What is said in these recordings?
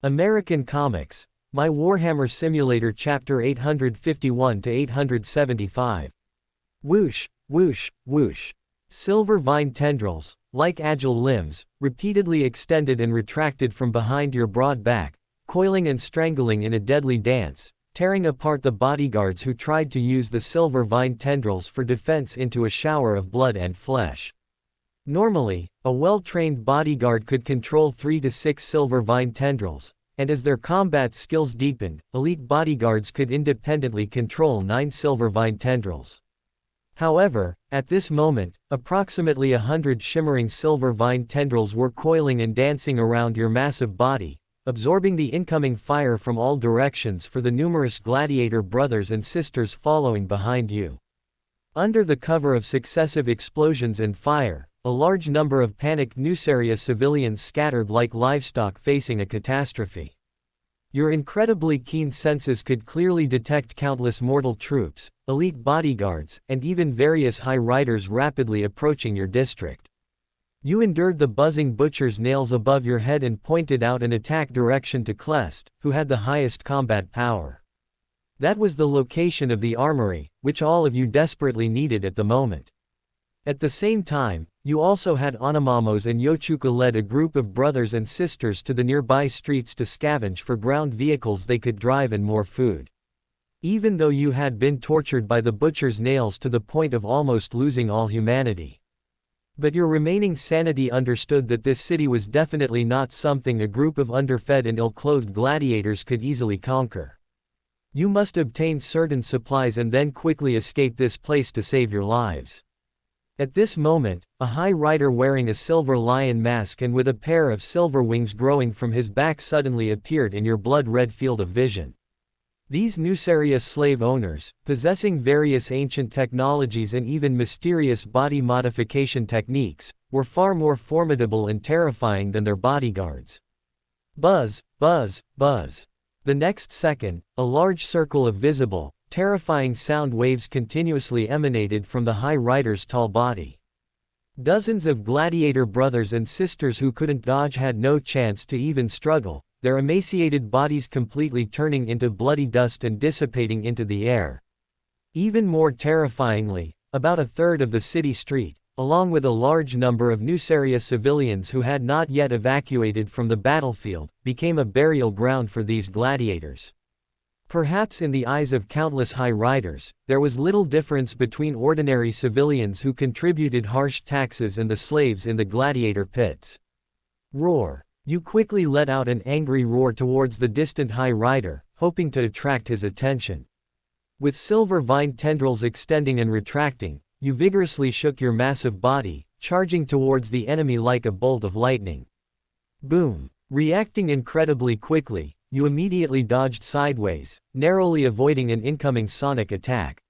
American Comics. My Warhammer Simulator Chapter 851 to 875. Whoosh, whoosh, whoosh. Silver vine tendrils, like agile limbs, repeatedly extended and retracted from behind your broad back, coiling and strangling in a deadly dance, tearing apart the bodyguards who tried to use the silver vine tendrils for defense into a shower of blood and flesh. Normally, a well-trained bodyguard could control 3 to 6 silver vine tendrils, and as their combat skills deepened, elite bodyguards could independently control 9 silver vine tendrils. However, at this moment, approximately 100 shimmering silver vine tendrils were coiling and dancing around your massive body, absorbing the incoming fire from all directions for the numerous gladiator brothers and sisters following behind you. Under the cover of successive explosions and fire, a large number of panicked Nuceria civilians scattered like livestock facing a catastrophe. Your incredibly keen senses could clearly detect countless mortal troops, elite bodyguards, and even various high riders rapidly approaching your district. You endured the buzzing butcher's nails above your head and pointed out an attack direction to Clest, who had the highest combat power. That was the location of the armory, which all of you desperately needed at the moment. At the same time, you also had Onamamos and Yochuka led a group of brothers and sisters to the nearby streets to scavenge for ground vehicles they could drive and more food. Even though you had been tortured by the butcher's nails to the point of almost losing all humanity. But your remaining sanity understood that this city was definitely not something a group of underfed and ill-clothed gladiators could easily conquer. You must obtain certain supplies and then quickly escape this place to save your lives. At this moment, a high rider wearing a silver lion mask and with a pair of silver wings growing from his back suddenly appeared in your blood-red field of vision. These Nuceria slave owners, possessing various ancient technologies and even mysterious body modification techniques, were far more formidable and terrifying than their bodyguards. Buzz, buzz, buzz. The next second, a large circle of visible, terrifying sound waves continuously emanated from the high rider's tall body. Dozens of gladiator brothers and sisters who couldn't dodge had no chance to even struggle, their emaciated bodies completely turning into bloody dust and dissipating into the air. Even more terrifyingly, about a third of the city street, along with a large number of Nuceria civilians who had not yet evacuated from the battlefield, became a burial ground for these gladiators. Perhaps in the eyes of countless high riders, there was little difference between ordinary civilians who contributed harsh taxes and the slaves in the gladiator pits. Roar. You quickly let out an angry roar towards the distant high rider, hoping to attract his attention. With silver vine tendrils extending and retracting, you vigorously shook your massive body, charging towards the enemy like a bolt of lightning. Boom. Reacting incredibly quickly, you immediately dodged sideways, narrowly avoiding an incoming sonic attack.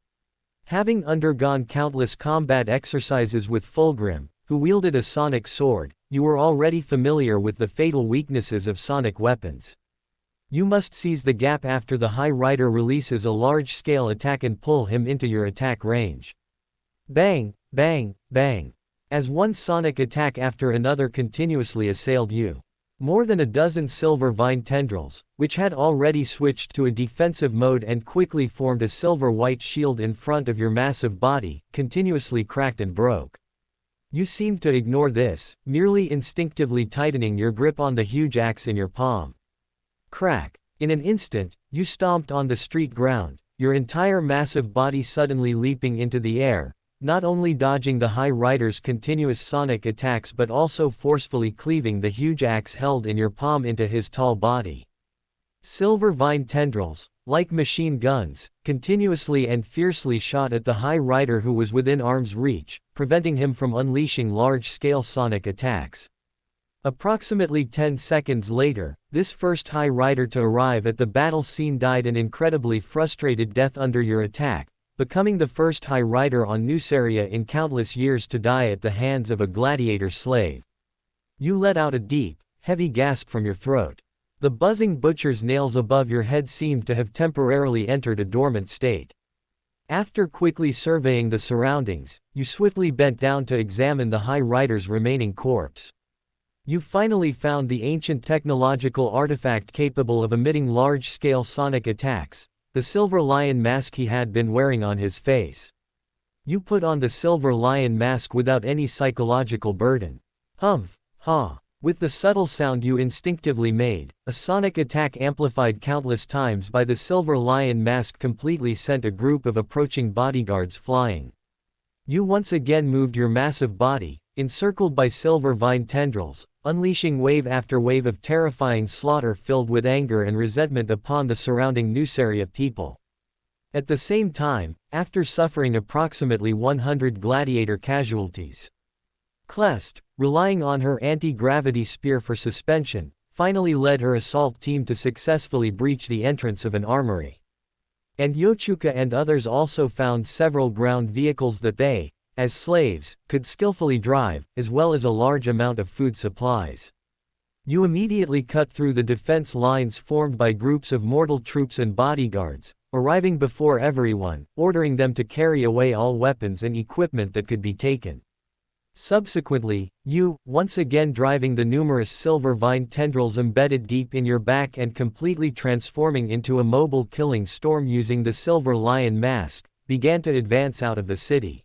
Having undergone countless combat exercises with Fulgrim, who wielded a sonic sword, you were already familiar with the fatal weaknesses of sonic weapons. You must seize the gap after the high rider releases a large-scale attack and pull him into your attack range. Bang, bang, bang. As one sonic attack after another continuously assailed you. More than a dozen silver vine tendrils, which had already switched to a defensive mode and quickly formed a silver-white shield in front of your massive body, continuously cracked and broke. You seemed to ignore this, merely instinctively tightening your grip on the huge axe in your palm. Crack. In an instant, you stomped on the street ground, your entire massive body suddenly leaping into the air, not only dodging the high rider's continuous sonic attacks but also forcefully cleaving the huge axe held in your palm into his tall body. Silver vine tendrils, like machine guns, continuously and fiercely shot at the high rider who was within arm's reach, preventing him from unleashing large-scale sonic attacks. Approximately 10 seconds later, this first high rider to arrive at the battle scene died an incredibly frustrated death under your attack, becoming the first high rider on Nuceria in countless years to die at the hands of a gladiator slave. You let out a deep, heavy gasp from your throat. The buzzing butcher's nails above your head seemed to have temporarily entered a dormant state. After quickly surveying the surroundings, you swiftly bent down to examine the high rider's remaining corpse. You finally found the ancient technological artifact capable of emitting large-scale sonic attacks, the silver lion mask he had been wearing on his face. You put on the silver lion mask without any psychological burden. Humph, ha. With the subtle sound you instinctively made, a sonic attack amplified countless times by the silver lion mask completely sent a group of approaching bodyguards flying. You once again moved your massive body, encircled by silver vine tendrils, unleashing wave after wave of terrifying slaughter filled with anger and resentment upon the surrounding Nuceria people. At the same time, after suffering approximately 100 gladiator casualties, Clest, relying on her anti-gravity spear for suspension, finally led her assault team to successfully breach the entrance of an armory. And Yochuka and others also found several ground vehicles that they, as slaves, could skillfully drive, as well as a large amount of food supplies. You immediately cut through the defense lines formed by groups of mortal troops and bodyguards, arriving before everyone, ordering them to carry away all weapons and equipment that could be taken. Subsequently, you, once again driving the numerous silver vine tendrils embedded deep in your back and completely transforming into a mobile killing storm using the silver lion mask, began to advance out of the city.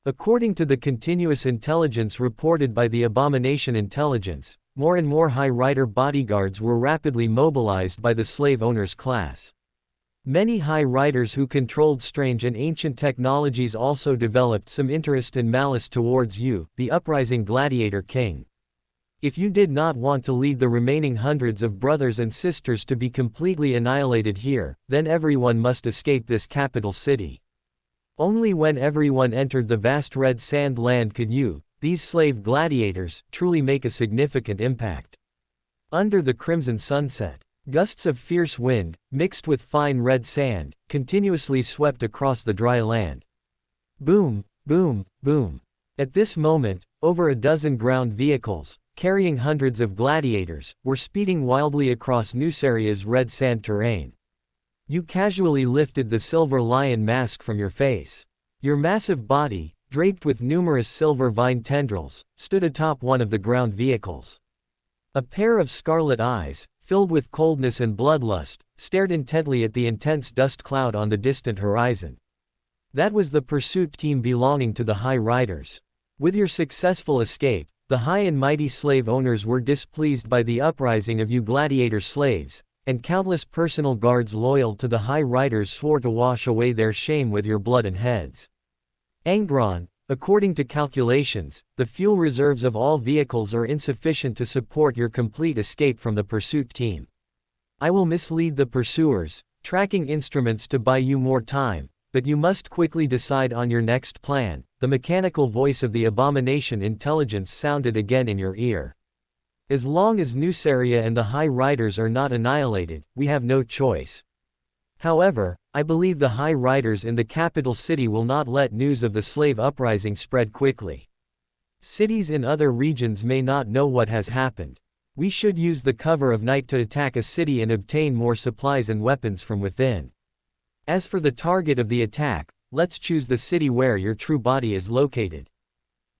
According to the continuous intelligence reported by the Abomination Intelligence, more and more High Rider bodyguards were rapidly mobilized by the slave owners class. Many High Riders who controlled strange and ancient technologies also developed some interest and malice towards you, the uprising gladiator king. If you did not want to lead the remaining hundreds of brothers and sisters to be completely annihilated here, then everyone must escape this capital city. Only when everyone entered the vast red sand land could you, these slave gladiators, truly make a significant impact. Under the crimson sunset, gusts of fierce wind, mixed with fine red sand, continuously swept across the dry land. Boom, boom, boom. At this moment, over a dozen ground vehicles, carrying hundreds of gladiators, were speeding wildly across Nuceria's red sand terrain. You casually lifted the silver lion mask from your face. Your massive body, draped with numerous silver vine tendrils, stood atop one of the ground vehicles. A pair of scarlet eyes, filled with coldness and bloodlust, stared intently at the intense dust cloud on the distant horizon. That was the pursuit team belonging to the High Riders. With your successful escape, the high and mighty slave owners were displeased by the uprising of you gladiator slaves, and countless personal guards loyal to the High Riders swore to wash away their shame with your blood and heads. Angron, according to calculations, the fuel reserves of all vehicles are insufficient to support your complete escape from the pursuit team. I will mislead the pursuers, tracking instruments to buy you more time, but you must quickly decide on your next plan. The mechanical voice of the Abomination Intelligence sounded again in your ear. As long as Nuceria and the High Riders are not annihilated, we have no choice. However, I believe the High Riders in the capital city will not let news of the slave uprising spread quickly. Cities in other regions may not know what has happened. We should use the cover of night to attack a city and obtain more supplies and weapons from within. As for the target of the attack, let's choose the city where your true body is located.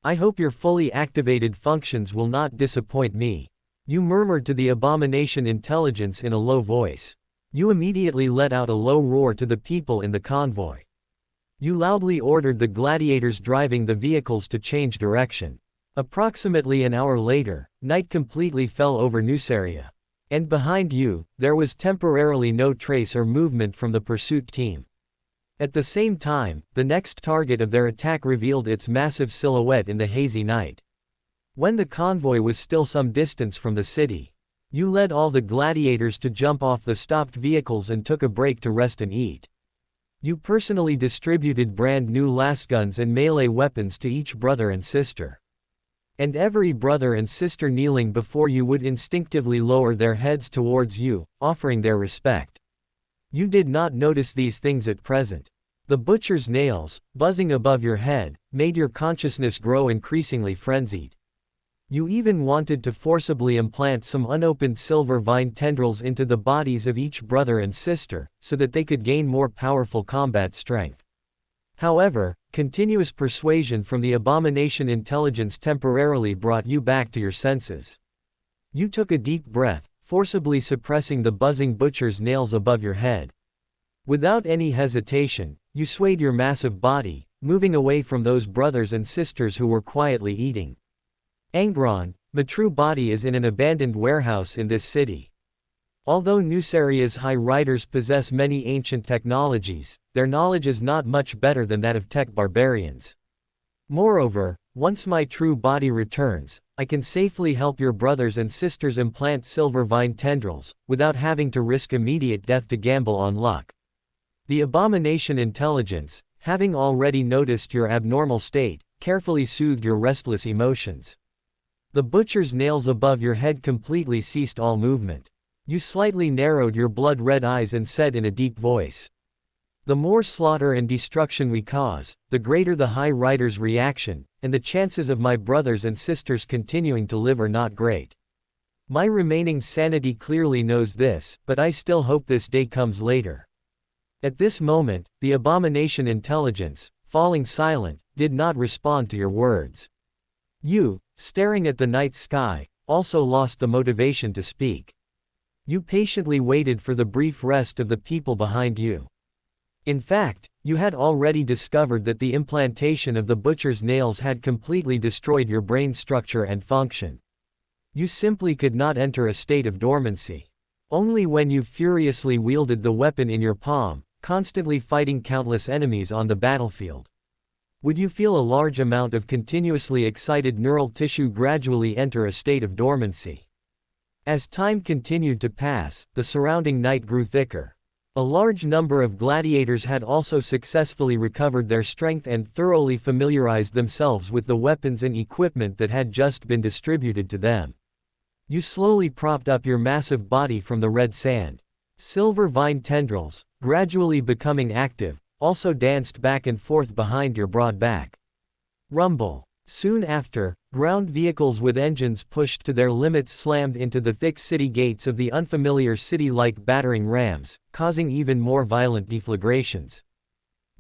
I hope your fully activated functions will not disappoint me. You murmured to the Abomination Intelligence in a low voice. You immediately let out a low roar to the people in the convoy. You loudly ordered the gladiators driving the vehicles to change direction. Approximately an hour later, night completely fell over Nuceria. And behind you, there was temporarily no trace or movement from the pursuit team. At the same time, the next target of their attack revealed its massive silhouette in the hazy night. When the convoy was still some distance from the city, you led all the gladiators to jump off the stopped vehicles and took a break to rest and eat. You personally distributed brand new lasguns and melee weapons to each brother and sister. And every brother and sister kneeling before you would instinctively lower their heads towards you, offering their respect. You did not notice these things at present. The butcher's nails, buzzing above your head, made your consciousness grow increasingly frenzied. You even wanted to forcibly implant some unopened silver vine tendrils into the bodies of each brother and sister, so that they could gain more powerful combat strength. However, continuous persuasion from the Abomination Intelligence temporarily brought you back to your senses. You took a deep breath, forcibly suppressing the buzzing butcher's nails above your head. Without any hesitation, you swayed your massive body, moving away from those brothers and sisters who were quietly eating. Angron, the true body is in an abandoned warehouse in this city. Although Nusaria's high riders possess many ancient technologies, their knowledge is not much better than that of tech barbarians. Moreover, once my true body returns, I can safely help your brothers and sisters implant silver vine tendrils, without having to risk immediate death to gamble on luck. The abomination intelligence, having already noticed your abnormal state, carefully soothed your restless emotions. The butcher's nails above your head completely ceased all movement. You slightly narrowed your blood-red eyes and said in a deep voice, "The more slaughter and destruction we cause, the greater the High Rider's reaction, and the chances of my brothers and sisters continuing to live are not great. My remaining sanity clearly knows this, but I still hope this day comes later." At this moment, the abomination intelligence, falling silent, did not respond to your words. You, staring at the night sky, also lost the motivation to speak. You patiently waited for the brief rest of the people behind you. In fact, you had already discovered that the implantation of the butcher's nails had completely destroyed your brain structure and function. You simply could not enter a state of dormancy. Only when you furiously wielded the weapon in your palm, constantly fighting countless enemies on the battlefield, would you feel a large amount of continuously excited neural tissue gradually enter a state of dormancy. As time continued to pass, the surrounding night grew thicker. A large number of gladiators had also successfully recovered their strength and thoroughly familiarized themselves with the weapons and equipment that had just been distributed to them. You slowly propped up your massive body from the red sand. Silver vine tendrils, gradually becoming active, also danced back and forth behind your broad back. Rumble. Soon after, ground vehicles with engines pushed to their limits slammed into the thick city gates of the unfamiliar city like battering rams, causing even more violent deflagrations.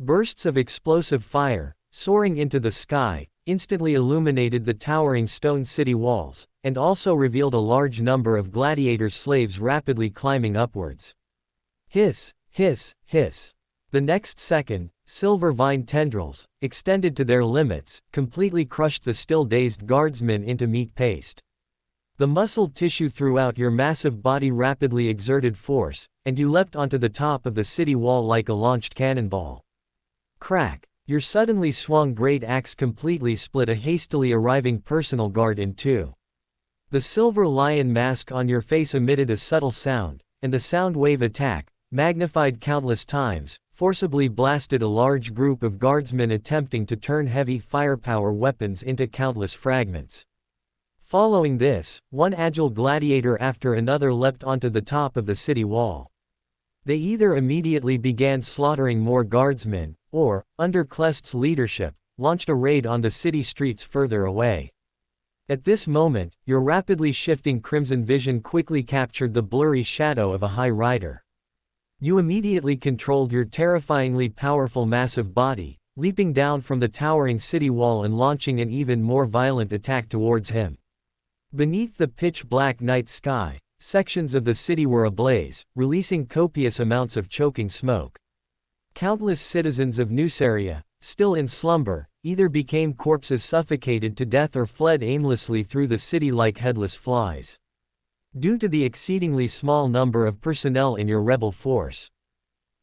Bursts of explosive fire, soaring into the sky, instantly illuminated the towering stone city walls, and also revealed a large number of gladiator slaves rapidly climbing upwards. Hiss, hiss, hiss. The next second, silver vine tendrils, extended to their limits, completely crushed the still dazed guardsmen into meat paste. The muscle tissue throughout your massive body rapidly exerted force, and you leapt onto the top of the city wall like a launched cannonball. Crack! Your suddenly swung great axe completely split a hastily arriving personal guard in two. The silver lion mask on your face emitted a subtle sound, and the sound wave attack, magnified countless times, forcibly blasted a large group of guardsmen attempting to turn heavy firepower weapons into countless fragments. Following this, one agile gladiator after another leapt onto the top of the city wall. They either immediately began slaughtering more guardsmen, or, under Klest's leadership, launched a raid on the city streets further away. At this moment, your rapidly shifting crimson vision quickly captured the blurry shadow of a high rider. You immediately controlled your terrifyingly powerful massive body, leaping down from the towering city wall and launching an even more violent attack towards him. Beneath the pitch-black night sky, sections of the city were ablaze, releasing copious amounts of choking smoke. Countless citizens of Nusaria, still in slumber, either became corpses suffocated to death or fled aimlessly through the city like headless flies. Due to the exceedingly small number of personnel in your rebel force,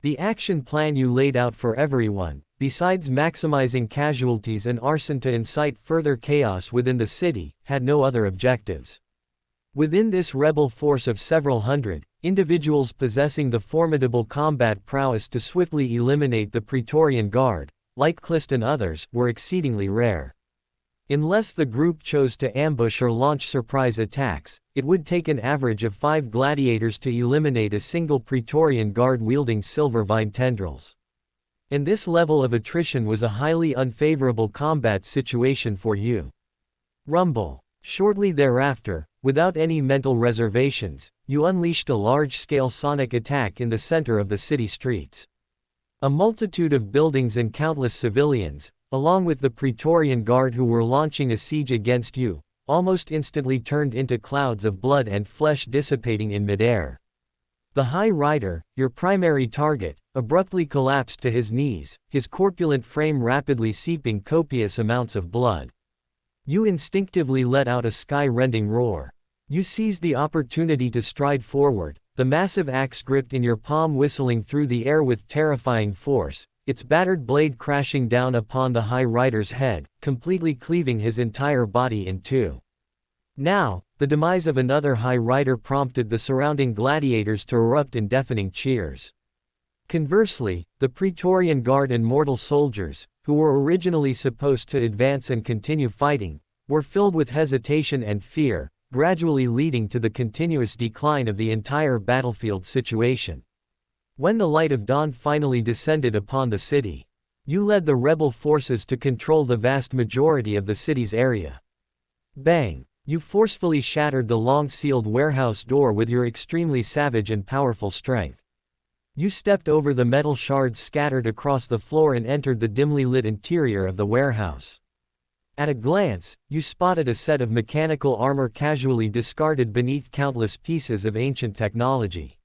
the action plan you laid out for everyone, besides maximizing casualties and arson to incite further chaos within the city, had no other objectives. Within this rebel force of several hundred, individuals possessing the formidable combat prowess to swiftly eliminate the Praetorian Guard, like Klest and others, were exceedingly rare. Unless the group chose to ambush or launch surprise attacks, it would take an average of 5 gladiators to eliminate a single Praetorian Guard wielding silver vine tendrils. And this level of attrition was a highly unfavorable combat situation for you. Rumble. Shortly thereafter, without any mental reservations, you unleashed a large-scale sonic attack in the center of the city streets. A multitude of buildings and countless civilians, along with the Praetorian Guard who were launching a siege against you, almost instantly turned into clouds of blood and flesh dissipating in midair. The High Rider, your primary target, abruptly collapsed to his knees, his corpulent frame rapidly seeping copious amounts of blood. You instinctively let out a sky-rending roar. You seized the opportunity to stride forward, the massive axe gripped in your palm whistling through the air with terrifying force, its battered blade crashing down upon the High Rider's head, completely cleaving his entire body in two. Now, the demise of another High Rider prompted the surrounding gladiators to erupt in deafening cheers. Conversely, the Praetorian Guard and mortal soldiers, who were originally supposed to advance and continue fighting, were filled with hesitation and fear, gradually leading to the continuous decline of the entire battlefield situation. When the light of dawn finally descended upon the city, you led the rebel forces to control the vast majority of the city's area. Bang! You forcefully shattered the long-sealed warehouse door with your extremely savage and powerful strength. You stepped over the metal shards scattered across the floor and entered the dimly lit interior of the warehouse. At a glance, you spotted a set of mechanical armor casually discarded beneath countless pieces of ancient technology.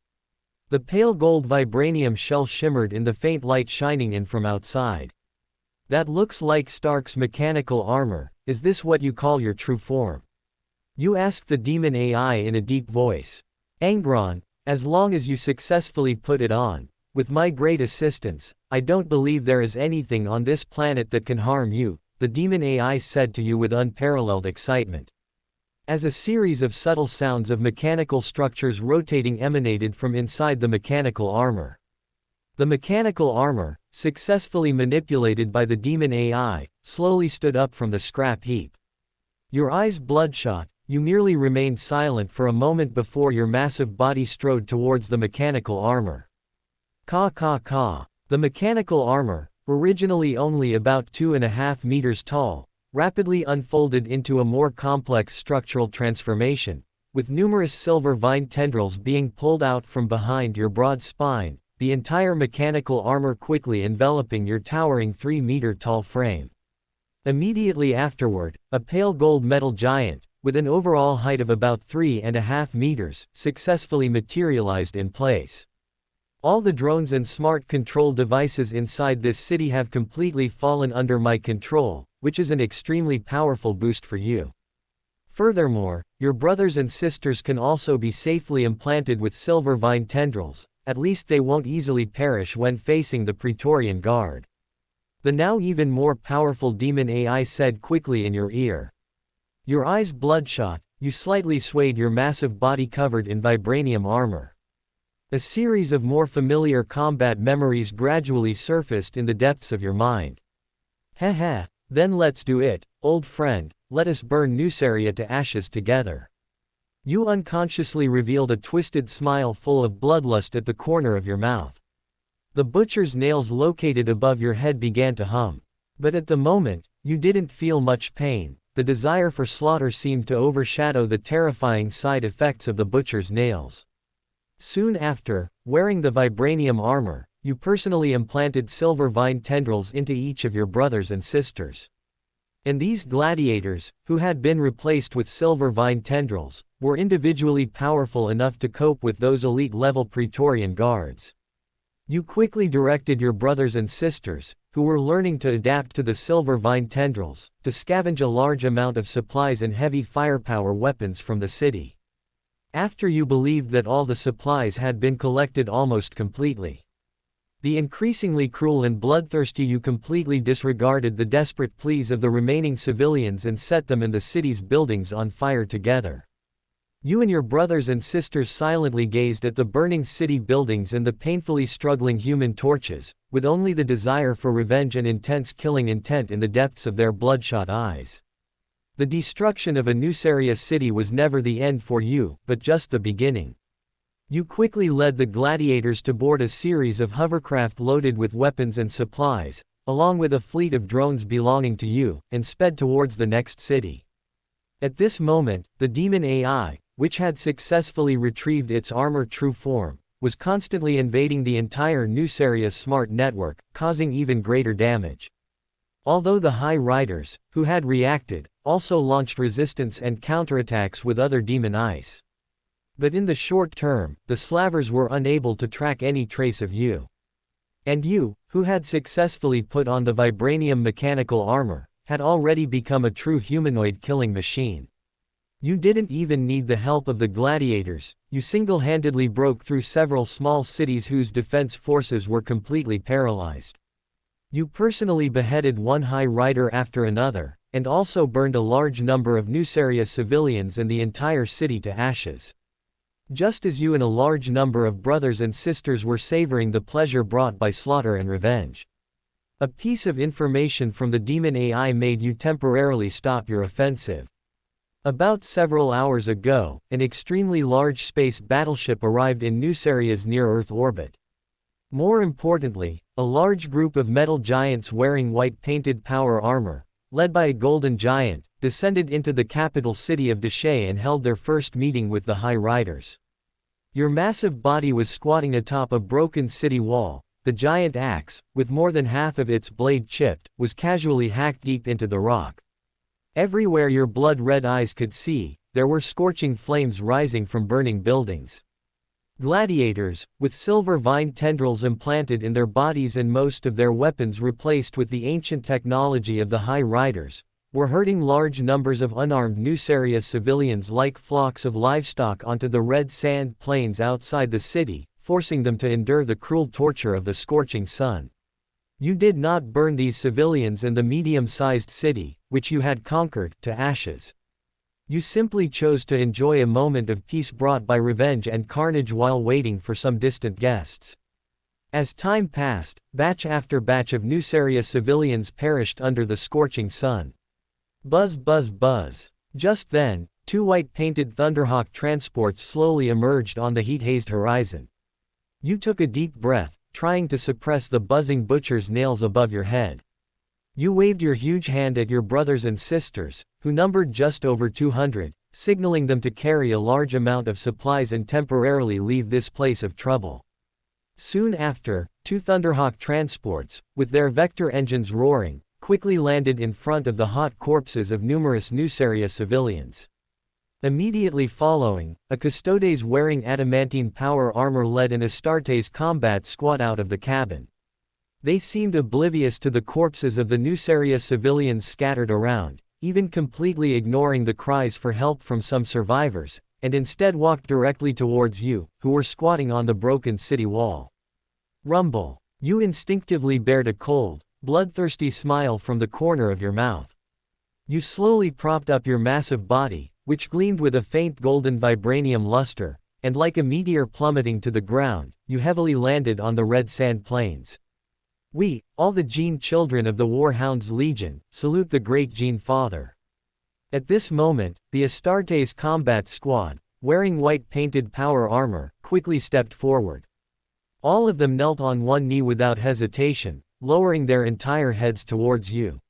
The pale gold vibranium shell shimmered in the faint light shining in from outside. That looks like Stark's mechanical armor. Is this what you call your true form? You asked the demon AI in a deep voice. Angron, as long as you successfully put it on, with my great assistance, I don't believe there is anything on this planet that can harm you, the demon AI said to you with unparalleled excitement. As a series of subtle sounds of mechanical structures rotating emanated from inside the mechanical armor. The mechanical armor, successfully manipulated by the demon AI, slowly stood up from the scrap heap. Your eyes bloodshot, you merely remained silent for a moment before your massive body strode towards the mechanical armor. Caw caw caw. The mechanical armor, originally only about 2.5 meters tall, rapidly unfolded into a more complex structural transformation, with numerous silver vine tendrils being pulled out from behind your broad spine, the entire mechanical armor quickly enveloping your towering 3-meter-tall frame. Immediately afterward, a pale gold metal giant, with an overall height of about 3.5 meters, successfully materialized in place. All the drones and smart control devices inside this city have completely fallen under my control, which is an extremely powerful boost for you. Furthermore, your brothers and sisters can also be safely implanted with silver vine tendrils, at least they won't easily perish when facing the Praetorian Guard. The now even more powerful demon AI said quickly in your ear. Your eyes bloodshot, you slightly swayed your massive body covered in vibranium armor. A series of more familiar combat memories gradually surfaced in the depths of your mind. Heh, then let's do it, old friend, let us burn Nuceria to ashes together. You unconsciously revealed a twisted smile full of bloodlust at the corner of your mouth. The butcher's nails located above your head began to hum. But at the moment, you didn't feel much pain. The desire for slaughter seemed to overshadow the terrifying side effects of the butcher's nails. Soon after, wearing the vibranium armor, you personally implanted silver vine tendrils into each of your brothers and sisters. And these gladiators, who had been replaced with silver vine tendrils, were individually powerful enough to cope with those elite-level Praetorian guards. You quickly directed your brothers and sisters, who were learning to adapt to the silver vine tendrils, to scavenge a large amount of supplies and heavy firepower weapons from the city. After you believed that all the supplies had been collected almost completely, the increasingly cruel and bloodthirsty, you completely disregarded the desperate pleas of the remaining civilians and set them and the city's buildings on fire together. You and your brothers and sisters silently gazed at the burning city buildings and the painfully struggling human torches, with only the desire for revenge and intense killing intent in the depths of their bloodshot eyes. The destruction of a Nuceria city was never the end for you, but just the beginning. You quickly led the gladiators to board a series of hovercraft loaded with weapons and supplies, along with a fleet of drones belonging to you, and sped towards the next city. At this moment, the demon AI, which had successfully retrieved its armor true form, was constantly invading the entire Nuceria smart network, causing even greater damage. Although the High Riders, who had reacted, also launched resistance and counterattacks with other demon ice. But in the short term, the slavers were unable to track any trace of you. And you, who had successfully put on the vibranium mechanical armor, had already become a true humanoid killing machine. You didn't even need the help of the gladiators, you single-handedly broke through several small cities whose defense forces were completely paralyzed. You personally beheaded one High Rider after another, and also burned a large number of Nuceria civilians and the entire city to ashes. Just as you and a large number of brothers and sisters were savoring the pleasure brought by slaughter and revenge. A piece of information from the demon AI made you temporarily stop your offensive. About several hours ago, an extremely large space battleship arrived in Nuceria's near-Earth orbit. More importantly, a large group of metal giants wearing white-painted power armor, led by a golden giant, descended into the capital city of Deshay and held their first meeting with the High Riders. Your massive body was squatting atop a broken city wall. The giant axe, with more than half of its blade chipped, was casually hacked deep into the rock. Everywhere your blood-red eyes could see, there were scorching flames rising from burning buildings. Gladiators, with silver vine tendrils implanted in their bodies and most of their weapons replaced with the ancient technology of the High Riders, were herding large numbers of unarmed Nuceria civilians like flocks of livestock onto the red sand plains outside the city, forcing them to endure the cruel torture of the scorching sun. You did not burn these civilians and the medium-sized city, which you had conquered, to ashes. You simply chose to enjoy a moment of peace brought by revenge and carnage while waiting for some distant guests. As time passed, batch after batch of Nuceria civilians perished under the scorching sun. Buzz buzz buzz. Just then, two white-painted Thunderhawk transports slowly emerged on the heat-hazed horizon. You took a deep breath, trying to suppress the buzzing butcher's nails above your head. You waved your huge hand at your brothers and sisters, who numbered just over 200, signaling them to carry a large amount of supplies and temporarily leave this place of trouble. Soon after, two Thunderhawk transports, with their vector engines roaring, quickly landed in front of the hot corpses of numerous Nuceria civilians. Immediately following, a Custodes wearing adamantine power armor led an Astartes combat squad out of the cabin. They seemed oblivious to the corpses of the Nuceria civilians scattered around, even completely ignoring the cries for help from some survivors, and instead walked directly towards you, who were squatting on the broken city wall. Rumble. You instinctively bared a cold, bloodthirsty smile from the corner of your mouth. You slowly propped up your massive body, which gleamed with a faint golden vibranium luster, and like a meteor plummeting to the ground, you heavily landed on the red sand plains. We, all the Gene children of the Warhound's Legion, salute the great Gene Father. At this moment, the Astartes combat squad, wearing white-painted power armor, quickly stepped forward. All of them knelt on one knee without hesitation, lowering their entire heads towards you.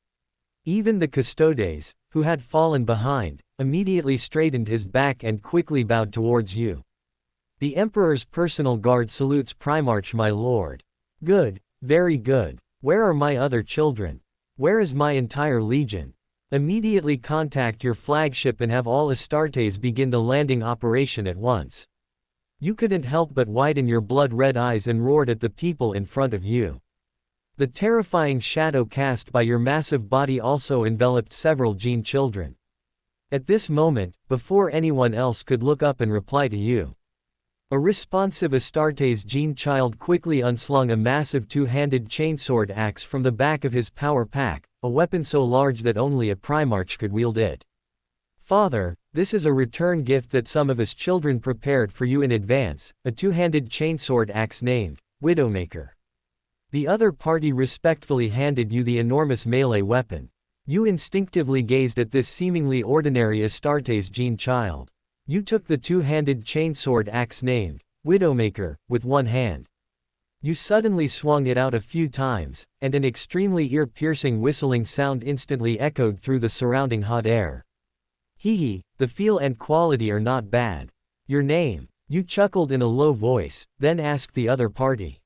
Even the Custodes, who had fallen behind, immediately straightened his back and quickly bowed towards you. The Emperor's personal guard salutes Primarch, my lord. Good, very good. Where are my other children? Where is my entire legion? Immediately contact your flagship and have all Astartes begin the landing operation at once. You couldn't help but widen your blood-red eyes and roared at the people in front of you. The terrifying shadow cast by your massive body also enveloped several Gene children. At this moment, before anyone else could look up and reply to you, a responsive Astartes Gene child quickly unslung a massive two-handed chainsword axe from the back of his power pack, a weapon so large that only a Primarch could wield it. Father, this is a return gift that some of us children prepared for you in advance, a two-handed chainsword axe named Widowmaker. The other party respectfully handed you the enormous melee weapon. You instinctively gazed at this seemingly ordinary Astartes Gene child. You took the two-handed chainsword axe named Widowmaker with one hand. You suddenly swung it out a few times, and an extremely ear-piercing whistling sound instantly echoed through the surrounding hot air. Hee, the feel and quality are not bad. Your name? You chuckled in a low voice, then asked the other party.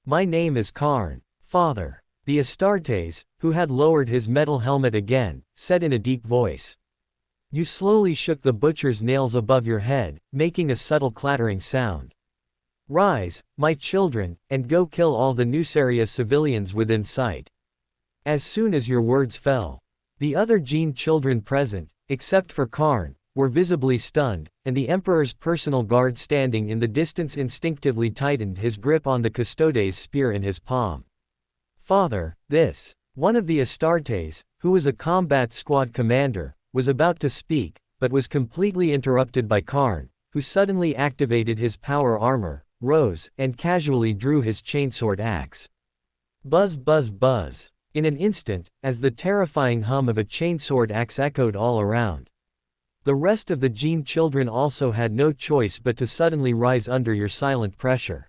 My name is Karn. Father. The Astartes, who had lowered his metal helmet again, said in a deep voice. You slowly shook the butcher's nails above your head, making a subtle clattering sound. Rise, my children, and go kill all the Nuceria civilians within sight. As soon as your words fell, the other Gene children present, except for Karn, were visibly stunned, and the Emperor's personal guard standing in the distance instinctively tightened his grip on the Custodes' spear in his palm. Father, this. One of the Astartes, who was a combat squad commander, was about to speak, but was completely interrupted by Karn, who suddenly activated his power armor, rose, and casually drew his chainsword axe. Buzz buzz buzz. In an instant, as the terrifying hum of a chainsword axe echoed all around. The rest of the Gene children also had no choice but to suddenly rise under your silent pressure.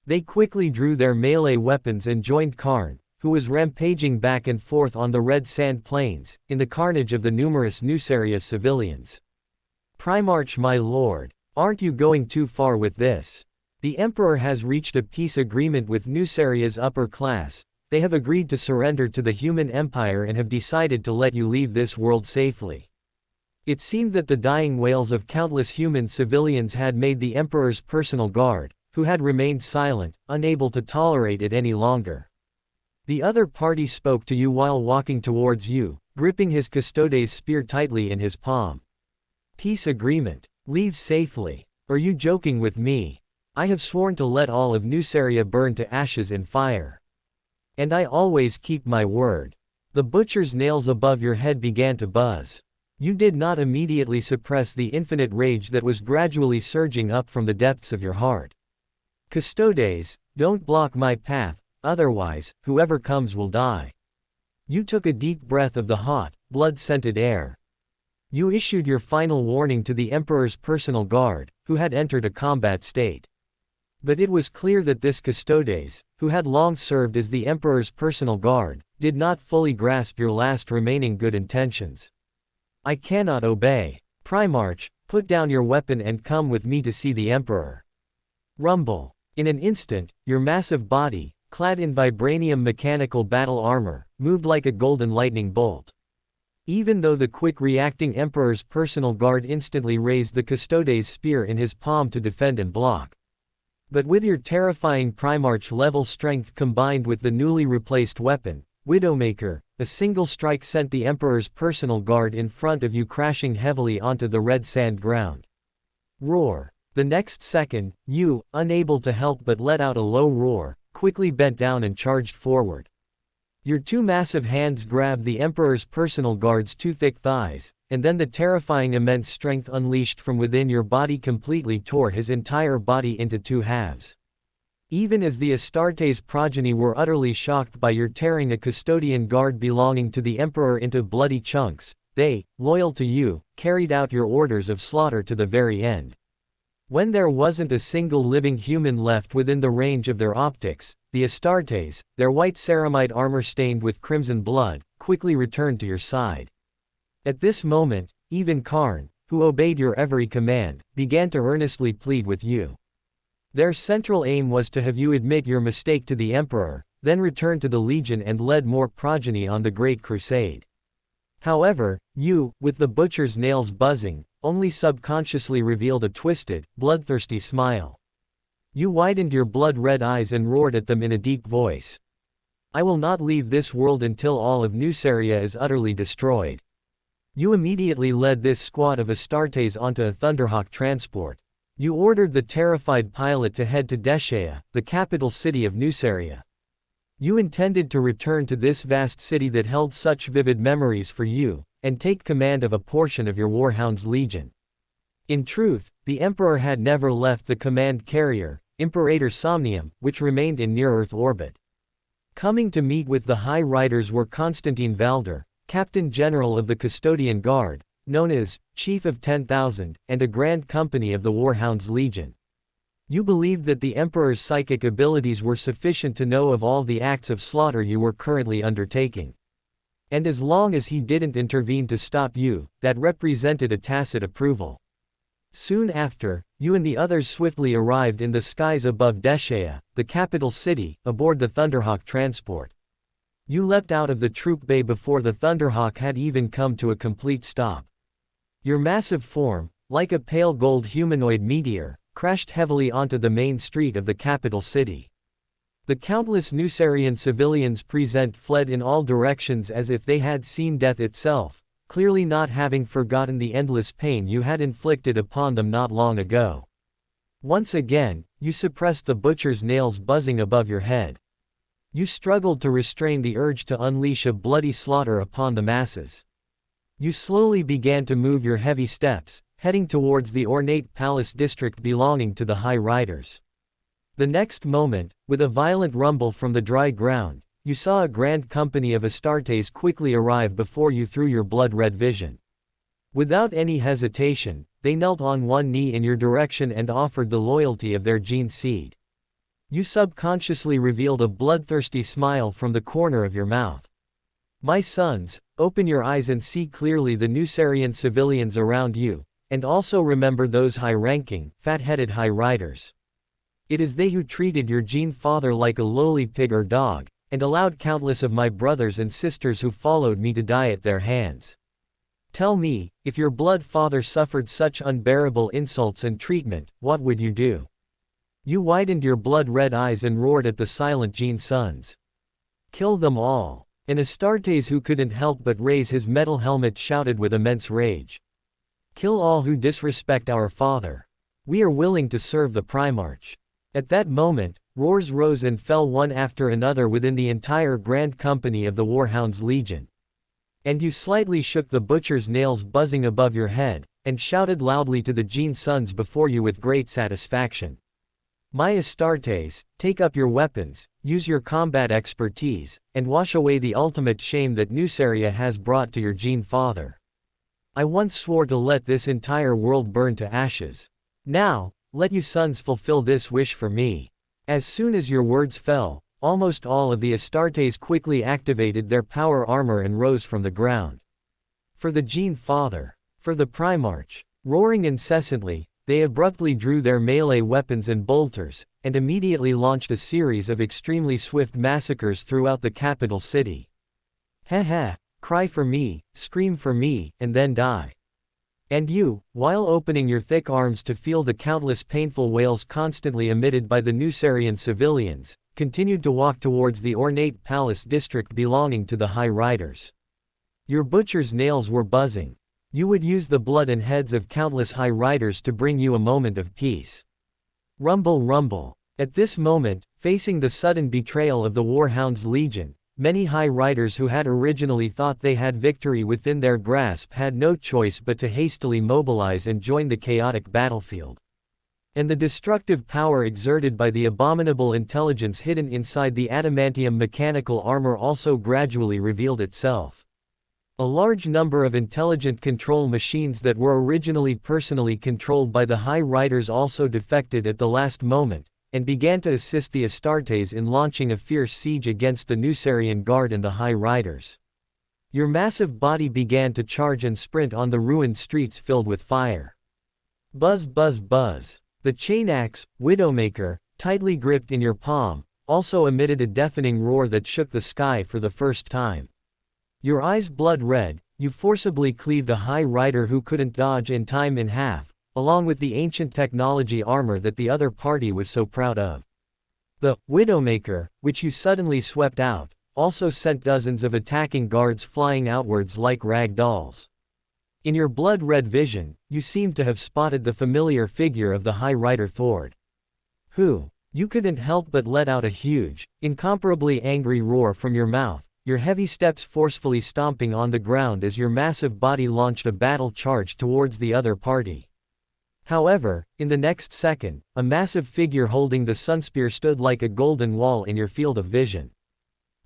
They quickly drew their melee weapons and joined Karn, who was rampaging back and forth on the red sand plains, in the carnage of the numerous Nuceria civilians. Primarch my lord, aren't you going too far with this? The Emperor has reached a peace agreement with Nuceria's upper class. They have agreed to surrender to the human empire and have decided to let you leave this world safely. It seemed that the dying wails of countless human civilians had made the Emperor's personal guard, who had remained silent, unable to tolerate it any longer. The other party spoke to you while walking towards you, gripping his Custodes' spear tightly in his palm. Peace agreement. Leave safely. Are you joking with me? I have sworn to let all of Nuceria burn to ashes in fire. And I always keep my word. The butcher's nails above your head began to buzz. You did not immediately suppress the infinite rage that was gradually surging up from the depths of your heart. Custodes, don't block my path, otherwise, whoever comes will die. You took a deep breath of the hot, blood-scented air. You issued your final warning to the Emperor's personal guard, who had entered a combat state. But it was clear that this Custodes, who had long served as the Emperor's personal guard, did not fully grasp your last remaining good intentions. I cannot obey. Primarch, put down your weapon and come with me to see the Emperor. Rumble. In an instant, your massive body, clad in vibranium mechanical battle armor, moved like a golden lightning bolt. Even though the quick-reacting Emperor's personal guard instantly raised the Custodes' spear in his palm to defend and block. But with your terrifying Primarch-level strength combined with the newly replaced weapon, Widowmaker, a single strike sent the Emperor's personal guard in front of you crashing heavily onto the red sand ground. Roar. The next second, you, unable to help but let out a low roar, quickly bent down and charged forward. Your two massive hands grabbed the Emperor's personal guard's two thick thighs, and then the terrifying immense strength unleashed from within your body completely tore his entire body into two halves. Even as the Astartes progeny were utterly shocked by your tearing a custodian guard belonging to the Emperor into bloody chunks, they, loyal to you, carried out your orders of slaughter to the very end. When there wasn't a single living human left within the range of their optics, the Astartes, their white ceramide armor stained with crimson blood, quickly returned to your side. At this moment, even Karn, who obeyed your every command, began to earnestly plead with you. Their central aim was to have you admit your mistake to the Emperor, then return to the Legion and lead more progeny on the Great Crusade. However, you, with the butcher's nails buzzing, only subconsciously revealed a twisted, bloodthirsty smile. You widened your blood-red eyes and roared at them in a deep voice. I will not leave this world until all of Nuceria is utterly destroyed. You immediately led this squad of Astartes onto a Thunderhawk transport. You ordered the terrified pilot to head to Deschea, the capital city of Nuceria. You intended to return to this vast city that held such vivid memories for you, and take command of a portion of your Warhound's legion. In truth, the Emperor had never left the command carrier, Imperator Somnium, which remained in near-Earth orbit. Coming to meet with the High Riders were Constantine Valder, Captain General of the Custodian Guard, known as Chief of 10,000, and a Grand Company of the Warhound's Legion. You believed that the Emperor's psychic abilities were sufficient to know of all the acts of slaughter you were currently undertaking. And as long as he didn't intervene to stop you, that represented a tacit approval. Soon after, you and the others swiftly arrived in the skies above Deschea, the capital city, aboard the Thunderhawk transport. You leapt out of the troop bay before the Thunderhawk had even come to a complete stop. Your massive form, like a pale gold humanoid meteor, crashed heavily onto the main street of the capital city. The countless Nusarian civilians present fled in all directions as if they had seen death itself, clearly not having forgotten the endless pain you had inflicted upon them not long ago. Once again, you suppressed the butcher's nails buzzing above your head. You struggled to restrain the urge to unleash a bloody slaughter upon the masses. You slowly began to move your heavy steps, heading towards the ornate palace district belonging to the High Riders. The next moment, with a violent rumble from the dry ground, you saw a grand company of Astartes quickly arrive before you through your blood-red vision. Without any hesitation, they knelt on one knee in your direction and offered the loyalty of their gene seed. You subconsciously revealed a bloodthirsty smile from the corner of your mouth. My sons, open your eyes and see clearly the Nusarian civilians around you, and also remember those high-ranking, fat-headed High Riders. It is they who treated your gene father like a lowly pig or dog, and allowed countless of my brothers and sisters who followed me to die at their hands. Tell me, if your blood father suffered such unbearable insults and treatment, what would you do? You widened your blood-red eyes and roared at the silent gene sons. Kill them all. And Astartes, who couldn't help but raise his metal helmet, shouted with immense rage. Kill all who disrespect our father. We are willing to serve the Primarch. At that moment, roars rose and fell one after another within the entire grand company of the Warhounds Legion. And you slightly shook the butcher's nails buzzing above your head, and shouted loudly to the gene sons before you with great satisfaction. My Astartes, take up your weapons, use your combat expertise, and wash away the ultimate shame that Nusaria has brought to your gene father. I once swore to let this entire world burn to ashes. Now, let you sons fulfill this wish for me. As soon as your words fell, almost all of the Astartes quickly activated their power armor and rose from the ground. For the gene father. For the Primarch. Roaring incessantly, they abruptly drew their melee weapons and bolters, and immediately launched a series of extremely swift massacres throughout the capital city. Heh heh, cry for me, scream for me, and then die. And you, while opening your thick arms to feel the countless painful wails constantly emitted by the Nusarian civilians, continued to walk towards the ornate palace district belonging to the High Riders. Your butcher's nails were buzzing. You would use the blood and heads of countless High Riders to bring you a moment of peace. Rumble, rumble. At this moment, facing the sudden betrayal of the Warhounds Legion, many High Riders who had originally thought they had victory within their grasp had no choice but to hastily mobilize and join the chaotic battlefield. And the destructive power exerted by the abominable intelligence hidden inside the adamantium mechanical armor also gradually revealed itself. A large number of intelligent control machines that were originally personally controlled by the High Riders also defected at the last moment, and began to assist the Astartes in launching a fierce siege against the Nusarian Guard and the High Riders. Your massive body began to charge and sprint on the ruined streets filled with fire. Buzz, buzz, buzz. The chain axe, Widowmaker, tightly gripped in your palm, also emitted a deafening roar that shook the sky for the first time. Your eyes blood red, you forcibly cleaved a High Rider who couldn't dodge in time in half, along with the ancient technology armor that the other party was so proud of. The Widowmaker, which you suddenly swept out, also sent dozens of attacking guards flying outwards like rag dolls. In your blood-red vision, you seemed to have spotted the familiar figure of the High Rider Thord. Who? You couldn't help but let out a huge, incomparably angry roar from your mouth, your heavy steps forcefully stomping on the ground as your massive body launched a battle charge towards the other party. However, in the next second, a massive figure holding the Sunspear stood like a golden wall in your field of vision.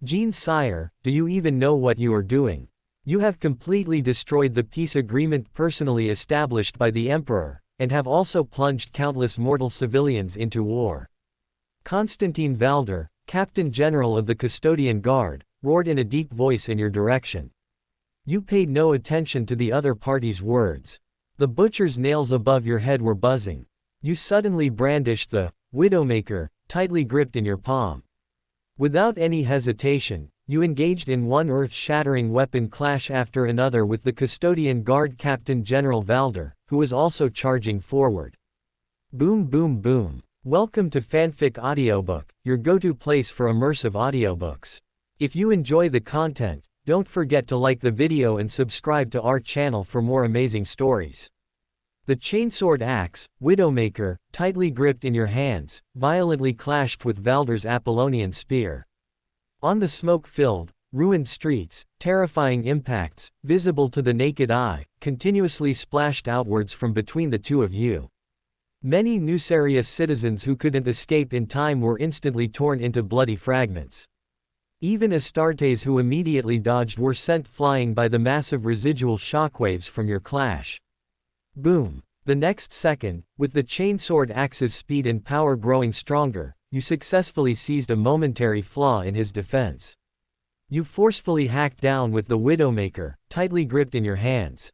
Gene Sire, do you even know what you are doing? You have completely destroyed the peace agreement personally established by the Emperor, and have also plunged countless mortal civilians into war. Constantine Valder, Captain General of the Custodian Guard, roared in a deep voice in your direction. You paid no attention to the other party's words. The butcher's nails above your head were buzzing. You suddenly brandished the Widowmaker, tightly gripped in your palm. Without any hesitation, you engaged in one earth-shattering weapon clash after another with the Custodian Guard Captain General Valder, who was also charging forward. Boom boom boom. Welcome to Fanfic Audiobook, your go-to place for immersive audiobooks. If you enjoy the content, don't forget to like the video and subscribe to our channel for more amazing stories. The chainsword axe, Widowmaker, tightly gripped in your hands, violently clashed with Valder's Apollonian spear. On the smoke-filled, ruined streets, terrifying impacts, visible to the naked eye, continuously splashed outwards from between the two of you. Many Nucerius citizens who couldn't escape in time were instantly torn into bloody fragments. Even Astartes who immediately dodged were sent flying by the massive residual shockwaves from your clash. Boom. The next second, with the chainsword axe's speed and power growing stronger, you successfully seized a momentary flaw in his defense. You forcefully hacked down with the Widowmaker, tightly gripped in your hands.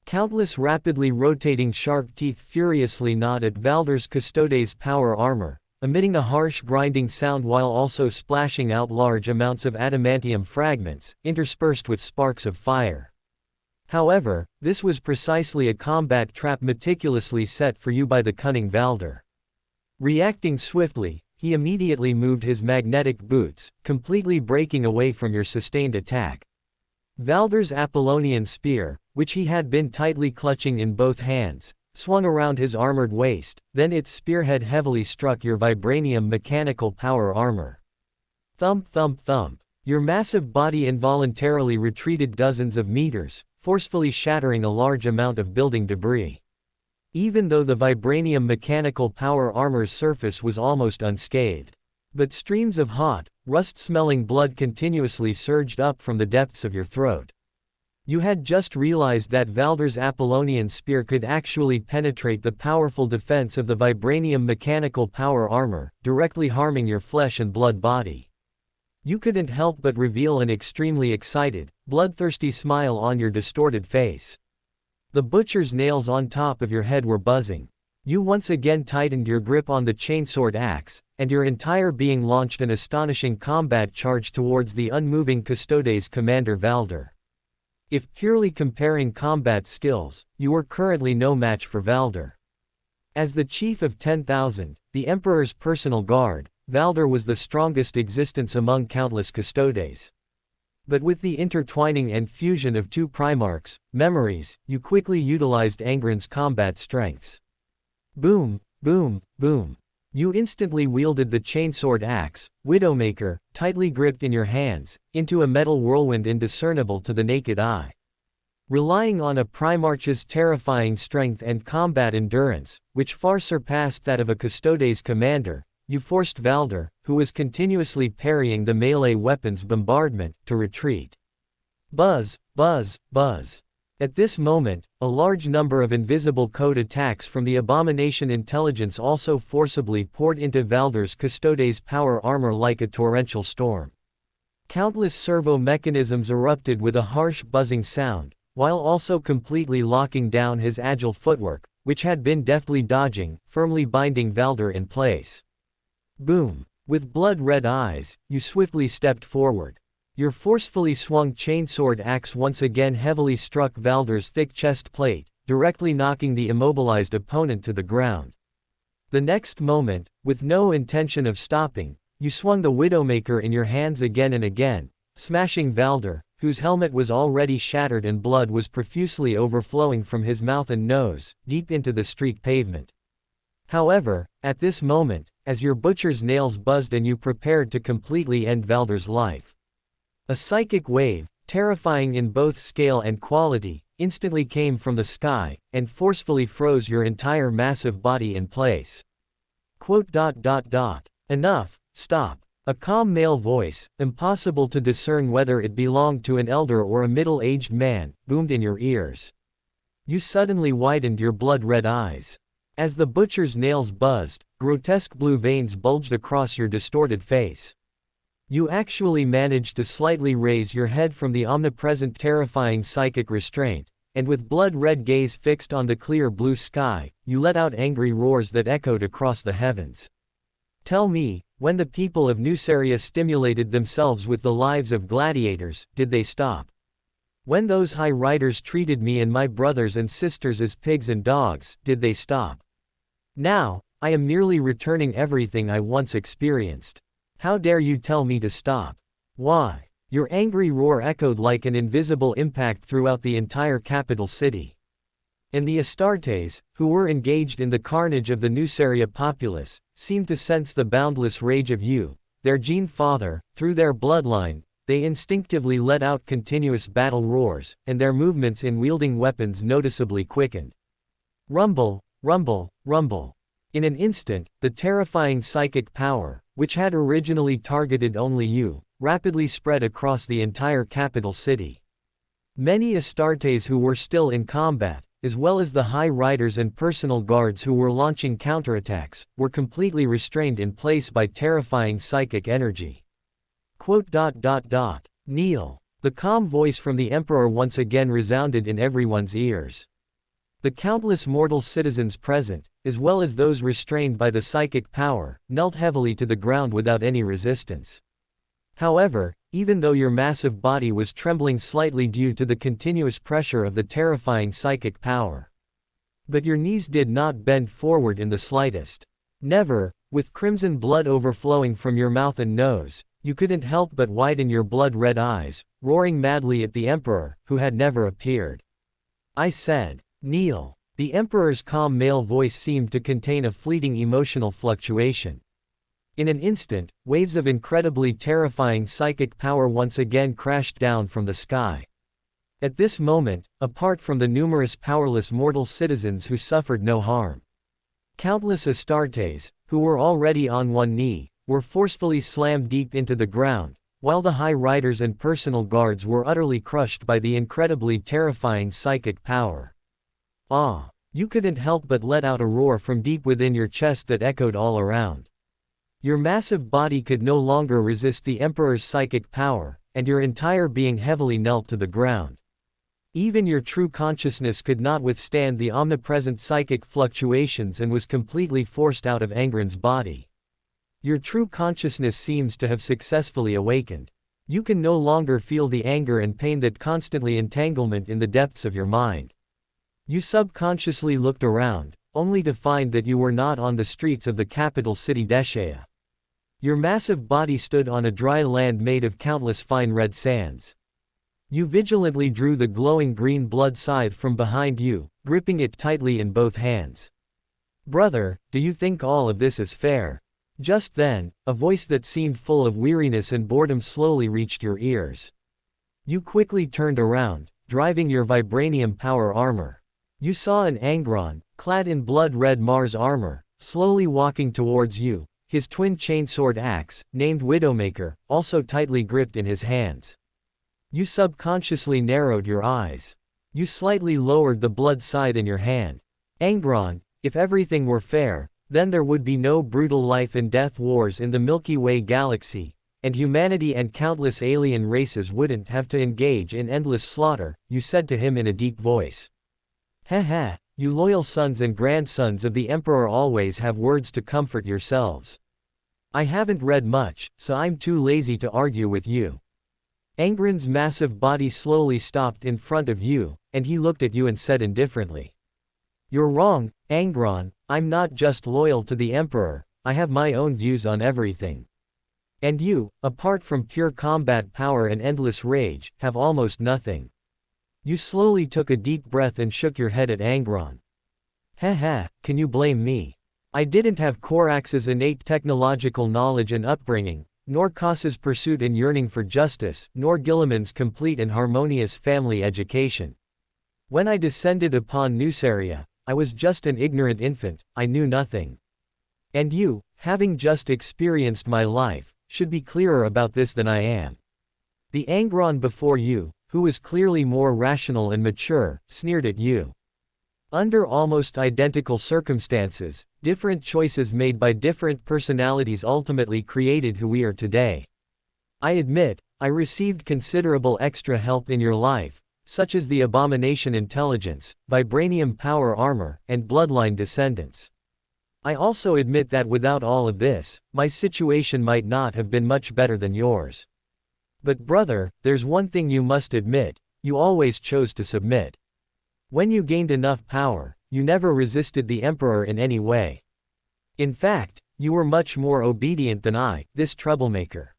Countless rapidly rotating sharp teeth furiously gnawed at Valder's Custodes' power armor, emitting a harsh grinding sound while also splashing out large amounts of adamantium fragments, interspersed with sparks of fire. However, this was precisely a combat trap meticulously set for you by the cunning Valder. Reacting swiftly, he immediately moved his magnetic boots, completely breaking away from your sustained attack. Valder's Apollonian spear, which he had been tightly clutching in both hands, swung around his armored waist, then its spearhead heavily struck your vibranium mechanical power armor. Thump thump thump. Your massive body involuntarily retreated dozens of meters, forcefully shattering a large amount of building debris. Even though the vibranium mechanical power armor's surface was almost unscathed. But streams of hot, rust-smelling blood continuously surged up from the depths of your throat. You had just realized that Valder's Apollonian spear could actually penetrate the powerful defense of the vibranium mechanical power armor, directly harming your flesh and blood body. You couldn't help but reveal an extremely excited, bloodthirsty smile on your distorted face. The butcher's nails on top of your head were buzzing. You once again tightened your grip on the chainsword axe, and your entire being launched an astonishing combat charge towards the unmoving Custodes commander Valder. If purely comparing combat skills, you were currently no match for Valder. As the chief of 10,000, the Emperor's personal guard, Valder was the strongest existence among countless Custodes. But with the intertwining and fusion of two Primarchs' memories, you quickly utilized Angren's combat strengths. Boom, boom, boom. You instantly wielded the chainsword axe, Widowmaker, tightly gripped in your hands, into a metal whirlwind indiscernible to the naked eye. Relying on a Primarch's terrifying strength and combat endurance, which far surpassed that of a Custodes commander, you forced Valder, who was continuously parrying the melee weapon's bombardment, to retreat. Buzz, buzz, buzz. At this moment, a large number of invisible code attacks from the Abomination intelligence also forcibly poured into Valder's Custodes' power armor like a torrential storm. Countless servo mechanisms erupted with a harsh buzzing sound, while also completely locking down his agile footwork, which had been deftly dodging, firmly binding Valder in place. Boom. With blood-red eyes, you swiftly stepped forward. Your forcefully swung chainsword axe once again heavily struck Valder's thick chest plate, directly knocking the immobilized opponent to the ground. The next moment, with no intention of stopping, you swung the Widowmaker in your hands again and again, smashing Valder, whose helmet was already shattered and blood was profusely overflowing from his mouth and nose, deep into the street pavement. However, at this moment, as your butcher's nails buzzed and you prepared to completely end Valder's life, a psychic wave, terrifying in both scale and quality, instantly came from the sky, and forcefully froze your entire massive body in place. Enough, stop. A calm male voice, impossible to discern whether it belonged to an elder or a middle-aged man, boomed in your ears. You suddenly widened your blood-red eyes. As the butcher's nails buzzed, grotesque blue veins bulged across your distorted face. You actually managed to slightly raise your head from the omnipresent terrifying psychic restraint, and with blood-red gaze fixed on the clear blue sky, you let out angry roars that echoed across the heavens. Tell me, When the people of Nuceria stimulated themselves with the lives of gladiators, did they stop? When those high riders treated me and my brothers and sisters as pigs and dogs, did they stop? Now, I am merely returning everything I once experienced. How dare you tell me to stop? Why? Your angry roar echoed like an invisible impact throughout the entire capital city. And the Astartes, who were engaged in the carnage of the Nuceria populace, seemed to sense the boundless rage of you, their gene father. Through their bloodline, they instinctively let out continuous battle roars, and their movements in wielding weapons noticeably quickened. Rumble, rumble, rumble. In an instant, the terrifying psychic power, which had originally targeted only you, rapidly spread across the entire capital city. Many Astartes who were still in combat, as well as the high riders and personal guards who were launching counterattacks, were completely restrained in place by terrifying psychic energy. Kneel. The calm voice from the Emperor once again resounded in everyone's ears. The countless mortal citizens present, as well as those restrained by the psychic power, knelt heavily to the ground without any resistance. However, even though your massive body was trembling slightly due to the continuous pressure of the terrifying psychic power, but your knees did not bend forward in the slightest. Never, with crimson blood overflowing from your mouth and nose, you couldn't help but widen your blood-red eyes, roaring madly at the Emperor, who had never appeared. I said, kneel. The Emperor's calm male voice seemed to contain a fleeting emotional fluctuation. In an instant, waves of incredibly terrifying psychic power once again crashed down from the sky. At this moment, apart from the numerous powerless mortal citizens who suffered no harm, countless Astartes, who were already on one knee, were forcefully slammed deep into the ground, while the high riders and personal guards were utterly crushed by the incredibly terrifying psychic power. Ah! You couldn't help but let out a roar from deep within your chest that echoed all around. Your massive body could no longer resist the Emperor's psychic power, and your entire being heavily knelt to the ground. Even your true consciousness could not withstand the omnipresent psychic fluctuations and was completely forced out of Angron's body. Your true consciousness seems to have successfully awakened. You can no longer feel the anger and pain that constantly entanglement in the depths of your mind. You subconsciously looked around, only to find that you were not on the streets of the capital city Deshea. Your massive body stood on a dry land made of countless fine red sands. You vigilantly drew the glowing green blood scythe from behind you, gripping it tightly in both hands. Brother, do you think all of this is fair? Just then, a voice that seemed full of weariness and boredom slowly reached your ears. You quickly turned around, driving your vibranium power armor. You saw an Angron, clad in blood-red Mars armor, slowly walking towards you, his twin chainsword axe, named Widowmaker, also tightly gripped in his hands. You subconsciously narrowed your eyes. You slightly lowered the blood scythe in your hand. Angron, if everything were fair, then there would be no brutal life and death wars in the Milky Way galaxy, and humanity and countless alien races wouldn't have to engage in endless slaughter, you said to him in a deep voice. Heh, you loyal sons and grandsons of the Emperor always have words to comfort yourselves. I haven't read much, so I'm too lazy to argue with you. Angron's massive body slowly stopped in front of you, and he looked at you and said indifferently. You're wrong, Angron, I'm not just loyal to the Emperor, I have my own views on everything. And you, apart from pure combat power and endless rage, have almost nothing. You slowly took a deep breath and shook your head at Angron. Heh, can you blame me? I didn't have Korax's innate technological knowledge and upbringing, nor Kos's pursuit and yearning for justice, nor Gilliman's complete and harmonious family education. When I descended upon Nuceria, I was just an ignorant infant, I knew nothing. And you, having just experienced my life, should be clearer about this than I am. The Angron before you, who was clearly more rational and mature, sneered at you. Under almost identical circumstances, different choices made by different personalities ultimately created who we are today. I admit, I received considerable extra help in your life, such as the Abomination intelligence, vibranium power armor, and bloodline descendants. I also admit that without all of this, my situation might not have been much better than yours. But brother, there's one thing you must admit, you always chose to submit. When you gained enough power, you never resisted the Emperor in any way. In fact, you were much more obedient than I, this troublemaker.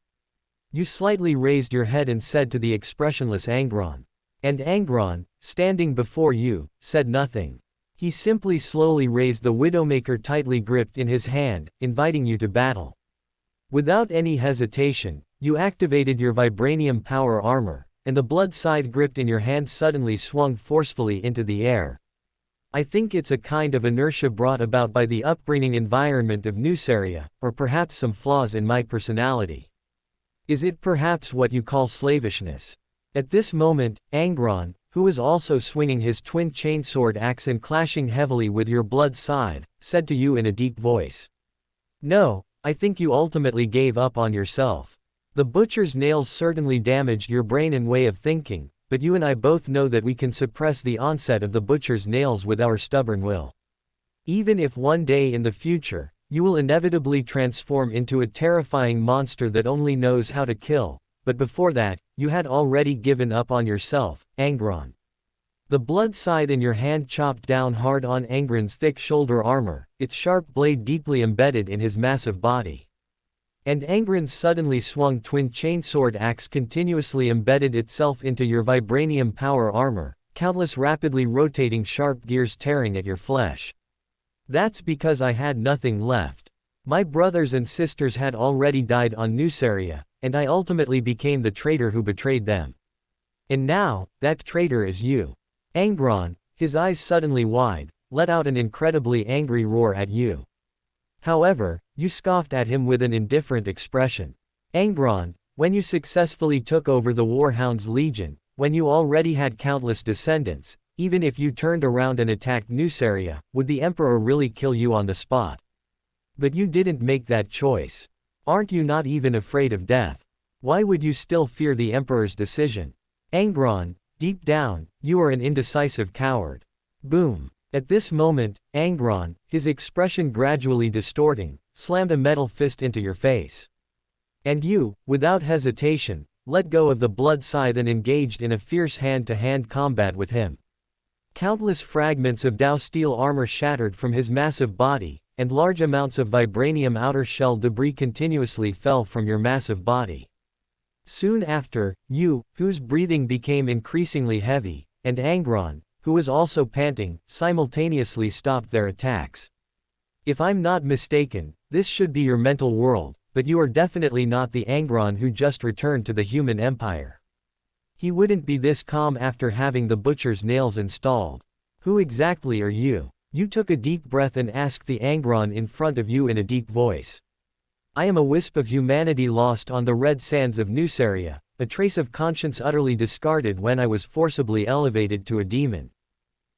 You slightly raised your head and said to the expressionless Angron. And Angron, standing before you, said nothing. He simply slowly raised the Widowmaker tightly gripped in his hand, inviting you to battle. Without any hesitation, you activated your vibranium power armor, and the blood scythe gripped in your hand suddenly swung forcefully into the air. I think it's a kind of inertia brought about by the upbringing environment of Nuceria, or perhaps some flaws in my personality. Is it perhaps what you call slavishness? At this moment, Angron, who was also swinging his twin chainsword axe and clashing heavily with your blood scythe, said to you in a deep voice. No, I think you ultimately gave up on yourself. The butcher's nails certainly damaged your brain and way of thinking, but you and I both know that we can suppress the onset of the butcher's nails with our stubborn will. Even if one day in the future, you will inevitably transform into a terrifying monster that only knows how to kill, but before that, you had already given up on yourself, Angron. The blood scythe in your hand chopped down hard on Angron's thick shoulder armor, its sharp blade deeply embedded in his massive body. And Angron's suddenly swung twin chainsword axe continuously embedded itself into your vibranium power armor, countless rapidly rotating sharp gears tearing at your flesh. That's because I had nothing left. My brothers and sisters had already died on Nuceria, and I ultimately became the traitor who betrayed them. And now, that traitor is you. Angron, his eyes suddenly wide, let out an incredibly angry roar at you. However, you scoffed at him with an indifferent expression. Angron, when you successfully took over the Warhound's legion, when you already had countless descendants, even if you turned around and attacked Nuceria, would the Emperor really kill you on the spot? But you didn't make that choice. Aren't you not even afraid of death? Why would you still fear the Emperor's decision? Angron, deep down, you are an indecisive coward. Boom. At this moment, Angron, his expression gradually distorting, slammed a metal fist into your face. And you, without hesitation, let go of the blood scythe and engaged in a fierce hand-to-hand combat with him. Countless fragments of Dao steel armor shattered from his massive body, and large amounts of vibranium outer shell debris continuously fell from your massive body. Soon after, you, whose breathing became increasingly heavy, and Angron, who was also panting, simultaneously stopped their attacks. If I'm not mistaken, this should be your mental world, but you are definitely not the Angron who just returned to the human empire. He wouldn't be this calm after having the butcher's nails installed. Who exactly are you? You took a deep breath and asked the Angron in front of you in a deep voice. I am a wisp of humanity lost on the red sands of Nuceria, a trace of conscience utterly discarded when I was forcibly elevated to a demon.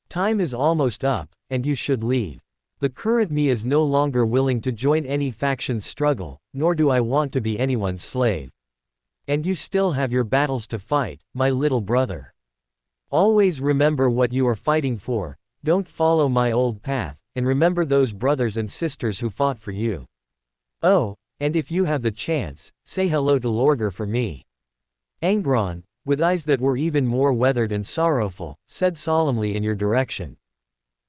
Time is almost up, and you should leave. The current me is no longer willing to join any faction's struggle, nor do I want to be anyone's slave. And you still have your battles to fight, my little brother. Always remember what you are fighting for, don't follow my old path, and remember those brothers and sisters who fought for you. Oh, and if you have the chance, say hello to Lorgar for me. Angron, with eyes that were even more weathered and sorrowful, said solemnly in your direction.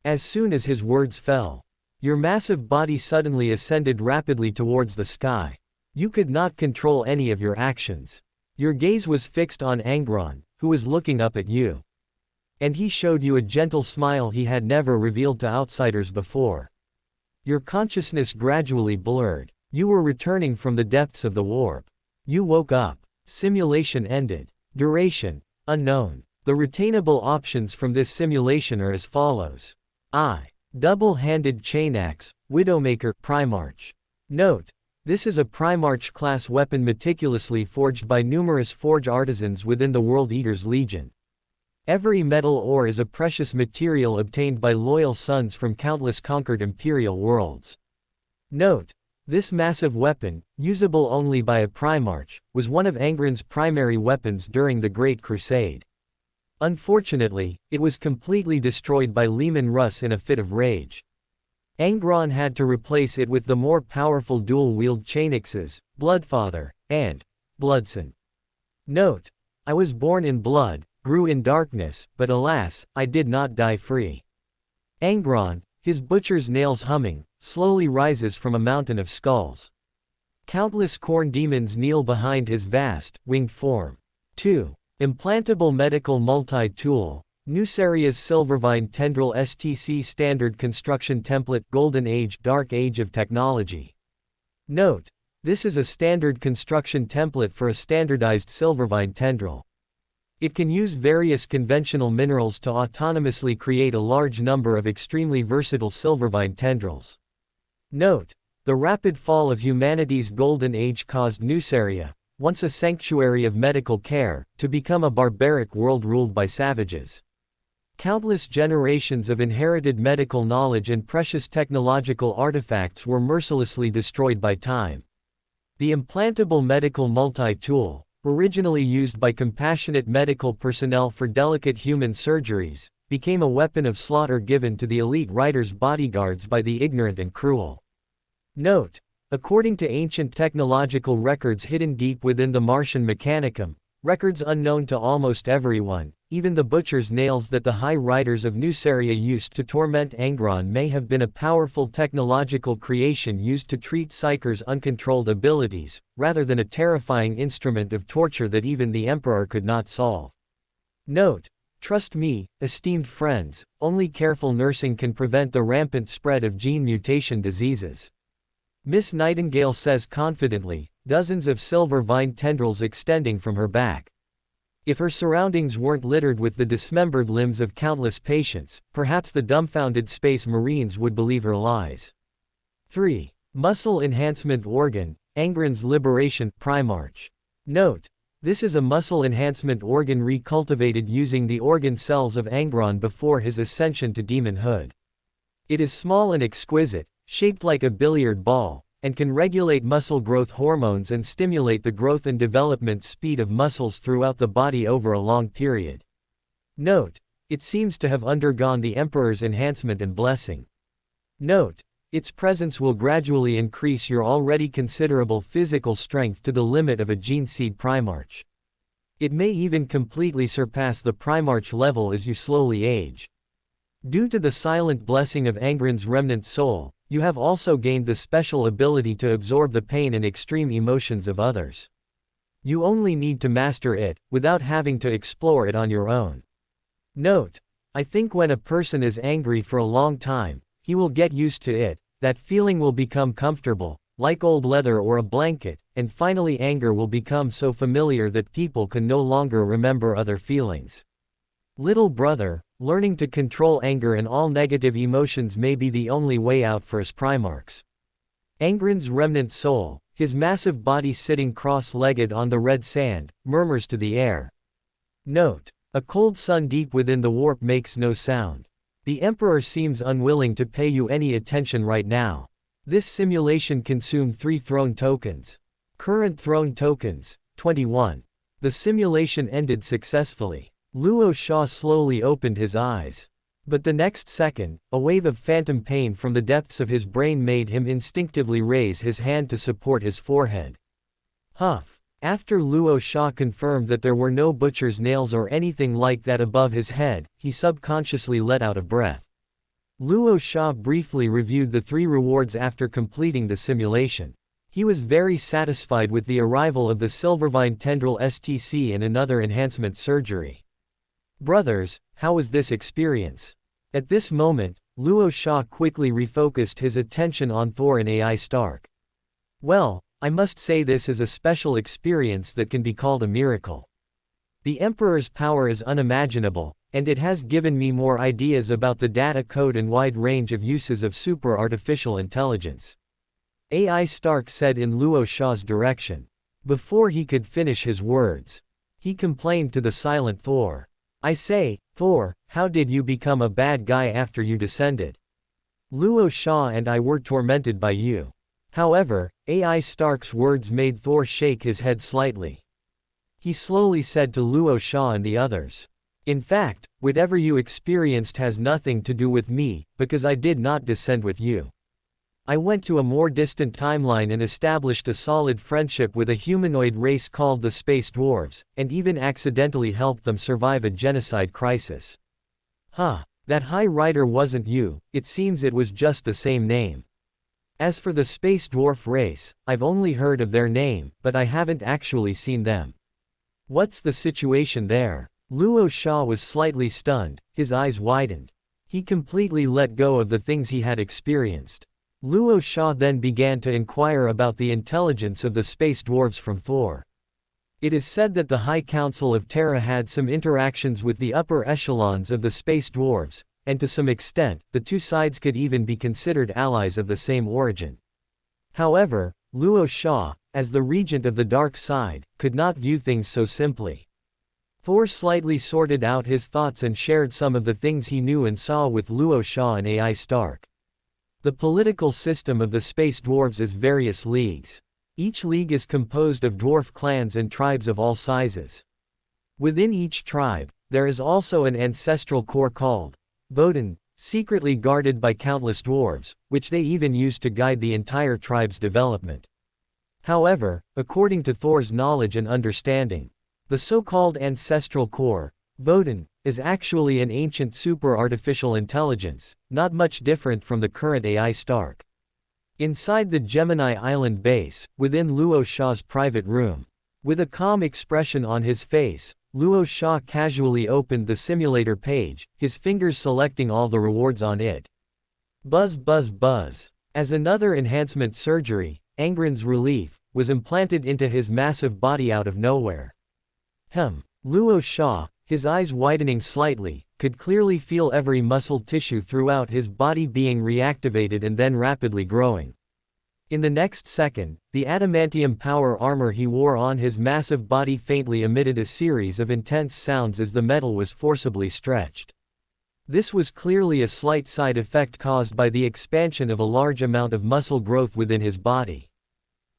As soon as his words fell, your massive body suddenly ascended rapidly towards the sky. You could not control any of your actions. Your gaze was fixed on Angron, who was looking up at you. And he showed you a gentle smile he had never revealed to outsiders before. Your consciousness gradually blurred. You were returning from the depths of the warp. You woke up. Simulation ended. Duration, unknown. The retainable options from this simulation are as follows. I. Double-handed chain axe, Widowmaker, Primarch. Note: this is a Primarch class weapon meticulously forged by numerous forge artisans within the World Eater's Legion. Every metal ore is a precious material obtained by loyal sons from countless conquered Imperial worlds. Note: this massive weapon, usable only by a Primarch, was one of Angron's primary weapons during the Great Crusade. Unfortunately, it was completely destroyed by Leman Russ in a fit of rage. Angron had to replace it with the more powerful dual-wield Chainixes, Bloodfather, and Bloodson. Note: I was born in blood, grew in darkness, but alas, I did not die free. Angron, his butcher's nails humming, slowly rises from a mountain of skulls. Countless corn demons kneel behind his vast, winged form. 2. Implantable medical multi-tool. Nuceria's Silvervine Tendril STC Standard Construction Template Golden Age Dark Age of Technology. Note: this is a standard construction template for a standardized Silvervine tendril. It can use various conventional minerals to autonomously create a large number of extremely versatile Silvervine tendrils. Note: the rapid fall of humanity's Golden Age caused Nuceria, once a sanctuary of medical care, to become a barbaric world ruled by savages. Countless generations of inherited medical knowledge and precious technological artifacts were mercilessly destroyed by time. The implantable medical multi-tool, originally used by compassionate medical personnel for delicate human surgeries, became a weapon of slaughter given to the elite rider's bodyguards by the ignorant and cruel. Note: according to ancient technological records hidden deep within the Martian Mechanicum, records unknown to almost everyone, even the butcher's nails that the High Riders of Nuceria used to torment Angron may have been a powerful technological creation used to treat Psyker's uncontrolled abilities, rather than a terrifying instrument of torture that even the Emperor could not solve. Note: trust me, esteemed friends, only careful nursing can prevent the rampant spread of gene mutation diseases. Miss Nightingale says confidently, dozens of silver vine tendrils extending from her back. If her surroundings weren't littered with the dismembered limbs of countless patients, perhaps the dumbfounded space marines would believe her lies. 3. Muscle Enhancement Organ, Angron's Liberation, Primarch. Note: this is a muscle enhancement organ recultivated using the organ cells of Angron before his ascension to demonhood. It is small and exquisite, shaped like a billiard ball, and can regulate muscle growth hormones and stimulate the growth and development speed of muscles throughout the body over a long period. Note: it seems to have undergone the Emperor's enhancement and blessing. Note: its presence will gradually increase your already considerable physical strength to the limit of a gene seed Primarch. It may even completely surpass the Primarch level as you slowly age. Due to the silent blessing of Angron's remnant soul, you have also gained the special ability to absorb the pain and extreme emotions of others. You only need to master it, without having to explore it on your own. Note: I think when a person is angry for a long time, he will get used to it, that feeling will become comfortable, like old leather or a blanket, and finally anger will become so familiar that people can no longer remember other feelings. Little brother, learning to control anger and all negative emotions may be the only way out for us Primarchs. Angron's remnant soul, his massive body sitting cross-legged on the red sand, murmurs to the air. Note: a cold sun deep within the warp makes no sound. The Emperor seems unwilling to pay you any attention right now. This simulation consumed 3 throne tokens. Current throne tokens, 21. The simulation ended successfully. Luo Sha slowly opened his eyes. But the next second, a wave of phantom pain from the depths of his brain made him instinctively raise his hand to support his forehead. Huff. After Luo Sha confirmed that there were no butcher's nails or anything like that above his head, he subconsciously let out a breath. Luo Sha briefly reviewed the 3 rewards after completing the simulation. He was very satisfied with the arrival of the Silvervine Tendril STC and another enhancement surgery. Brothers, how was this experience? At this moment, Luo Sha quickly refocused his attention on Thor and AI Stark. Well, I must say this is a special experience that can be called a miracle. The Emperor's power is unimaginable, and it has given me more ideas about the data code and wide range of uses of super artificial intelligence. AI Stark said in Luo Sha's direction. Before he could finish his words, he complained to the silent Thor. I say, Thor, how did you become a bad guy after you descended? Luo Sha and I were tormented by you. However, AI Stark's words made Thor shake his head slightly. He slowly said to Luo Sha and the others. In fact, whatever you experienced has nothing to do with me, because I did not descend with you. I went to a more distant timeline and established a solid friendship with a humanoid race called the Space Dwarves, and even accidentally helped them survive a genocide crisis. Huh, that High Rider wasn't you, it seems it was just the same name. As for the Space Dwarf race, I've only heard of their name, but I haven't actually seen them. What's the situation there? Luo Sha was slightly stunned, his eyes widened. He completely let go of the things he had experienced. Luo Sha then began to inquire about the intelligence of the space dwarves from Thor. It is said that the High Council of Terra had some interactions with the upper echelons of the space dwarves, and to some extent, the two sides could even be considered allies of the same origin. However, Luo Sha, as the regent of the dark side, could not view things so simply. Thor slightly sorted out his thoughts and shared some of the things he knew and saw with Luo Sha and Ai Stark. The political system of the space dwarves is various leagues. Each league is composed of dwarf clans and tribes of all sizes. Within each tribe, there is also an ancestral core called Voden, secretly guarded by countless dwarves, which they even use to guide the entire tribe's development. However, according to Thor's knowledge and understanding, the so-called ancestral core, Voden, is actually an ancient super-artificial intelligence, not much different from the current Ai Stark. Inside the Gemini Island base, within Luo Sha's private room, with a calm expression on his face, Luo Sha casually opened the simulator page, his fingers selecting all the rewards on it. Buzz buzz buzz. As another enhancement surgery, Angren's relief, was implanted into his massive body out of nowhere. Luo Sha, his eyes widening slightly, could clearly feel every muscle tissue throughout his body being reactivated and then rapidly growing. In the next second, the adamantium power armor he wore on his massive body faintly emitted a series of intense sounds as the metal was forcibly stretched. This was clearly a slight side effect caused by the expansion of a large amount of muscle growth within his body.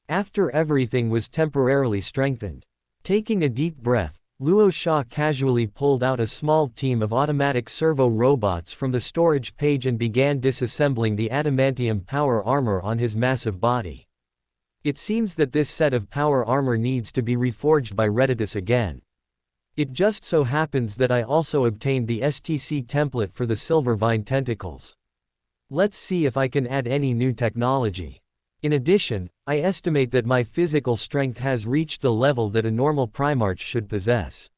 After everything was temporarily strengthened, taking a deep breath, Luo Sha casually pulled out a small team of automatic servo robots from the storage page and began disassembling the adamantium power armor on his massive body. It seems that this set of power armor needs to be reforged by Redditus again. It just so happens that I also obtained the STC template for the Silver Vine tentacles. Let's see if I can add any new technology. In addition, I estimate that my physical strength has reached the level that a normal Primarch should possess.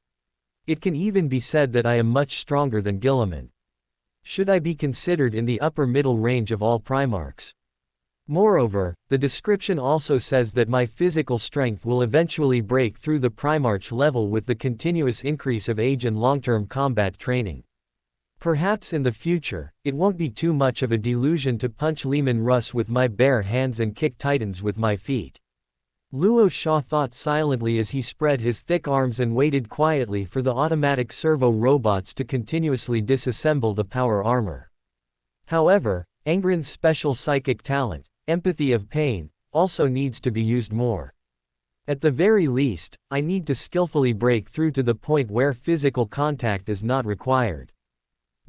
It can even be said that I am much stronger than Guilliman. Should I be considered in the upper middle range of all Primarchs? Moreover, the description also says that my physical strength will eventually break through the Primarch level with the continuous increase of age and long-term combat training. Perhaps in the future, it won't be too much of a delusion to punch Leman Russ with my bare hands and kick titans with my feet. Luo Sha thought silently as he spread his thick arms and waited quietly for the automatic servo robots to continuously disassemble the power armor. However, Angren's special psychic talent, empathy of pain, also needs to be used more. At the very least, I need to skillfully break through to the point where physical contact is not required.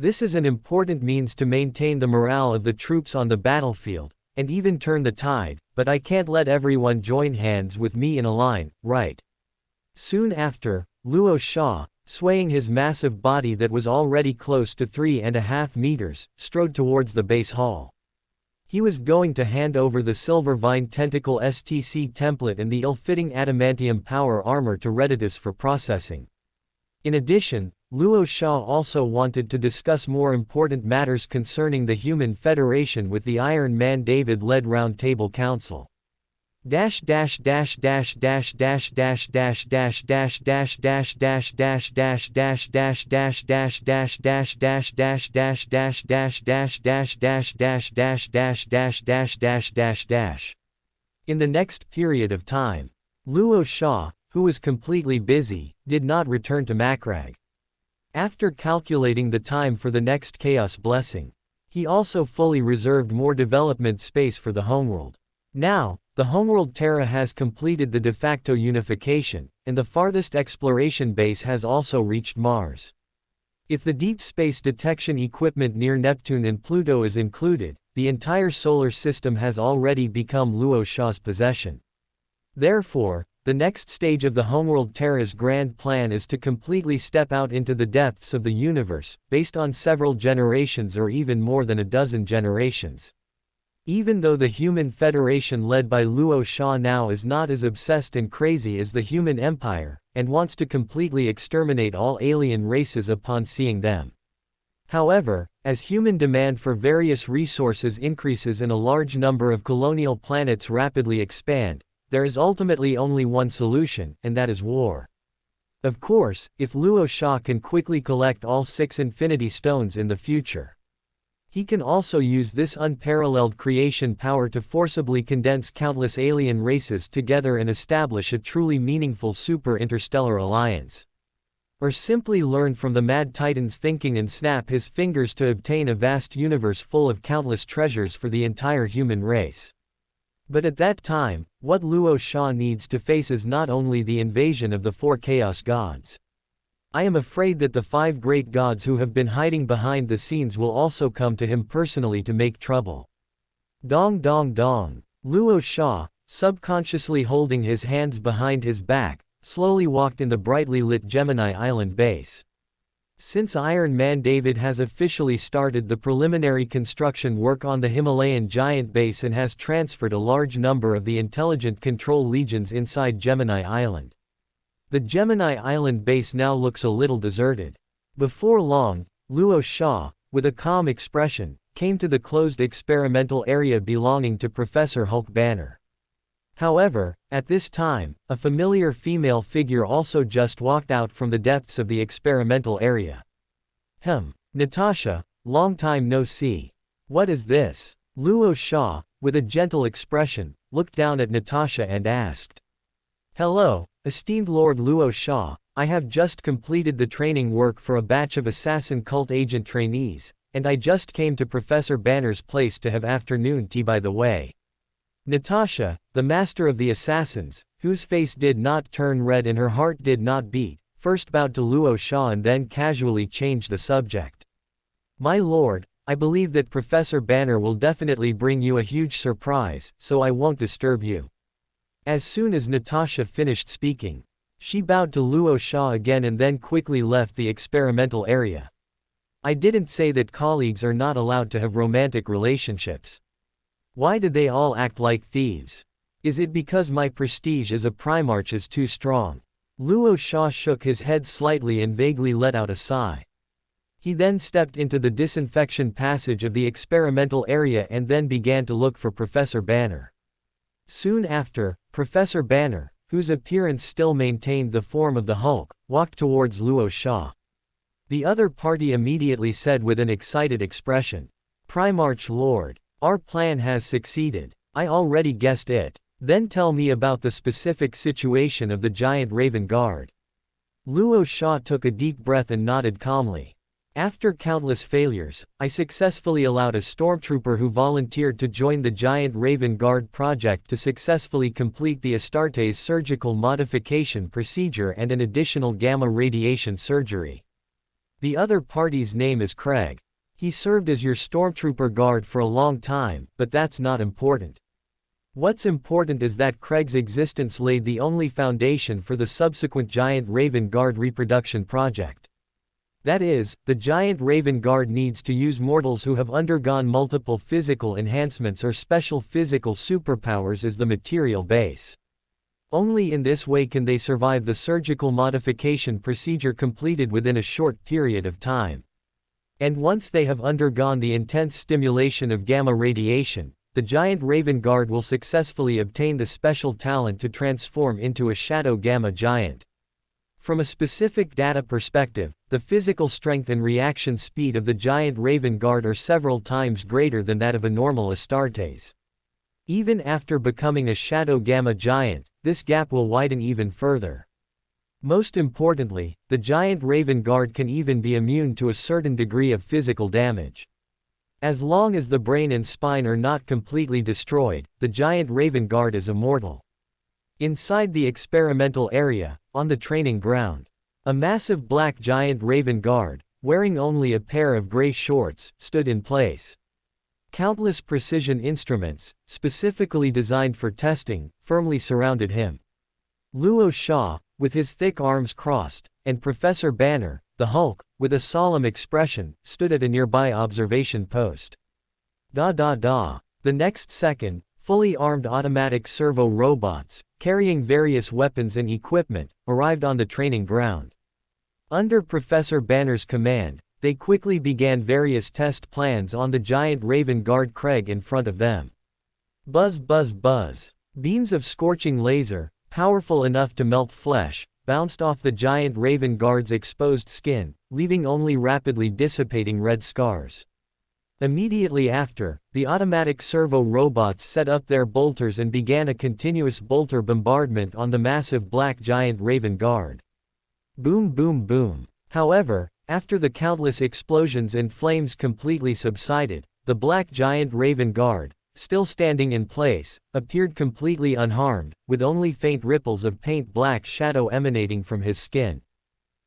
This is an important means to maintain the morale of the troops on the battlefield, and even turn the tide, but I can't let everyone join hands with me in a line, right? Soon after, Luo Sha, swaying his massive body that was already close to 3.5 meters, strode towards the base hall. He was going to hand over the Silver Vine Tentacle STC template and the ill-fitting adamantium power armor to Redditus for processing. In addition, Luo Sha also wanted to discuss more important matters concerning the Human Federation with the Iron Man David-led Round Table Council. In the next period of time, Luo Sha, who was completely busy, did not return to Macragge. After calculating the time for the next Chaos Blessing, he also fully reserved more development space for the homeworld. Now, the homeworld Terra has completed the de facto unification, and the farthest exploration base has also reached Mars. If the deep space detection equipment near Neptune and Pluto is included, the entire solar system has already become Luo Sha's possession. Therefore, the next stage of the Homeworld Terra's grand plan is to completely step out into the depths of the universe, based on several generations or even more than a dozen generations. Even though the Human Federation led by Luo Sha now is not as obsessed and crazy as the Human Empire, and wants to completely exterminate all alien races upon seeing them. However, as human demand for various resources increases and a large number of colonial planets rapidly expand, there is ultimately only one solution, and that is war. Of course, if Luo Sha can quickly collect all 6 Infinity Stones in the future. He can also use this unparalleled creation power to forcibly condense countless alien races together and establish a truly meaningful super-interstellar alliance. Or simply learn from the Mad Titan's thinking and snap his fingers to obtain a vast universe full of countless treasures for the entire human race. But at that time, what Luo Sha needs to face is not only the invasion of the 4 Chaos Gods. I am afraid that the 5 great gods who have been hiding behind the scenes will also come to him personally to make trouble. Dong dong dong. Luo Sha, subconsciously holding his hands behind his back, slowly walked in the brightly lit Gemini Island base. Since Iron Man David has officially started the preliminary construction work on the Himalayan giant base and has transferred a large number of the intelligent control legions inside Gemini Island. The Gemini Island base now looks a little deserted. Before long, Luo Sha, with a calm expression, came to the closed experimental area belonging to Professor Hulk Banner. However, at this time, a familiar female figure also just walked out from the depths of the experimental area. Natasha, long time no see. What is this? Luo Sha, with a gentle expression, looked down at Natasha and asked. Hello, esteemed Lord Luo Sha, I have just completed the training work for a batch of assassin cult agent trainees, and I just came to Professor Banner's place to have afternoon tea by the way. Natasha, the master of the assassins, whose face did not turn red and her heart did not beat, first bowed to Luo Sha and then casually changed the subject. My lord, I believe that Professor Banner will definitely bring you a huge surprise, so I won't disturb you. As soon as Natasha finished speaking, she bowed to Luo Sha again and then quickly left the experimental area. I didn't say that colleagues are not allowed to have romantic relationships. Why did they all act like thieves? Is it because my prestige as a Primarch is too strong? Luo Sha shook his head slightly and vaguely let out a sigh. He then stepped into the disinfection passage of the experimental area and then began to look for Professor Banner. Soon after, Professor Banner, whose appearance still maintained the form of the Hulk, walked towards Luo Sha. The other party immediately said with an excited expression, Primarch Lord, our plan has succeeded. I already guessed it. Then tell me about the specific situation of the giant Raven Guard. Luo Sha took a deep breath and nodded calmly. After countless failures, I successfully allowed a stormtrooper who volunteered to join the giant Raven Guard project to successfully complete the Astartes surgical modification procedure and an additional gamma radiation surgery. The other party's name is Craig. He served as your stormtrooper guard for a long time, but that's not important. What's important is that Craig's existence laid the only foundation for the subsequent giant Raven Guard reproduction project. That is, the giant Raven Guard needs to use mortals who have undergone multiple physical enhancements or special physical superpowers as the material base. Only in this way can they survive the surgical modification procedure completed within a short period of time. And once they have undergone the intense stimulation of gamma radiation, the giant Raven Guard will successfully obtain the special talent to transform into a shadow gamma giant. From a specific data perspective, the physical strength and reaction speed of the giant Raven Guard are several times greater than that of a normal Astartes. Even after becoming a shadow gamma giant, this gap will widen even further. Most importantly, the giant Raven Guard can even be immune to a certain degree of physical damage. As long as the brain and spine are not completely destroyed, the giant Raven Guard is immortal. Inside the experimental area, on the training ground, a massive black giant Raven Guard, wearing only a pair of gray shorts, stood in place. Countless precision instruments, specifically designed for testing, firmly surrounded him. Luo Sha, with his thick arms crossed, and Professor Banner, the Hulk, with a solemn expression, stood at a nearby observation post. The next second, fully armed automatic servo robots, carrying various weapons and equipment, arrived on the training ground. Under Professor Banner's command, they quickly began various test plans on the giant Raven Guard Craig in front of them. Buzz buzz buzz. Beams of scorching laser, powerful enough to melt flesh, bounced off the giant Raven Guard's exposed skin, leaving only rapidly dissipating red scars. Immediately after, the automatic servo robots set up their bolters and began a continuous bolter bombardment on the massive black giant Raven Guard. Boom boom boom. However, after the countless explosions and flames completely subsided, the black giant Raven Guard, still standing in place, appeared completely unharmed, with only faint ripples of paint black shadow emanating from his skin.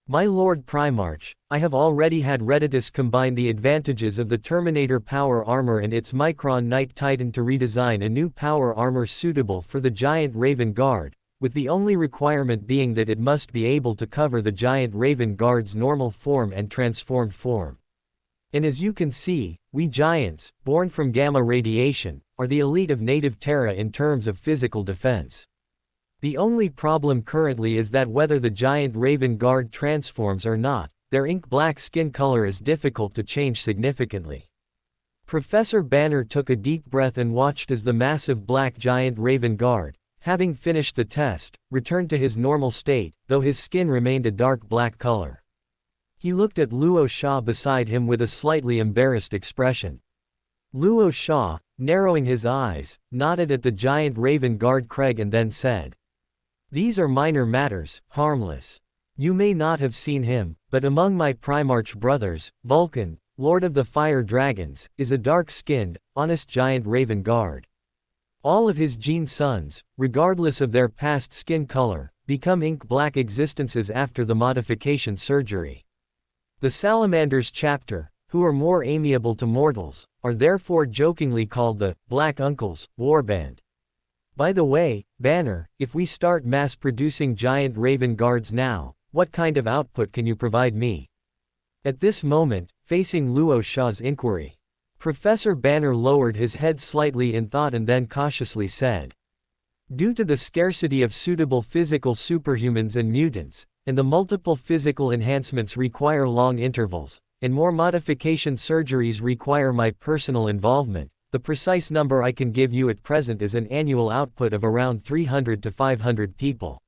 My Lord Primarch, I have already had Redditus combine the advantages of the Terminator power armor and its Micron Knight Titan to redesign a new power armor suitable for the giant Raven Guard, with the only requirement being that it must be able to cover the giant Raven Guard's normal form and transformed form. And as you can see, we giants, born from gamma radiation, are the elite of native Terra in terms of physical defense. The only problem currently is that whether the giant Raven Guard transforms or not, their ink-black skin color is difficult to change significantly. Professor Banner took a deep breath and watched as the massive black giant Raven Guard, having finished the test, returned to his normal state, though his skin remained a dark black color. He looked at Luo Sha beside him with a slightly embarrassed expression. Luo Sha, narrowing his eyes, nodded at the giant Raven Guard Craig and then said, "These are minor matters, harmless. You may not have seen him, but among my Primarch brothers, Vulcan, Lord of the Fire Dragons, is a dark-skinned, honest giant Raven Guard. All of his gene sons, regardless of their past skin color, become ink-black existences after the modification surgery. The Salamanders chapter, who are more amiable to mortals, are therefore jokingly called the Black Uncles Warband. By the way, Banner, if we start mass-producing giant Raven Guards now, what kind of output can you provide me?" At this moment, facing Luo Sha's inquiry, Professor Banner lowered his head slightly in thought and then cautiously said, "Due to the scarcity of suitable physical superhumans and mutants, and the multiple physical enhancements require long intervals, and more modification surgeries require my personal involvement, the precise number I can give you at present is an annual output of around 300 to 500 people.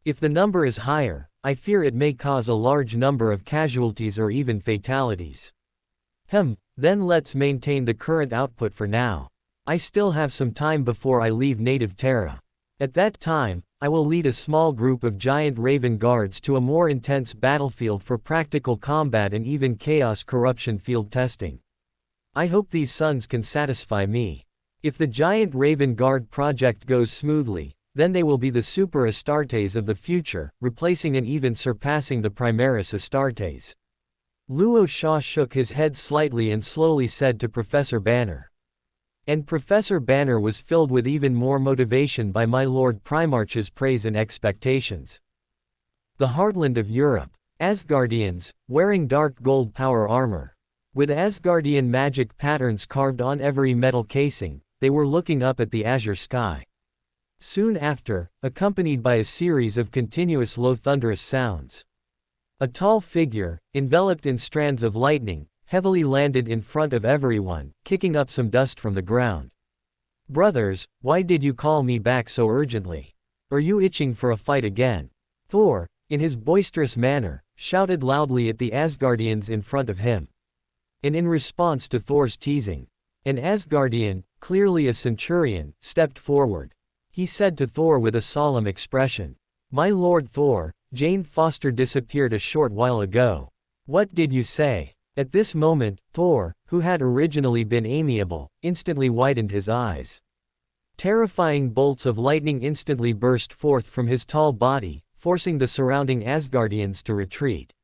If the number is higher, I fear it may cause a large number of casualties or even fatalities. Then let's maintain the current output for now. I still have some time before I leave native Terra. At that time, I will lead a small group of giant Raven Guards to a more intense battlefield for practical combat and even chaos corruption field testing. I hope these sons can satisfy me. If the giant Raven Guard project goes smoothly, then they will be the super Astartes of the future, replacing and even surpassing the Primaris Astartes." Luo Sha shook his head slightly and slowly said to Professor Banner. And Professor Banner was filled with even more motivation by my Lord Primarch's praise and expectations. The heartland of Europe. Asgardians, wearing dark gold power armor. With Asgardian magic patterns carved on every metal casing, they were looking up at the azure sky. Soon after, accompanied by a series of continuous low thunderous sounds, a tall figure, enveloped in strands of lightning, heavily landed in front of everyone, kicking up some dust from the ground. "Brothers, why did you call me back so urgently? Are you itching for a fight again?" Thor, in his boisterous manner, shouted loudly at the Asgardians in front of him. And in response to Thor's teasing, an Asgardian, clearly a centurion, stepped forward. He said to Thor with a solemn expression, "My Lord Thor, Jane Foster disappeared a short while ago. What did you say?" At this moment, Thor, who had originally been amiable, instantly widened his eyes. Terrifying bolts of lightning instantly burst forth from his tall body, forcing the surrounding Asgardians to retreat.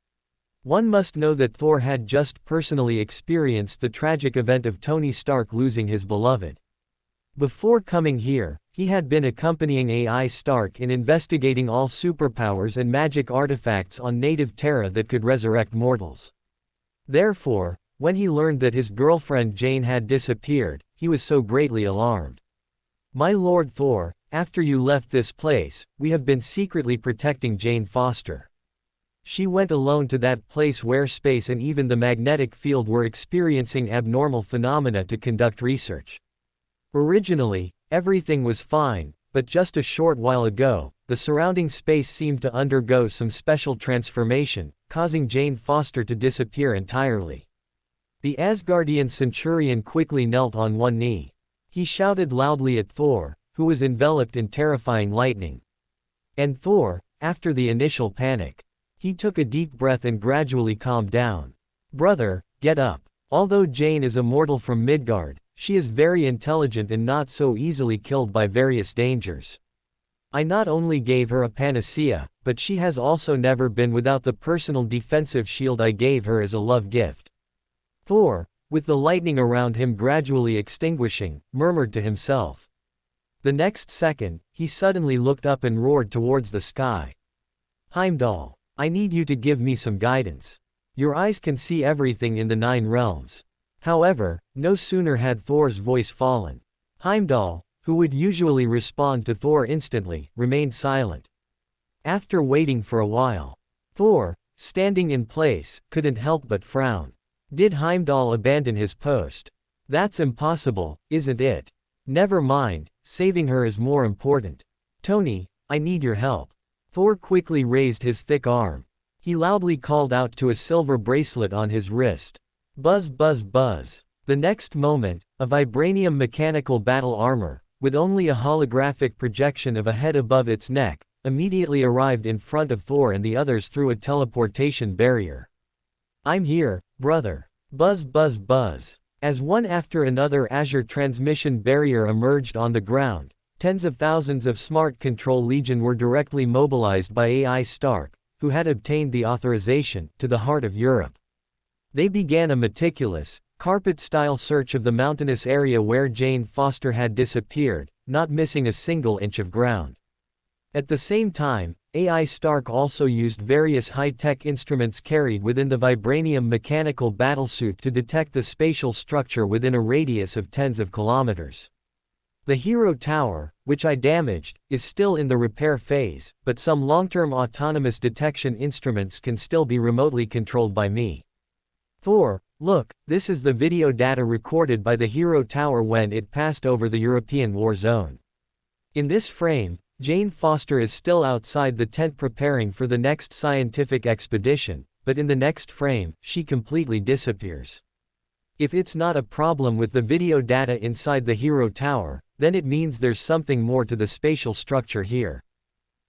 One must know that Thor had just personally experienced the tragic event of Tony Stark losing his beloved. Before coming here, he had been accompanying AI Stark in investigating all superpowers and magic artifacts on native Terra that could resurrect mortals. Therefore, when he learned that his girlfriend Jane had disappeared, he was so greatly alarmed. "My Lord Thor, after you left this place, we have been secretly protecting Jane Foster. She went alone to that place where space and even the magnetic field were experiencing abnormal phenomena to conduct research. Originally, everything was fine, but just a short while ago, the surrounding space seemed to undergo some special transformation, causing Jane Foster to disappear entirely." The Asgardian centurion quickly knelt on one knee. He shouted loudly at Thor, who was enveloped in terrifying lightning. And Thor, after the initial panic, he took a deep breath and gradually calmed down. "Brother, get up. Although Jane is a mortal from Midgard, she is very intelligent and not so easily killed by various dangers. I not only gave her a panacea, but she has also never been without the personal defensive shield I gave her as a love gift." Thor, with the lightning around him gradually extinguishing, murmured to himself. The next second, he suddenly looked up and roared towards the sky. "Heimdall, I need you to give me some guidance. Your eyes can see everything in the 9 realms." However, no sooner had Thor's voice fallen. Heimdall, who would usually respond to Thor instantly, remained silent. After waiting for a while, Thor, standing in place, couldn't help but frown. Did Heimdall abandon his post? That's impossible, isn't it? Never mind, saving her is more important. Tony, I need your help. Thor quickly raised his thick arm. He loudly called out to a silver bracelet on his wrist. Buzz buzz buzz. The next moment, a vibranium mechanical battle armor, with only a holographic projection of a head above its neck, immediately arrived in front of Thor and the others through a teleportation barrier. "I'm here, brother." Buzz buzz buzz. As one after another Azure transmission barrier emerged on the ground, tens of thousands of Smart Control Legion were directly mobilized by AI Stark, who had obtained the authorization, to the heart of Europe. They began a meticulous, carpet-style search of the mountainous area where Jane Foster had disappeared, not missing a single inch of ground. At the same time, AI Stark also used various high-tech instruments carried within the vibranium mechanical battlesuit to detect the spatial structure within a radius of tens of kilometers. The Hero Tower, which I damaged, is still in the repair phase, but some long-term autonomous detection instruments can still be remotely controlled by me. Thor, look, this is the video data recorded by the Hero Tower when it passed over the European war zone. In this frame, Jane Foster is still outside the tent preparing for the next scientific expedition, but in the next frame, she completely disappears. If it's not a problem with the video data inside the Hero Tower, then it means there's something more to the spatial structure here.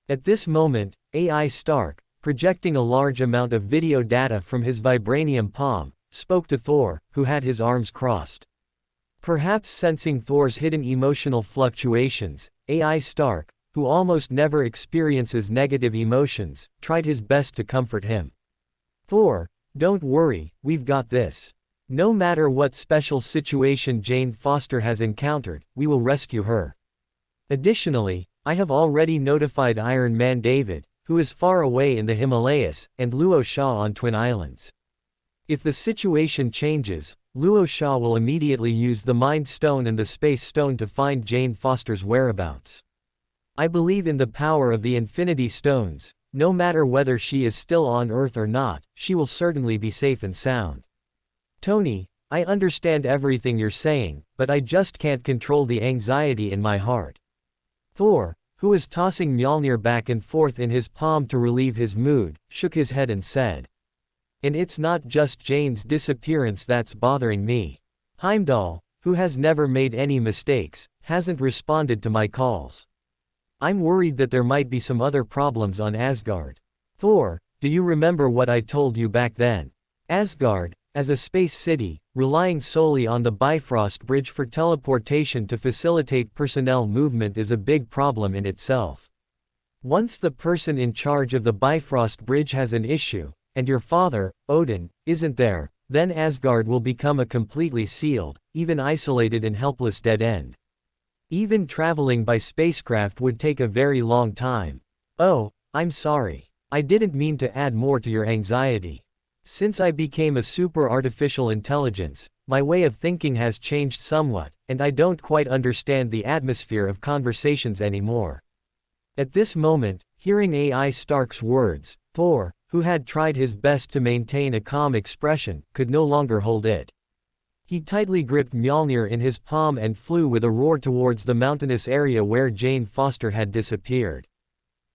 At this moment, AI Stark, projecting a large amount of video data from his vibranium palm, spoke to Thor, who had his arms crossed. Perhaps sensing Thor's hidden emotional fluctuations, AI Stark, who almost never experiences negative emotions, tried his best to comfort him. "Thor, don't worry, we've got this. No matter what special situation Jane Foster has encountered, we will rescue her. Additionally, I have already notified Iron Man David, who is far away in the Himalayas, and Luo Shah on Twin Islands. If the situation changes, Luo Shah will immediately use the Mind Stone and the Space Stone to find Jane Foster's whereabouts. I believe in the power of the Infinity Stones. No matter whether she is still on Earth or not, she will certainly be safe and sound. Tony, I understand everything you're saying, but I just can't control the anxiety in my heart." Thor, who was tossing Mjolnir back and forth in his palm to relieve his mood, shook his head and said, "And it's not just Jane's disappearance that's bothering me. Heimdall, who has never made any mistakes, hasn't responded to my calls. I'm worried that there might be some other problems on Asgard. Thor, do you remember what I told you back then? Asgard, as a space city, relying solely on the Bifrost Bridge for teleportation to facilitate personnel movement is a big problem in itself. Once the person in charge of the Bifrost Bridge has an issue, and your father, Odin, isn't there, then Asgard will become a completely sealed, even isolated and helpless dead end. Even traveling by spacecraft would take a very long time. Oh, I'm sorry. I didn't mean to add more to your anxiety. Since I became a super artificial intelligence, my way of thinking has changed somewhat, and I don't quite understand the atmosphere of conversations anymore. At this moment, hearing AI Stark's words, Thor, who had tried his best to maintain a calm expression, could no longer hold it. He tightly gripped Mjolnir in his palm and flew with a roar towards the mountainous area where Jane Foster had disappeared.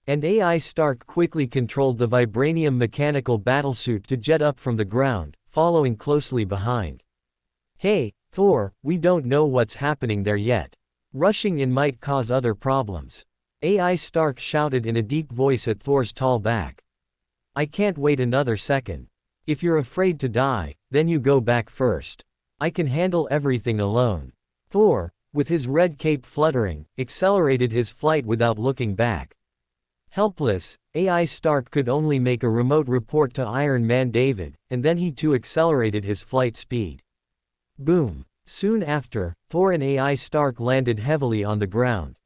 And AI Stark quickly controlled the vibranium mechanical battlesuit to jet up from the ground, following closely behind. Hey, Thor, we don't know what's happening there yet. Rushing in might cause other problems. AI Stark shouted in a deep voice at Thor's tall back. I can't wait another second. If you're afraid to die, then you go back first. I can handle everything alone. Thor, with his red cape fluttering, accelerated his flight without looking back. Helpless, AI Stark could only make a remote report to Iron Man David, and then he too accelerated his flight speed. Boom. Soon after, Thor and AI Stark landed heavily on the ground.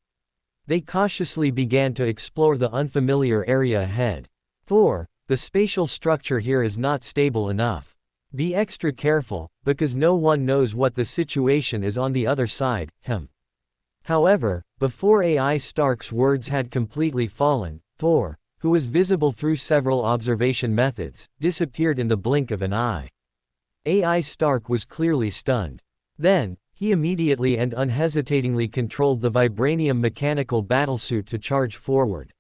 They cautiously began to explore the unfamiliar area ahead. Thor, the spatial structure here is not stable enough. Be extra careful, because no one knows what the situation is on the other side, However, before AI Stark's words had completely fallen, Thor, who was visible through several observation methods, disappeared in the blink of an eye. AI Stark was clearly stunned. Then, he immediately and unhesitatingly controlled the vibranium mechanical battlesuit to charge forward.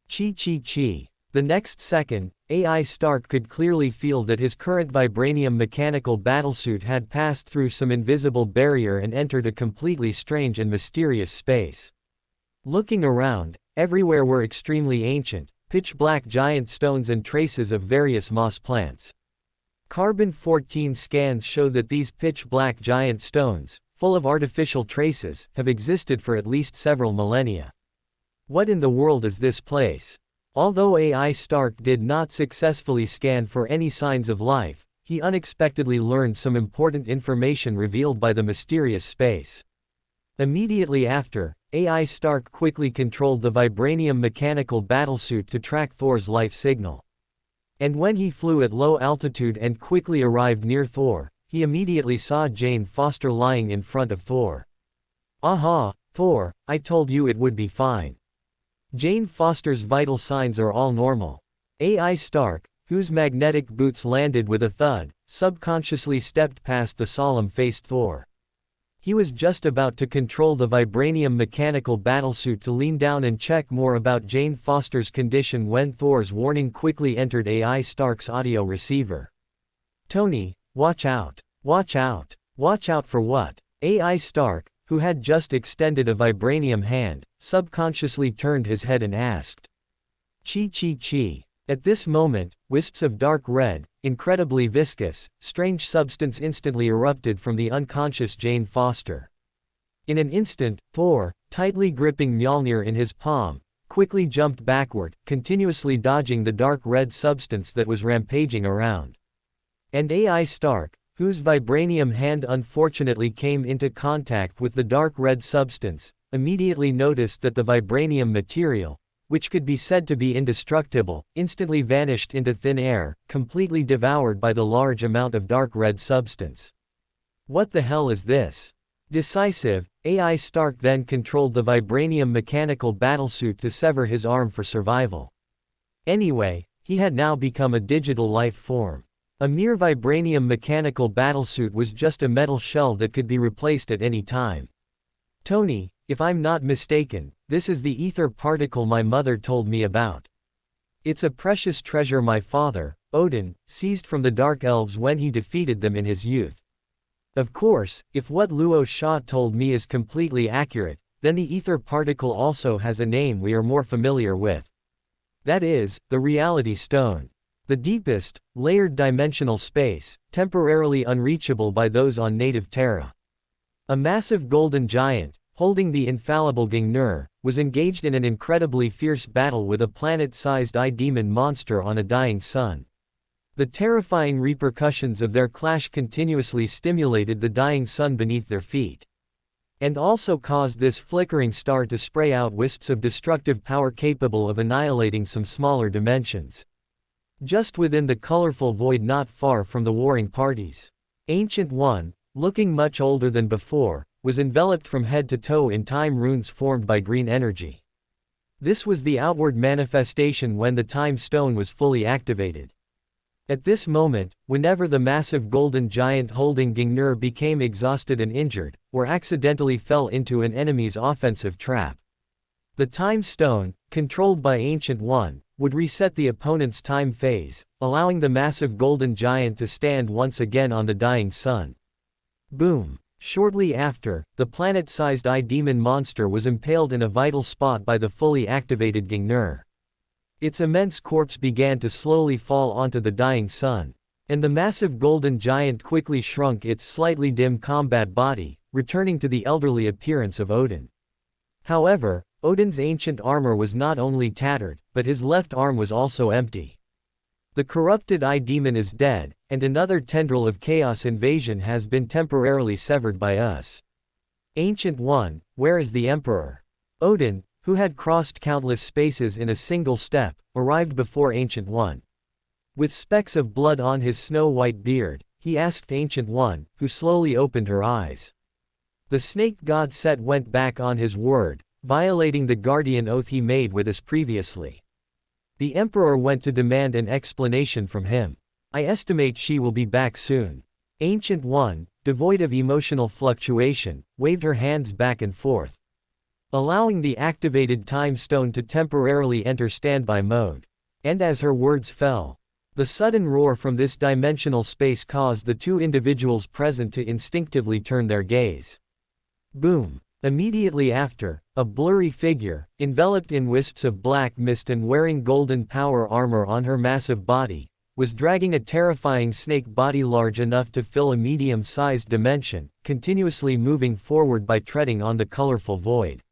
Chi. The next second, AI Stark could clearly feel that his current vibranium mechanical battlesuit had passed through some invisible barrier and entered a completely strange and mysterious space. Looking around, everywhere were extremely ancient, pitch-black giant stones and traces of various moss plants. Carbon-14 scans show that these pitch-black giant stones, full of artificial traces, have existed for at least several millennia. What in the world is this place? Although AI Stark did not successfully scan for any signs of life, he unexpectedly learned some important information revealed by the mysterious space. Immediately after, AI Stark quickly controlled the vibranium mechanical battlesuit to track Thor's life signal. And when he flew at low altitude and quickly arrived near Thor, he immediately saw Jane Foster lying in front of Thor. Aha, Thor, I told you it would be fine. Jane Foster's vital signs are all normal. AI Stark, whose magnetic boots landed with a thud, subconsciously stepped past the solemn-faced Thor. He was just about to control the vibranium mechanical battlesuit to lean down and check more about Jane Foster's condition when Thor's warning quickly entered AI Stark's audio receiver. Tony, watch out. Watch out. Watch out for what? AI Stark, who had just extended a vibranium hand, subconsciously turned his head and asked. Chi. At this moment, wisps of dark red, incredibly viscous, strange substance instantly erupted from the unconscious Jane Foster. In an instant, Thor, tightly gripping Mjolnir in his palm, quickly jumped backward, continuously dodging the dark red substance that was rampaging around. And AI Stark, whose vibranium hand unfortunately came into contact with the dark red substance, immediately noticed that the vibranium material, which could be said to be indestructible, instantly vanished into thin air, completely devoured by the large amount of dark red substance. What the hell is this? Decisive, AI Stark then controlled the vibranium mechanical battlesuit to sever his arm for survival. Anyway, he had now become a digital life form. A mere vibranium mechanical battlesuit was just a metal shell that could be replaced at any time. Tony, if I'm not mistaken, this is the ether particle my mother told me about. It's a precious treasure my father, Odin, seized from the Dark Elves when he defeated them in his youth. Of course, if what Luo Sha told me is completely accurate, then the ether particle also has a name we are more familiar with. That is, the Reality Stone. The deepest, layered dimensional space, temporarily unreachable by those on native Terra. A massive golden giant, holding the infallible Gungnir, was engaged in an incredibly fierce battle with a planet-sized eye demon monster on a dying sun. The terrifying repercussions of their clash continuously stimulated the dying sun beneath their feet. And also caused this flickering star to spray out wisps of destructive power capable of annihilating some smaller dimensions. Just within the colorful void not far from the warring parties, Ancient One, looking much older than before, was enveloped from head to toe in time runes formed by green energy. This was the outward manifestation when the time stone was fully activated. At this moment, whenever the massive golden giant holding Gingnir became exhausted and injured, or accidentally fell into an enemy's offensive trap, the time stone, controlled by Ancient One, would reset the opponent's time phase, allowing the massive golden giant to stand once again on the dying sun. Boom! Shortly after, the planet-sized eye demon monster was impaled in a vital spot by the fully activated Gingnir. Its immense corpse began to slowly fall onto the dying sun, and the massive golden giant quickly shrunk its slightly dim combat body, returning to the elderly appearance of Odin. However, Odin's ancient armor was not only tattered, but his left arm was also empty. The corrupted eye demon is dead, and another tendril of chaos invasion has been temporarily severed by us. Ancient One, where is the Emperor? Odin, who had crossed countless spaces in a single step, arrived before Ancient One. With specks of blood on his snow-white beard, he asked Ancient One, who slowly opened her eyes. The snake god Set went back on his word, violating the guardian oath he made with us previously. The Emperor went to demand an explanation from him. I estimate she will be back soon. Ancient One, devoid of emotional fluctuation, waved her hands back and forth, allowing the activated time stone to temporarily enter standby mode. And as her words fell, the sudden roar from this dimensional space caused the two individuals present to instinctively turn their gaze. Boom! Immediately after, a blurry figure, enveloped in wisps of black mist and wearing golden power armor on her massive body, was dragging a terrifying snake body large enough to fill a medium-sized dimension, continuously moving forward by treading on the colorful void.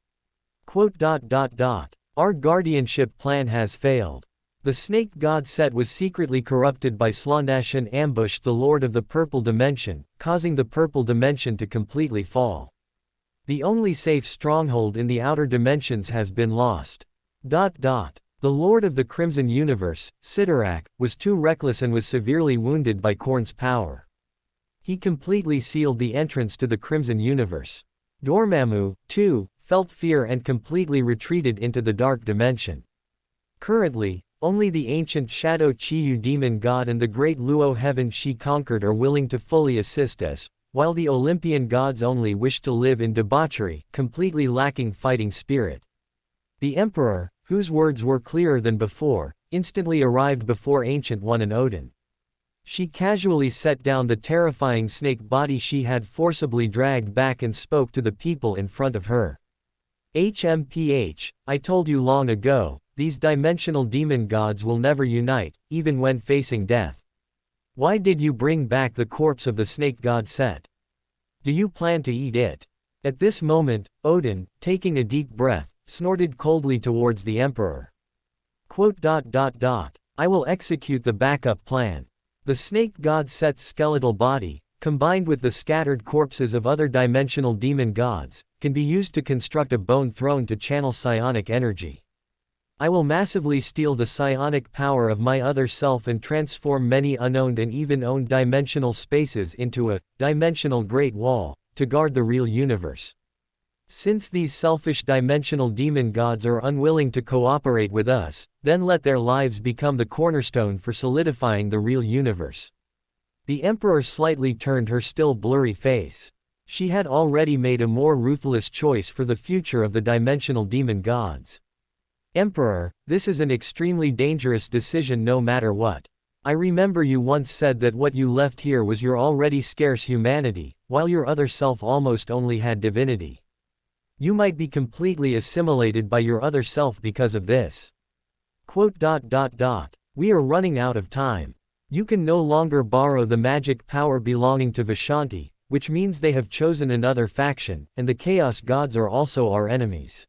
Our guardianship plan has failed. The snake god Set was secretly corrupted by Slaanesh and ambushed the Lord of the Purple Dimension, causing the Purple Dimension to completely fall. The only safe stronghold in the outer dimensions has been lost. The Lord of the Crimson Universe, Sidorak, was too reckless and was severely wounded by Khorne's power. He completely sealed the entrance to the Crimson Universe. Dormammu, too, felt fear and completely retreated into the dark dimension. Currently, only the ancient Shadow Chiyu demon god and the great Luo heaven she conquered are willing to fully assist us, while the Olympian gods only wish to live in debauchery, completely lacking fighting spirit. The Emperor, whose words were clearer than before, instantly arrived before Ancient One and Odin. She casually set down the terrifying snake body she had forcibly dragged back and spoke to the people in front of her. I told you long ago, these dimensional demon gods will never unite, even when facing death. Why did you bring back the corpse of the snake god Set? Do you plan to eat it? At this moment, Odin, taking a deep breath, snorted coldly towards the Emperor. I will execute the backup plan. The snake god Set's skeletal body, combined with the scattered corpses of other dimensional demon gods, can be used to construct a bone throne to channel psionic energy. I will massively steal the psionic power of my other self and transform many unowned and even owned dimensional spaces into a dimensional Great Wall to guard the real universe. Since these selfish dimensional demon gods are unwilling to cooperate with us, then let their lives become the cornerstone for solidifying the real universe. The Emperor slightly turned her still blurry face. She had already made a more ruthless choice for the future of the dimensional demon gods. Emperor, this is an extremely dangerous decision no matter what. I remember you once said that what you left here was your already scarce humanity, while your other self almost only had divinity. You might be completely assimilated by your other self because of this. We are running out of time. You can no longer borrow the magic power belonging to Vishanti, which means they have chosen another faction, and the Chaos Gods are also our enemies.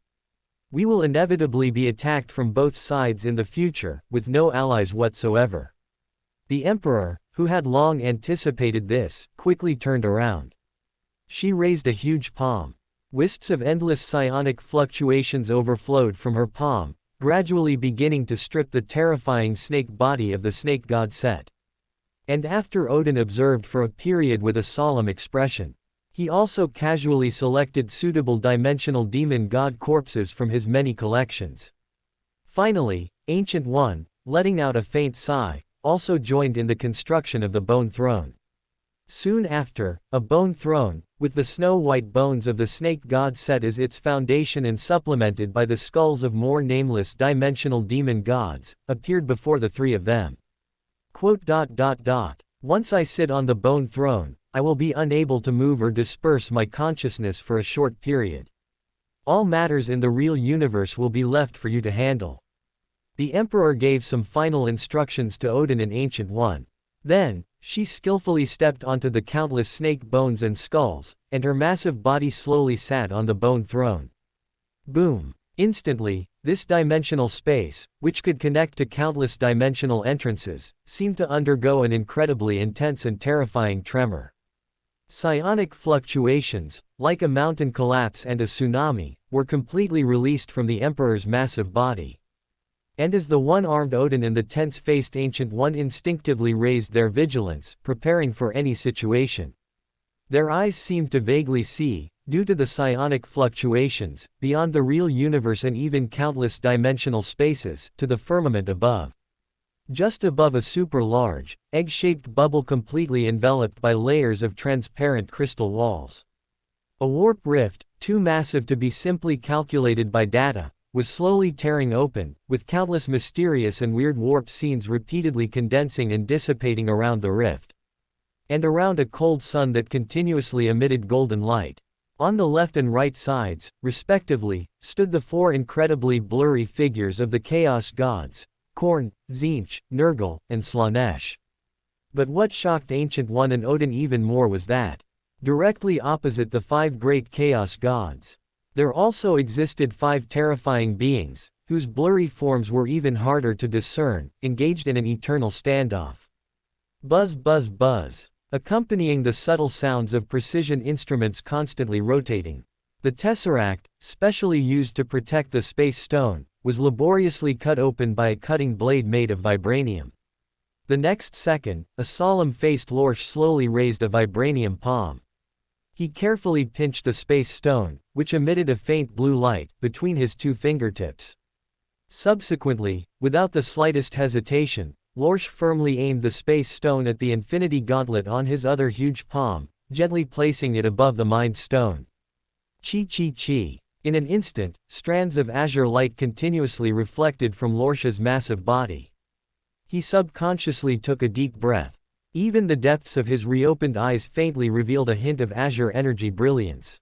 We will inevitably be attacked from both sides in the future, with no allies whatsoever. The Emperor, who had long anticipated this, quickly turned around. She raised a huge palm. Wisps of endless psionic fluctuations overflowed from her palm, gradually beginning to strip the terrifying snake body of the snake god Set. And after Odin observed for a period with a solemn expression, he also casually selected suitable dimensional demon god corpses from his many collections. Finally, Ancient One, letting out a faint sigh, also joined in the construction of the bone throne. Soon after, a bone throne, with the snow-white bones of the snake god Set as its foundation and supplemented by the skulls of more nameless dimensional demon gods, appeared before the three of them. Once I sit on the bone throne, I will be unable to move or disperse my consciousness for a short period. All matters in the real universe will be left for you to handle. The Emperor gave some final instructions to Odin and Ancient One. Then, she skillfully stepped onto the countless snake bones and skulls, and her massive body slowly sat on the bone throne. Boom! Instantly, this dimensional space, which could connect to countless dimensional entrances, seemed to undergo an incredibly intense and terrifying tremor. Psionic fluctuations, like a mountain collapse and a tsunami, were completely released from the Emperor's massive body. And as the one-armed Odin and the tense-faced Ancient One instinctively raised their vigilance, preparing for any situation, their eyes seemed to vaguely see, due to the psionic fluctuations, beyond the real universe and even countless dimensional spaces, to the firmament above. Just above a super-large, egg-shaped bubble completely enveloped by layers of transparent crystal walls. A warp rift, too massive to be simply calculated by data, was slowly tearing open, with countless mysterious and weird warp scenes repeatedly condensing and dissipating around the rift. And around a cold sun that continuously emitted golden light. On the left and right sides, respectively, stood the four incredibly blurry figures of the Chaos Gods, Korn, Tzeentch, Nurgle, and Slaanesh. But what shocked Ancient One and Odin even more was that, directly opposite the five great Chaos Gods, there also existed five terrifying beings, whose blurry forms were even harder to discern, engaged in an eternal standoff. Buzz buzz buzz. Accompanying the subtle sounds of precision instruments constantly rotating, the tesseract, specially used to protect the space stone, was laboriously cut open by a cutting blade made of vibranium. The next second, a solemn-faced Lorsch slowly raised a vibranium palm. He carefully pinched the space stone, which emitted a faint blue light, between his two fingertips. Subsequently, without the slightest hesitation, Lorsch firmly aimed the space stone at the infinity gauntlet on his other huge palm, gently placing it above the mind stone. Chi. In an instant, strands of azure light continuously reflected from Lorsch's massive body. He subconsciously took a deep breath. Even the depths of his reopened eyes faintly revealed a hint of azure energy brilliance.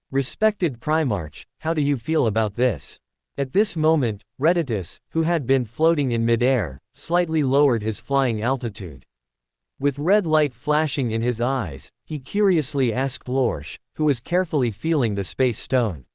Respected Primarch, how do you feel about this? At this moment, Reditus, who had been floating in midair, slightly lowered his flying altitude. With red light flashing in his eyes, he curiously asked Lorsch, who was carefully feeling the space stone.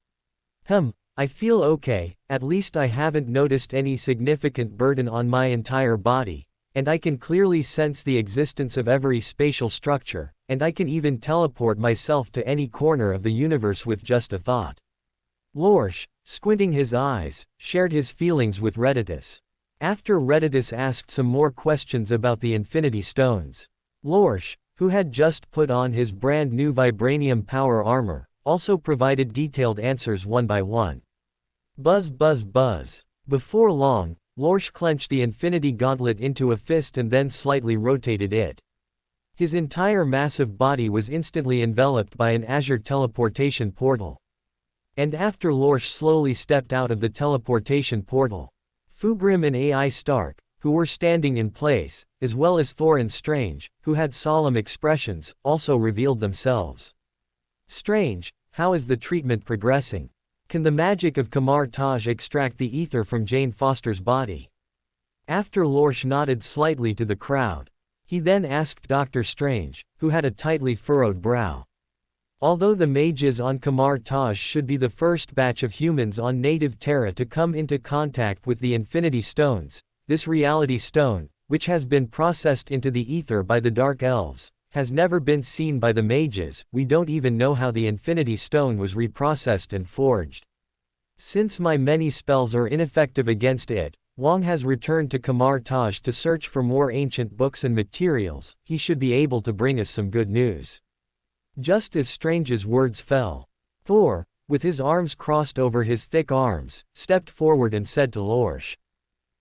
I feel okay, at least I haven't noticed any significant burden on my entire body, and I can clearly sense the existence of every spatial structure, and I can even teleport myself to any corner of the universe with just a thought. Lorsch, squinting his eyes, shared his feelings with Reditus. After Reditus asked some more questions about the Infinity Stones, Lorsch, who had just put on his brand new vibranium power armor, also provided detailed answers one by one. Buzz buzz buzz. Before long, Lorsch clenched the Infinity Gauntlet into a fist and then slightly rotated it. His entire massive body was instantly enveloped by an azure teleportation portal. And after Lorsch slowly stepped out of the teleportation portal, Fulgrim and AI Stark, who were standing in place, as well as Thor and Strange, who had solemn expressions, also revealed themselves. Strange, how is the treatment progressing? Can the magic of Kamar Taj extract the ether from Jane Foster's body? After Lorsch nodded slightly to the crowd, he then asked Dr. Strange, who had a tightly furrowed brow. Although the mages on Kamar Taj should be the first batch of humans on native Terra to come into contact with the Infinity Stones, this reality stone, which has been processed into the ether by the Dark Elves, has never been seen by the mages. We don't even know how the Infinity Stone was reprocessed and forged. Since my many spells are ineffective against it, Wong has returned to Kamar Taj to search for more ancient books and materials. He should be able to bring us some good news. Just as Strange's words fell, Thor, with his arms crossed over his thick arms, stepped forward and said to Lorsch,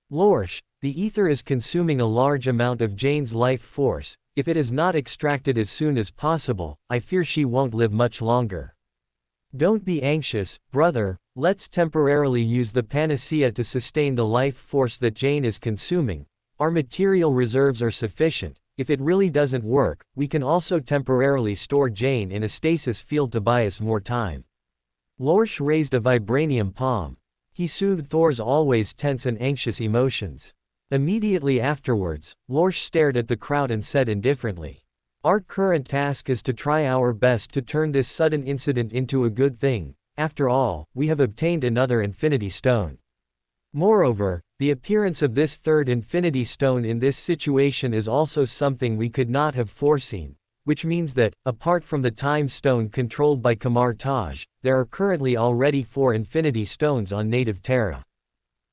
"Lorsch, the ether is consuming a large amount of Jane's life force. If it is not extracted as soon as possible, I fear she won't live much longer. Don't be anxious, brother, let's temporarily use the panacea to sustain the life force that Jane is consuming. Our material reserves are sufficient. If it really doesn't work, we can also temporarily store Jane in a stasis field to buy us more time." Lorsch raised a vibranium palm. He soothed Thor's always tense and anxious emotions. Immediately afterwards, Lorsch stared at the crowd and said indifferently, "Our current task is to try our best to turn this sudden incident into a good thing. After all, we have obtained another Infinity Stone. Moreover, the appearance of this third Infinity Stone in this situation is also something we could not have foreseen, which means that, apart from the Time Stone controlled by Kamar Taj, there are currently already 4 Infinity Stones on native Terra.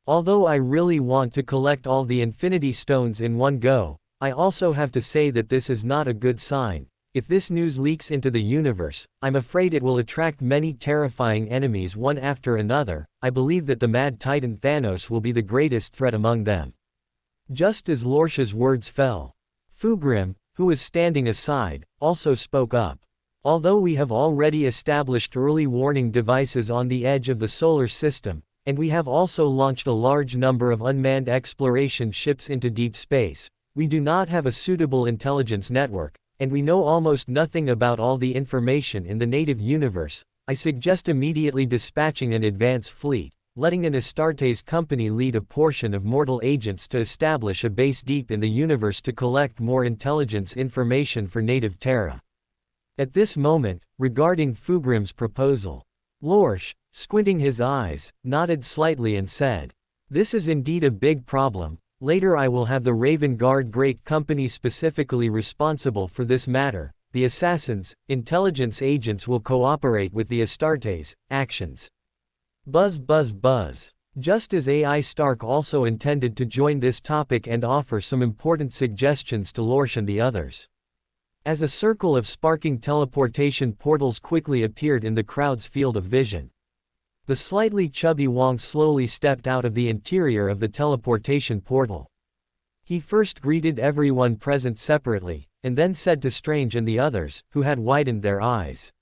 Although I really want to collect all the Infinity Stones in one go, I also have to say that this is not a good sign. If this news leaks into the universe, I'm afraid it will attract many terrifying enemies one after another. I believe that the Mad Titan Thanos will be the greatest threat among them." Just as Lorsch's words fell, Fugrim, who was standing aside, also spoke up. "Although we have already established early warning devices on the edge of the solar system, and we have also launched a large number of unmanned exploration ships into deep space, we do not have a suitable intelligence network, and we know almost nothing about all the information in the native universe. I suggest immediately dispatching an advance fleet, letting an Astartes company lead a portion of mortal agents to establish a base deep in the universe to collect more intelligence information for native Terra." At this moment, regarding Fugrim's proposal, Lorsch, squinting his eyes, nodded slightly and said, "This is indeed a big problem. Later I will have the Raven Guard Great Company specifically responsible for this matter. The assassins, intelligence agents will cooperate with the Astartes, actions." Buzz buzz buzz. Just as AI Stark also intended to join this topic and offer some important suggestions to Lorsch and the others. As a circle of sparking teleportation portals quickly appeared in the crowd's field of vision, the slightly chubby Wong slowly stepped out of the interior of the teleportation portal. He first greeted everyone present separately, and then said to Strange and the others, who had widened their eyes,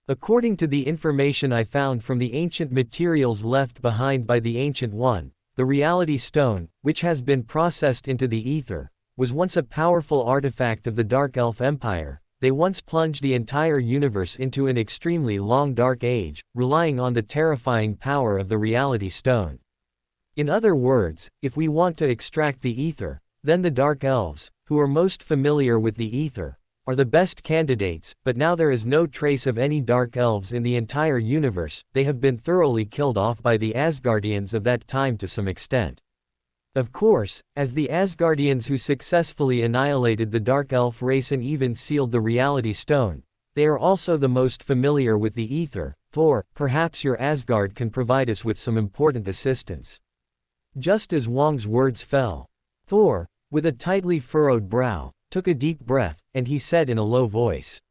"According to the information I found from the ancient materials left behind by the Ancient One, the Reality Stone, which has been processed into the ether, was once a powerful artifact of the Dark Elf Empire. They once plunged the entire universe into an extremely long dark age, relying on the terrifying power of the Reality Stone. In other words, if we want to extract the ether, then the Dark Elves, who are most familiar with the ether, are the best candidates, but now there is no trace of any Dark Elves in the entire universe. They have been thoroughly killed off by the Asgardians of that time to some extent. Of course, as the Asgardians who successfully annihilated the Dark Elf race and even sealed the Reality Stone, they are also the most familiar with the ether. Thor, perhaps your Asgard can provide us with some important assistance." Just as Wong's words fell, Thor, with a tightly furrowed brow, took a deep breath, and he said in a low voice,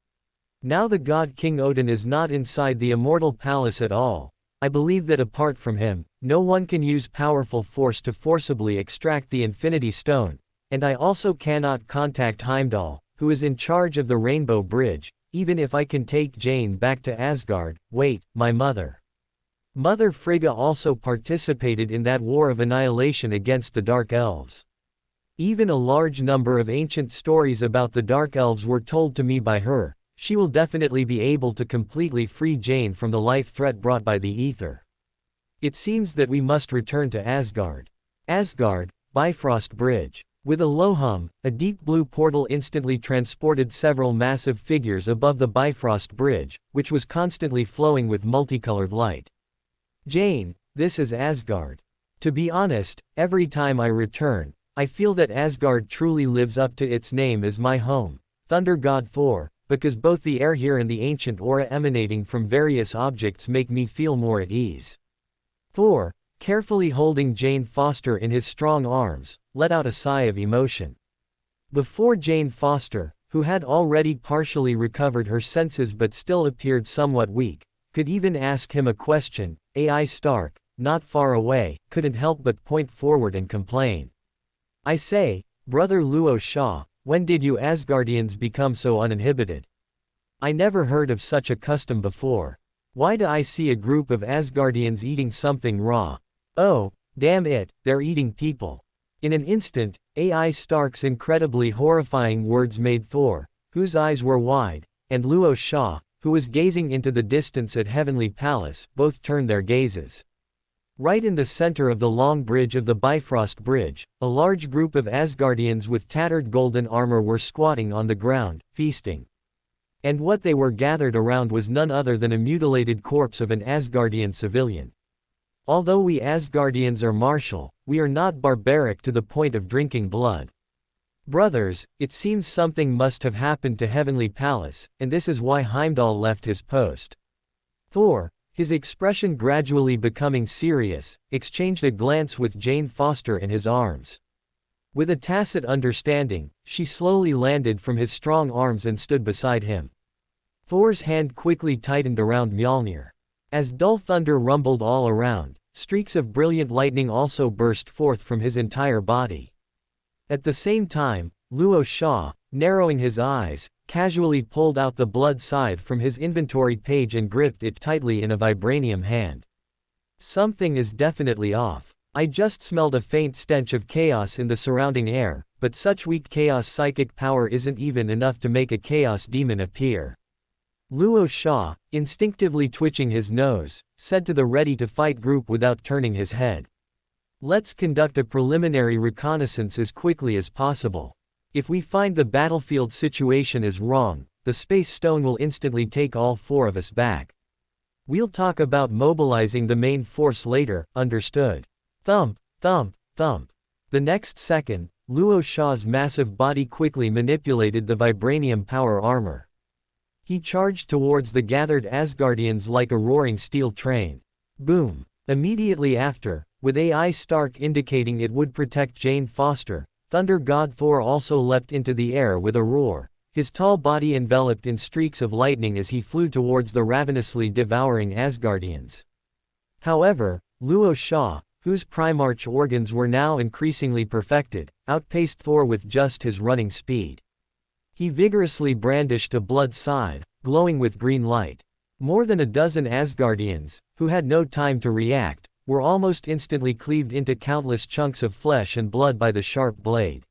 "Now the god King Odin is not inside the immortal palace at all. I believe that apart from him, no one can use powerful force to forcibly extract the Infinity Stone, and I also cannot contact Heimdall, who is in charge of the Rainbow Bridge, even if I can take Jane back to Asgard. Wait, my mother. Mother Frigga also participated in that war of annihilation against the Dark Elves. Even a large number of ancient stories about the Dark Elves were told to me by her. She will definitely be able to completely free Jane from the life threat brought by the ether. It seems that we must return to Asgard." Asgard, Bifrost Bridge. With a low hum, a deep blue portal instantly transported several massive figures above the Bifrost Bridge, which was constantly flowing with multicolored light. "Jane, this is Asgard. To be honest, every time I return, I feel that Asgard truly lives up to its name as my home, Thunder God Thor, because both the air here and the ancient aura emanating from various objects make me feel more at ease. Thor, carefully holding Jane Foster in his strong arms, let out a sigh of emotion. Before Jane Foster, who had already partially recovered her senses but still appeared somewhat weak, could even ask him a question, AI Stark, not far away, couldn't help but point forward and complain. I say, Brother Luo Shah, when did you Asgardians become so uninhibited? I never heard of such a custom before. Why do I see a group of Asgardians eating something raw? Oh, damn it, they're eating people. In an instant, AI Stark's incredibly horrifying words made Thor, whose eyes were wide, and Luo Shah, who was gazing into the distance at Heavenly Palace, both turn their gazes. Right in the center of the long bridge of the Bifrost Bridge, a large group of Asgardians with tattered golden armor were squatting on the ground, feasting. And what they were gathered around was none other than a mutilated corpse of an Asgardian civilian. Although we Asgardians are martial, we are not barbaric to the point of drinking blood. Brothers, it seems something must have happened to Heavenly Palace, and this is why Heimdall left his post. Thor, his expression gradually becoming serious, exchanged a glance with Jane Foster in his arms. With a tacit understanding, she slowly landed from his strong arms and stood beside him. Thor's hand quickly tightened around Mjolnir. As dull thunder rumbled all around, streaks of brilliant lightning also burst forth from his entire body. At the same time, Luo Shah, narrowing his eyes, casually pulled out the blood scythe from his inventory page and gripped it tightly in a vibranium hand. Something is definitely off. I just smelled a faint stench of chaos in the surrounding air, but such weak chaos psychic power isn't even enough to make a chaos demon appear. Luo Shah, instinctively twitching his nose, said to the ready-to-fight group without turning his head. Let's conduct a preliminary reconnaissance as quickly as possible. If we find the battlefield situation is wrong, the Space Stone will instantly take all four of us back. We'll talk about mobilizing the main force later, understood? Thump, thump, thump. The next second, Luo Shah's massive body quickly manipulated the vibranium power armor. He charged towards the gathered Asgardians like a roaring steel train. Boom. Immediately after, with AI Stark indicating it would protect Jane Foster, Thunder God Thor also leapt into the air with a roar, his tall body enveloped in streaks of lightning as he flew towards the ravenously devouring Asgardians. However, Luo Shah, whose Primarch organs were now increasingly perfected, outpaced Thor with just his running speed. He vigorously brandished a blood scythe, glowing with green light. More than a dozen Asgardians, who had no time to react, were almost instantly cleaved into countless chunks of flesh and blood by the sharp blade.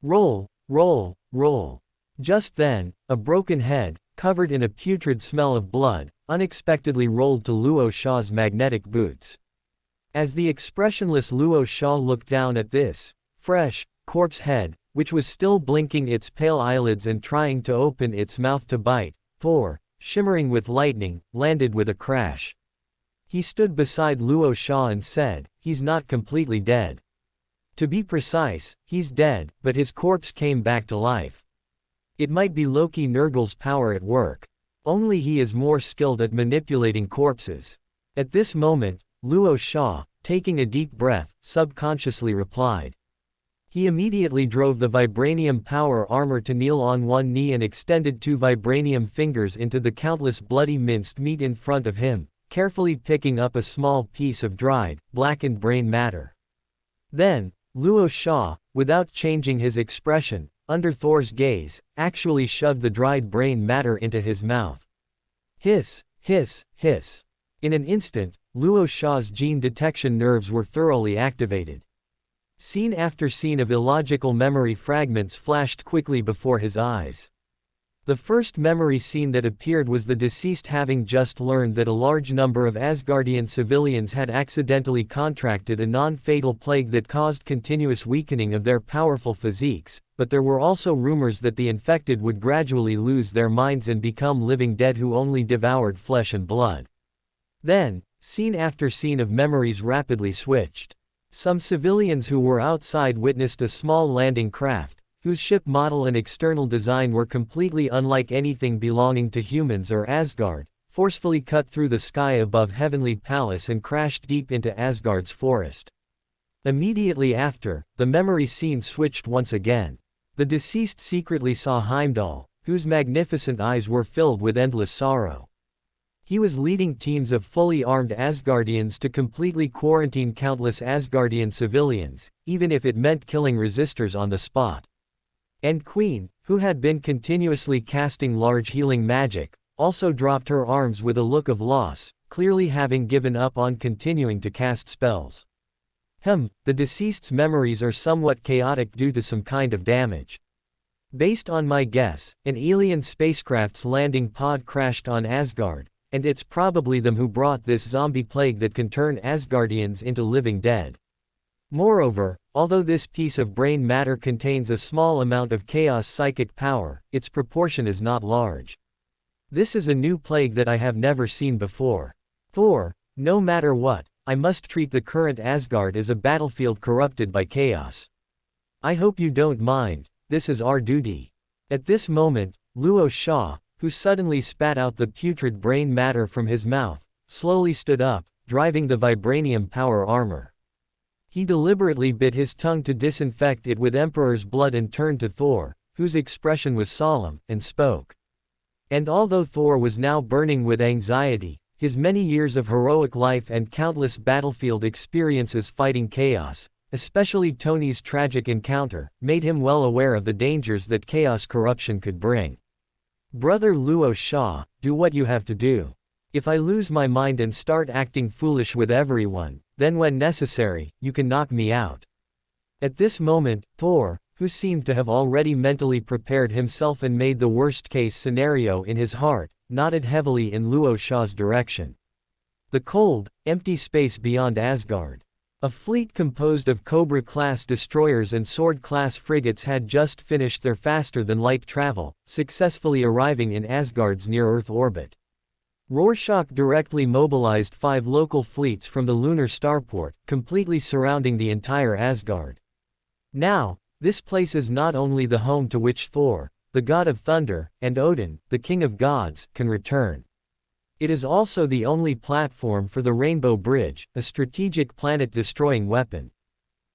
Roll, roll, roll. Just then, a broken head, covered in a putrid smell of blood, unexpectedly rolled to Luo Shah's magnetic boots. As the expressionless Luo Shah looked down at this fresh, corpse head, which was still blinking its pale eyelids and trying to open its mouth to bite, Thor, shimmering with lightning, landed with a crash. He stood beside Luo Shah and said, "He's not completely dead. To be precise, he's dead, but his corpse came back to life. It might be Loki Nurgle's power at work. Only he is more skilled at manipulating corpses." At this moment, Luo Shah, taking a deep breath, subconsciously replied. He immediately drove the vibranium power armor to kneel on one knee and extended two vibranium fingers into the countless bloody minced meat in front of him, carefully picking up a small piece of dried, blackened brain matter. Then, Luo Shah, without changing his expression, under Thor's gaze, actually shoved the dried brain matter into his mouth. Hiss, hiss, hiss. In an instant, Luo Shah's gene detection nerves were thoroughly activated. Scene after scene of illogical memory fragments flashed quickly before his eyes. The first memory scene that appeared was the deceased having just learned that a large number of Asgardian civilians had accidentally contracted a non-fatal plague that caused continuous weakening of their powerful physiques, but there were also rumors that the infected would gradually lose their minds and become living dead who only devoured flesh and blood. Then, scene after scene of memories rapidly switched. Some civilians who were outside witnessed a small landing craft, whose ship model and external design were completely unlike anything belonging to humans or Asgard, forcefully cut through the sky above Heavenly Palace and crashed deep into Asgard's forest. Immediately after, the memory scene switched once again. The deceased secretly saw Heimdall, whose magnificent eyes were filled with endless sorrow. He was leading teams of fully armed Asgardians to completely quarantine countless Asgardian civilians, even if it meant killing resistors on the spot. And Queen, who had been continuously casting large healing magic, also dropped her arms with a look of loss, clearly having given up on continuing to cast spells. The deceased's memories are somewhat chaotic due to some kind of damage. Based on my guess, an alien spacecraft's landing pod crashed on Asgard, and it's probably them who brought this zombie plague that can turn Asgardians into living dead. Moreover, although this piece of brain matter contains a small amount of chaos psychic power, its proportion is not large. This is a new plague that I have never seen before. Thor, no matter what, I must treat the current Asgard as a battlefield corrupted by chaos. I hope you don't mind, this is our duty. At this moment, Luo Shah, who suddenly spat out the putrid brain matter from his mouth, slowly stood up, driving the vibranium power armor. He deliberately bit his tongue to disinfect it with Emperor's blood and turned to Thor, whose expression was solemn, and spoke. And although Thor was now burning with anxiety, his many years of heroic life and countless battlefield experiences fighting chaos, especially Tony's tragic encounter, made him well aware of the dangers that chaos corruption could bring. Brother Luo Shah, do what you have to do. If I lose my mind and start acting foolish with everyone, then when necessary, you can knock me out. At this moment, Thor, who seemed to have already mentally prepared himself and made the worst-case scenario in his heart, nodded heavily in Luo Shah's direction. The cold, empty space beyond Asgard. A fleet composed of Cobra-class destroyers and Sword-class frigates had just finished their faster-than-light travel, successfully arriving in Asgard's near-Earth orbit. Rorschach directly mobilized 5 local fleets from the lunar starport, completely surrounding the entire Asgard. Now, this place is not only the home to which Thor, the god of thunder, and Odin, the king of gods, can return. It is also the only platform for the Rainbow Bridge, a strategic planet-destroying weapon.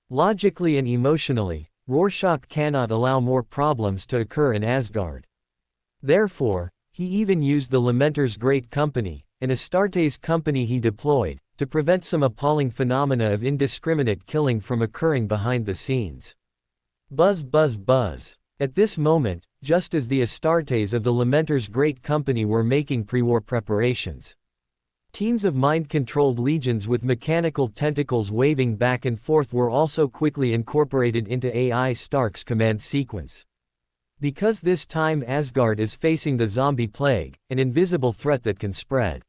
Logically and emotionally, Rorschach cannot allow more problems to occur in Asgard. Therefore, he even used the Lamentor's Great Company, an Astartes company he deployed, to prevent some appalling phenomena of indiscriminate killing from occurring behind the scenes. Buzz buzz buzz. At this moment, just as the Astartes of the Lamentor's Great Company were making pre-war preparations, teams of mind-controlled legions with mechanical tentacles waving back and forth were also quickly incorporated into AI Stark's command sequence. Because this time Asgard is facing the zombie plague, an invisible threat that can spread,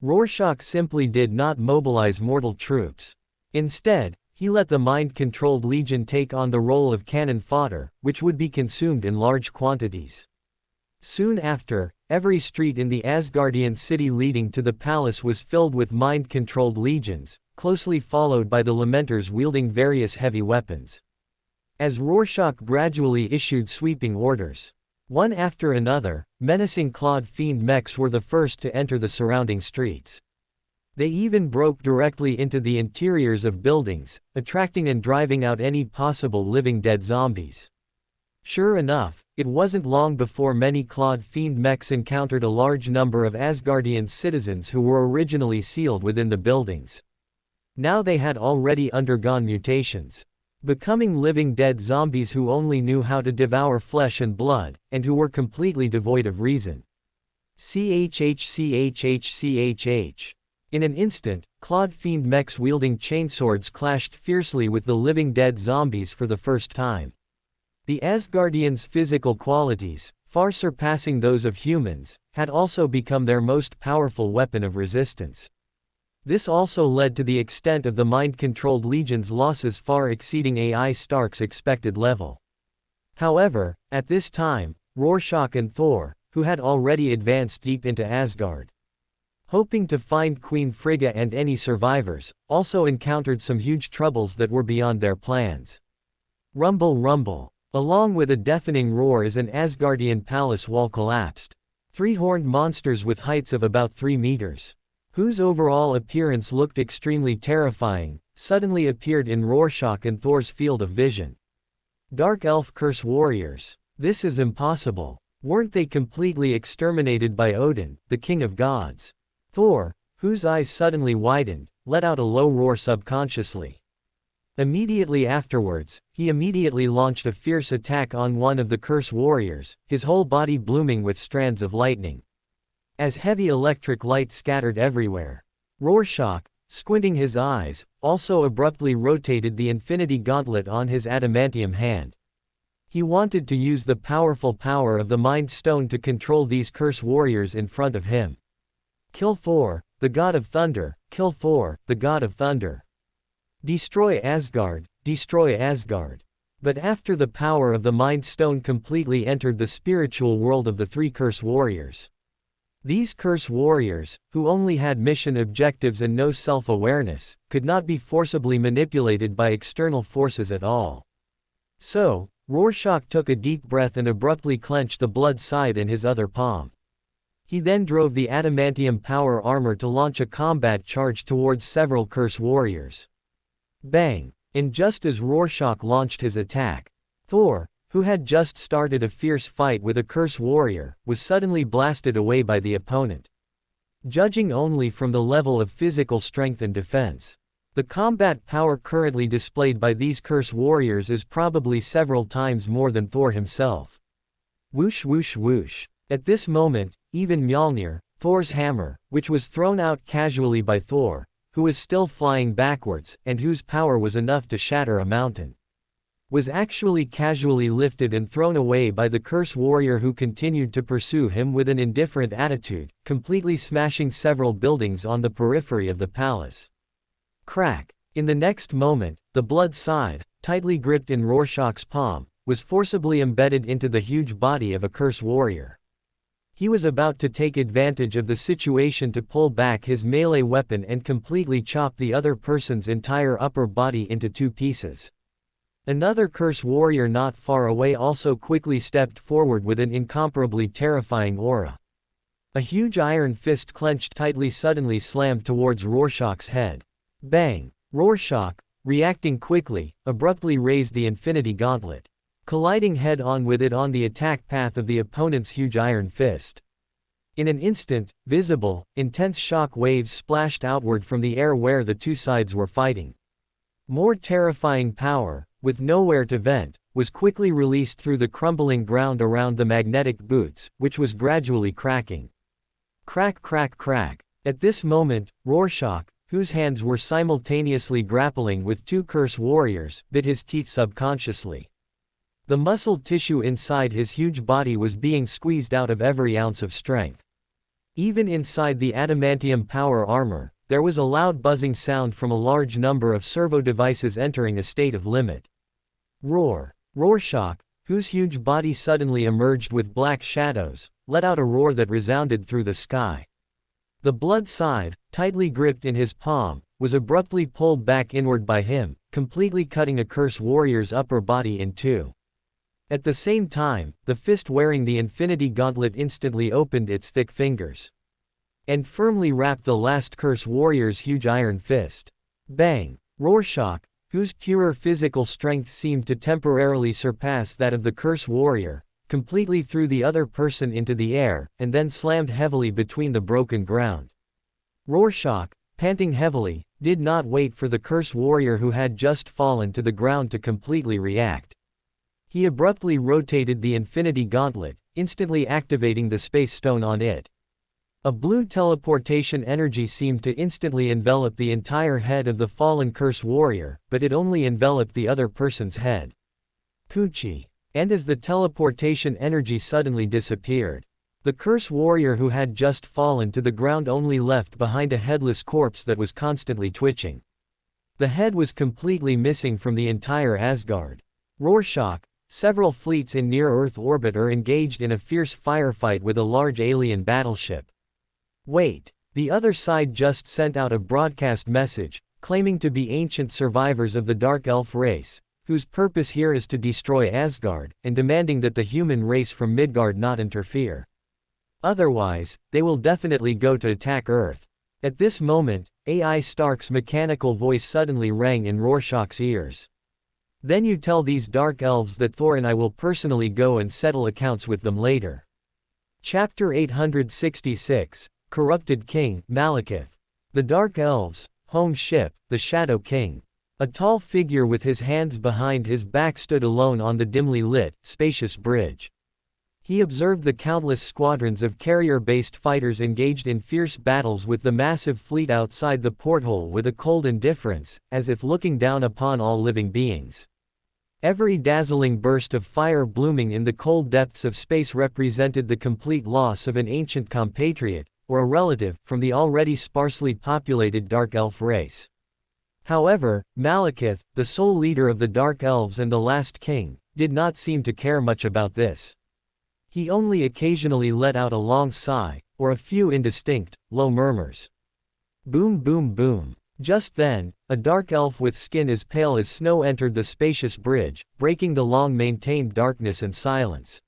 Rorschach simply did not mobilize mortal troops. Instead, he let the mind-controlled legion take on the role of cannon fodder, which would be consumed in large quantities. Soon after, every street in the Asgardian city leading to the palace was filled with mind-controlled legions, closely followed by the Lamentors wielding various heavy weapons. As Rorschach gradually issued sweeping orders, one after another, menacing clawed fiend mechs were the first to enter the surrounding streets. They even broke directly into the interiors of buildings, attracting and driving out any possible living dead zombies. Sure enough, it wasn't long before many clawed fiend mechs encountered a large number of Asgardian citizens who were originally sealed within the buildings. Now they had already undergone mutations, becoming living dead zombies who only knew how to devour flesh and blood, and who were completely devoid of reason. CHHCHHCHH. In an instant, clawed fiend mechs wielding chainswords clashed fiercely with the living dead zombies for the first time. The Asgardians' physical qualities, far surpassing those of humans, had also become their most powerful weapon of resistance. This also led to the extent of the mind-controlled legion's losses far exceeding AI Stark's expected level. However, at this time, Rorschach and Thor, who had already advanced deep into Asgard, hoping to find Queen Frigga and any survivors, also encountered some huge troubles that were beyond their plans. Rumble rumble. Along with a deafening roar as an Asgardian palace wall collapsed. Three-horned monsters with heights of about 3 meters, whose overall appearance looked extremely terrifying, suddenly appeared in Rorschach and Thor's field of vision. Dark elf curse warriors. This is impossible. Weren't they completely exterminated by Odin, the king of gods? Thor, whose eyes suddenly widened, let out a low roar subconsciously. Immediately afterwards, he immediately launched a fierce attack on one of the curse warriors, his whole body blooming with strands of lightning, as heavy electric light scattered everywhere. Rorschach, squinting his eyes, also abruptly rotated the infinity gauntlet on his adamantium hand. He wanted to use the powerful power of the Mind Stone to control these curse warriors in front of him. Kill Thor, the god of thunder, kill Thor, the god of thunder. Destroy Asgard, destroy Asgard. But after the power of the Mind Stone completely entered the spiritual world of the three curse warriors. These curse warriors, who only had mission objectives and no self-awareness, could not be forcibly manipulated by external forces at all. So, Rorschach took a deep breath and abruptly clenched the blood scythe in his other palm. He then drove the adamantium power armor to launch a combat charge towards several curse warriors. Bang! And just as Rorschach launched his attack, Thor, who had just started a fierce fight with a curse warrior, was suddenly blasted away by the opponent. Judging only from the level of physical strength and defense, the combat power currently displayed by these curse warriors is probably several times more than Thor himself. Whoosh whoosh whoosh. At this moment, even Mjolnir, Thor's hammer, which was thrown out casually by Thor, who was still flying backwards, and whose power was enough to shatter a mountain, was actually casually lifted and thrown away by the curse warrior who continued to pursue him with an indifferent attitude, completely smashing several buildings on the periphery of the palace. Crack! In the next moment, the blood scythe, tightly gripped in Rorschach's palm, was forcibly embedded into the huge body of a curse warrior. He was about to take advantage of the situation to pull back his melee weapon and completely chop the other person's entire upper body into 2 pieces. Another curse warrior not far away also quickly stepped forward with an incomparably terrifying aura. A huge iron fist clenched tightly suddenly slammed towards Rorschach's head. Bang! Rorschach, reacting quickly, abruptly raised the infinity gauntlet, colliding head-on with it on the attack path of the opponent's huge iron fist. In an instant, visible, intense shock waves splashed outward from the air where the two sides were fighting. More terrifying power, with nowhere to vent, was quickly released through the crumbling ground around the magnetic boots, which was gradually cracking. Crack crack crack. At this moment, Rorschach, whose hands were simultaneously grappling with 2 curse warriors, bit his teeth subconsciously. The muscle tissue inside his huge body was being squeezed out of every ounce of strength. Even inside the adamantium power armor, there was a loud buzzing sound from a large number of servo devices entering a state of limit. Roar! Rorschach, whose huge body suddenly emerged with black shadows, let out a roar that resounded through the sky. The blood scythe, tightly gripped in his palm, was abruptly pulled back inward by him, completely cutting a curse warrior's upper body in 2. At the same time, the fist wearing the infinity gauntlet instantly opened its thick fingers and firmly wrapped the last curse warrior's huge iron fist. Bang! Rorschach, whose pure physical strength seemed to temporarily surpass that of the curse warrior, completely threw the other person into the air, and then slammed heavily between the broken ground. Rorschach, panting heavily, did not wait for the curse warrior who had just fallen to the ground to completely react. He abruptly rotated the infinity gauntlet, instantly activating the space stone on it. A blue teleportation energy seemed to instantly envelop the entire head of the fallen curse warrior, but it only enveloped the other person's head. Poochie. And as the teleportation energy suddenly disappeared, the curse warrior who had just fallen to the ground only left behind a headless corpse that was constantly twitching. The head was completely missing from the entire Asgard. Rorschach, several fleets in near-Earth orbit are engaged in a fierce firefight with a large alien battleship. Wait! The other side just sent out a broadcast message, claiming to be ancient survivors of the Dark Elf race, whose purpose here is to destroy Asgard, and demanding that the human race from Midgard not interfere. Otherwise, they will definitely go to attack Earth. At this moment, AI Stark's mechanical voice suddenly rang in Rorschach's ears. Then you tell these Dark Elves that Thor and I will personally go and settle accounts with them later. Chapter 866, Corrupted King, Malekith. The Dark Elves, home ship, the Shadow King. A tall figure with his hands behind his back stood alone on the dimly lit, spacious bridge. He observed the countless squadrons of carrier-based fighters engaged in fierce battles with the massive fleet outside the porthole with a cold indifference, as if looking down upon all living beings. Every dazzling burst of fire blooming in the cold depths of space represented the complete loss of an ancient compatriot, or a relative, from the already sparsely populated Dark Elf race. However, Malekith, the sole leader of the Dark Elves and the last king, did not seem to care much about this. He only occasionally let out a long sigh, or a few indistinct, low murmurs. Boom boom boom. Just then, a dark elf with skin as pale as snow entered the spacious bridge, breaking the long-maintained darkness and silence.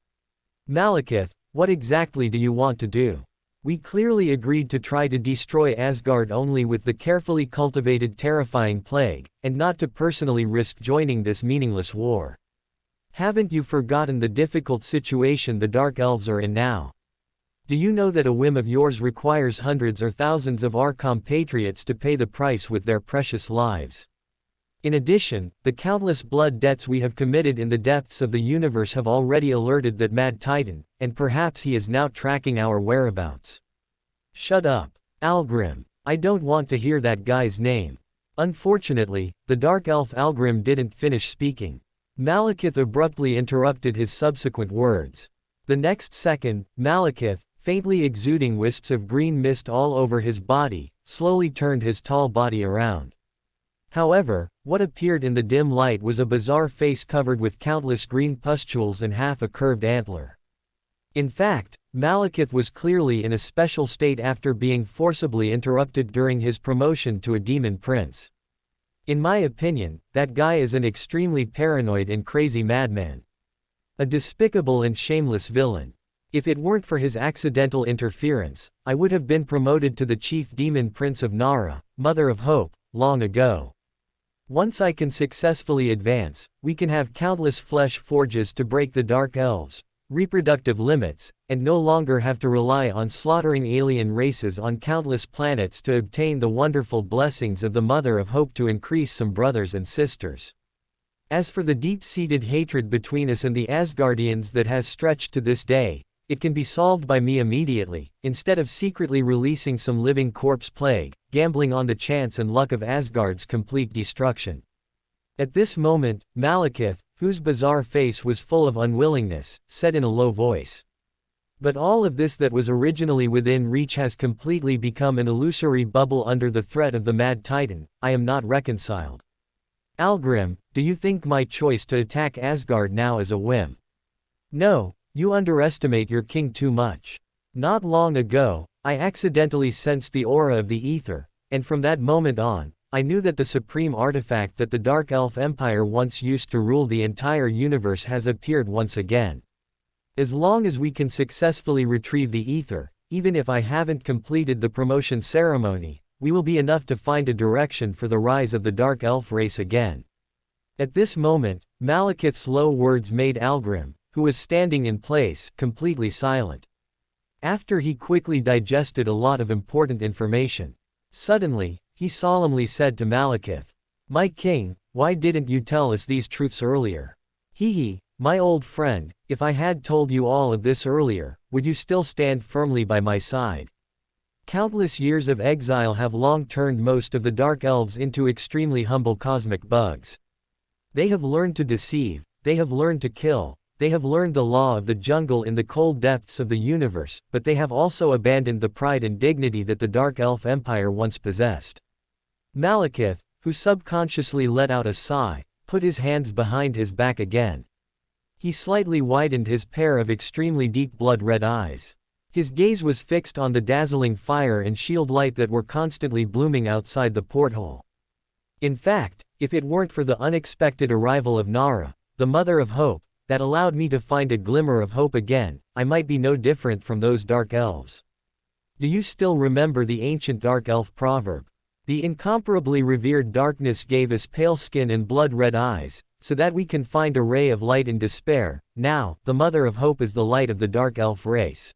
Malekith, what exactly do you want to do? We clearly agreed to try to destroy Asgard only with the carefully cultivated terrifying plague, and not to personally risk joining this meaningless war. Haven't you forgotten the difficult situation the Dark Elves are in now? Do you know that a whim of yours requires hundreds or thousands of our compatriots to pay the price with their precious lives? In addition, the countless blood debts we have committed in the depths of the universe have already alerted that Mad Titan, and perhaps he is now tracking our whereabouts. Shut up, Algrim. I don't want to hear that guy's name. Unfortunately, the Dark Elf Algrim didn't finish speaking. Malekith abruptly interrupted his subsequent words. The next second, Malekith, faintly exuding wisps of green mist all over his body, slowly turned his tall body around. However, what appeared in the dim light was a bizarre face covered with countless green pustules and half a curved antler. In fact, Malekith was clearly in a special state after being forcibly interrupted during his promotion to a demon prince. In my opinion, that guy is an extremely paranoid and crazy madman. A despicable and shameless villain. If it weren't for his accidental interference, I would have been promoted to the chief demon prince of Nara, Mother of Hope, long ago. Once I can successfully advance, we can have countless flesh forges to break the Dark Elves' reproductive limits, and no longer have to rely on slaughtering alien races on countless planets to obtain the wonderful blessings of the Mother of Hope to increase some brothers and sisters. As for the deep-seated hatred between us and the Asgardians that has stretched to this day, it can be solved by me immediately, instead of secretly releasing some living corpse plague, gambling on the chance and luck of Asgard's complete destruction. At this moment, Malekith, whose bizarre face was full of unwillingness, said in a low voice. But all of this that was originally within reach has completely become an illusory bubble under the threat of the Mad Titan. I am not reconciled. Algrim, do you think my choice to attack Asgard now is a whim? No, you underestimate your king too much. Not long ago, I accidentally sensed the aura of the ether, and from that moment on, I knew that the supreme artifact that the Dark Elf Empire once used to rule the entire universe has appeared once again. As long as we can successfully retrieve the ether, even if I haven't completed the promotion ceremony, we will be enough to find a direction for the rise of the Dark Elf race again. At this moment, Malekith's low words made Algrim, who was standing in place, completely silent. After he quickly digested a lot of important information, suddenly, he solemnly said to Malekith, "My king, why didn't you tell us these truths earlier? Hee, my old friend, if I had told you all of this earlier, would you still stand firmly by my side?" Countless years of exile have long turned most of the Dark Elves into extremely humble cosmic bugs. They have learned to deceive, they have learned to kill, they have learned the law of the jungle in the cold depths of the universe, but they have also abandoned the pride and dignity that the Dark Elf Empire once possessed. Malekith, who subconsciously let out a sigh, put his hands behind his back again. He slightly widened his pair of extremely deep blood-red eyes. His gaze was fixed on the dazzling fire and shield light that were constantly blooming outside the porthole. In fact, if it weren't for the unexpected arrival of Nara, the Mother of Hope, that allowed me to find a glimmer of hope again, I might be no different from those dark elves. Do you still remember the ancient dark elf proverb? The incomparably revered darkness gave us pale skin and blood-red eyes, so that we can find a ray of light in despair. Now, the Mother of Hope is the light of the dark elf race.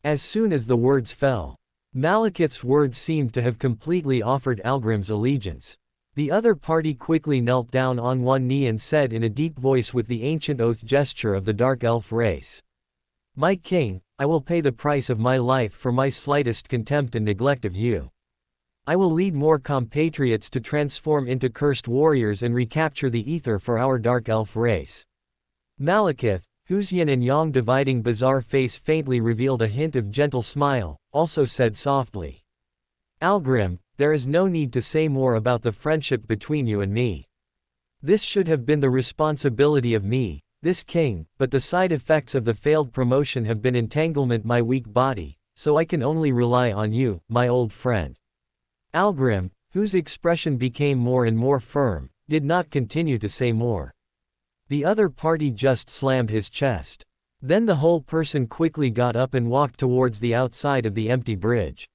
As soon as the words fell, Malekith's words seemed to have completely offered Algrim's allegiance. The other party quickly knelt down on one knee and said in a deep voice with the ancient oath gesture of the dark elf race. My king, I will pay the price of my life for my slightest contempt and neglect of you. I will lead more compatriots to transform into cursed warriors and recapture the ether for our dark elf race. Malekith, whose yin and yang dividing bizarre face faintly revealed a hint of gentle smile, also said softly. Algrim, there is no need to say more about the friendship between you and me. This should have been the responsibility of me, this king, but the side effects of the failed promotion have been entanglement my weak body, so I can only rely on you, my old friend. Algrim, whose expression became more and more firm, did not continue to say more. The other party just slammed his chest. Then the whole person quickly got up and walked towards the outside of the empty bridge.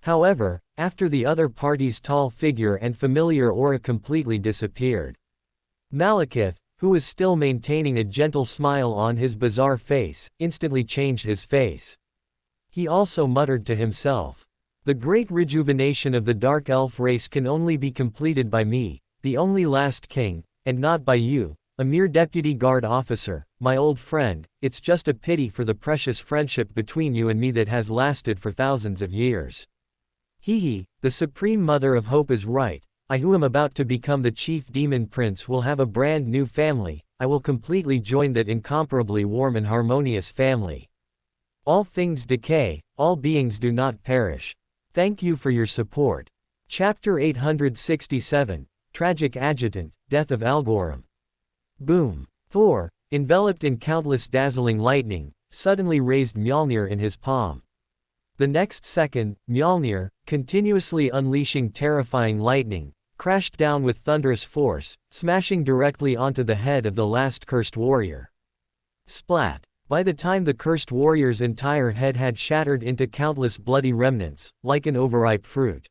However, after the other party's tall figure and familiar aura completely disappeared, Malekith, who was still maintaining a gentle smile on his bizarre face, instantly changed his face. He also muttered to himself, the great rejuvenation of the dark elf race can only be completed by me, the only last king, and not by you, a mere deputy guard officer, my old friend. It's just a pity for the precious friendship between you and me that has lasted for thousands of years. Hee, the Supreme Mother of Hope is right. I who am about to become the chief demon prince will have a brand new family. I will completely join that incomparably warm and harmonious family. All things decay, all beings do not perish. Thank you for your support. Chapter 867, Tragic Adjutant, Death of Algorim. Boom. Thor, enveloped in countless dazzling lightning, suddenly raised Mjolnir in his palm. The next second, Mjolnir, continuously unleashing terrifying lightning, crashed down with thunderous force, smashing directly onto the head of the last cursed warrior. Splat! By the time the cursed warrior's entire head had shattered into countless bloody remnants, like an overripe fruit.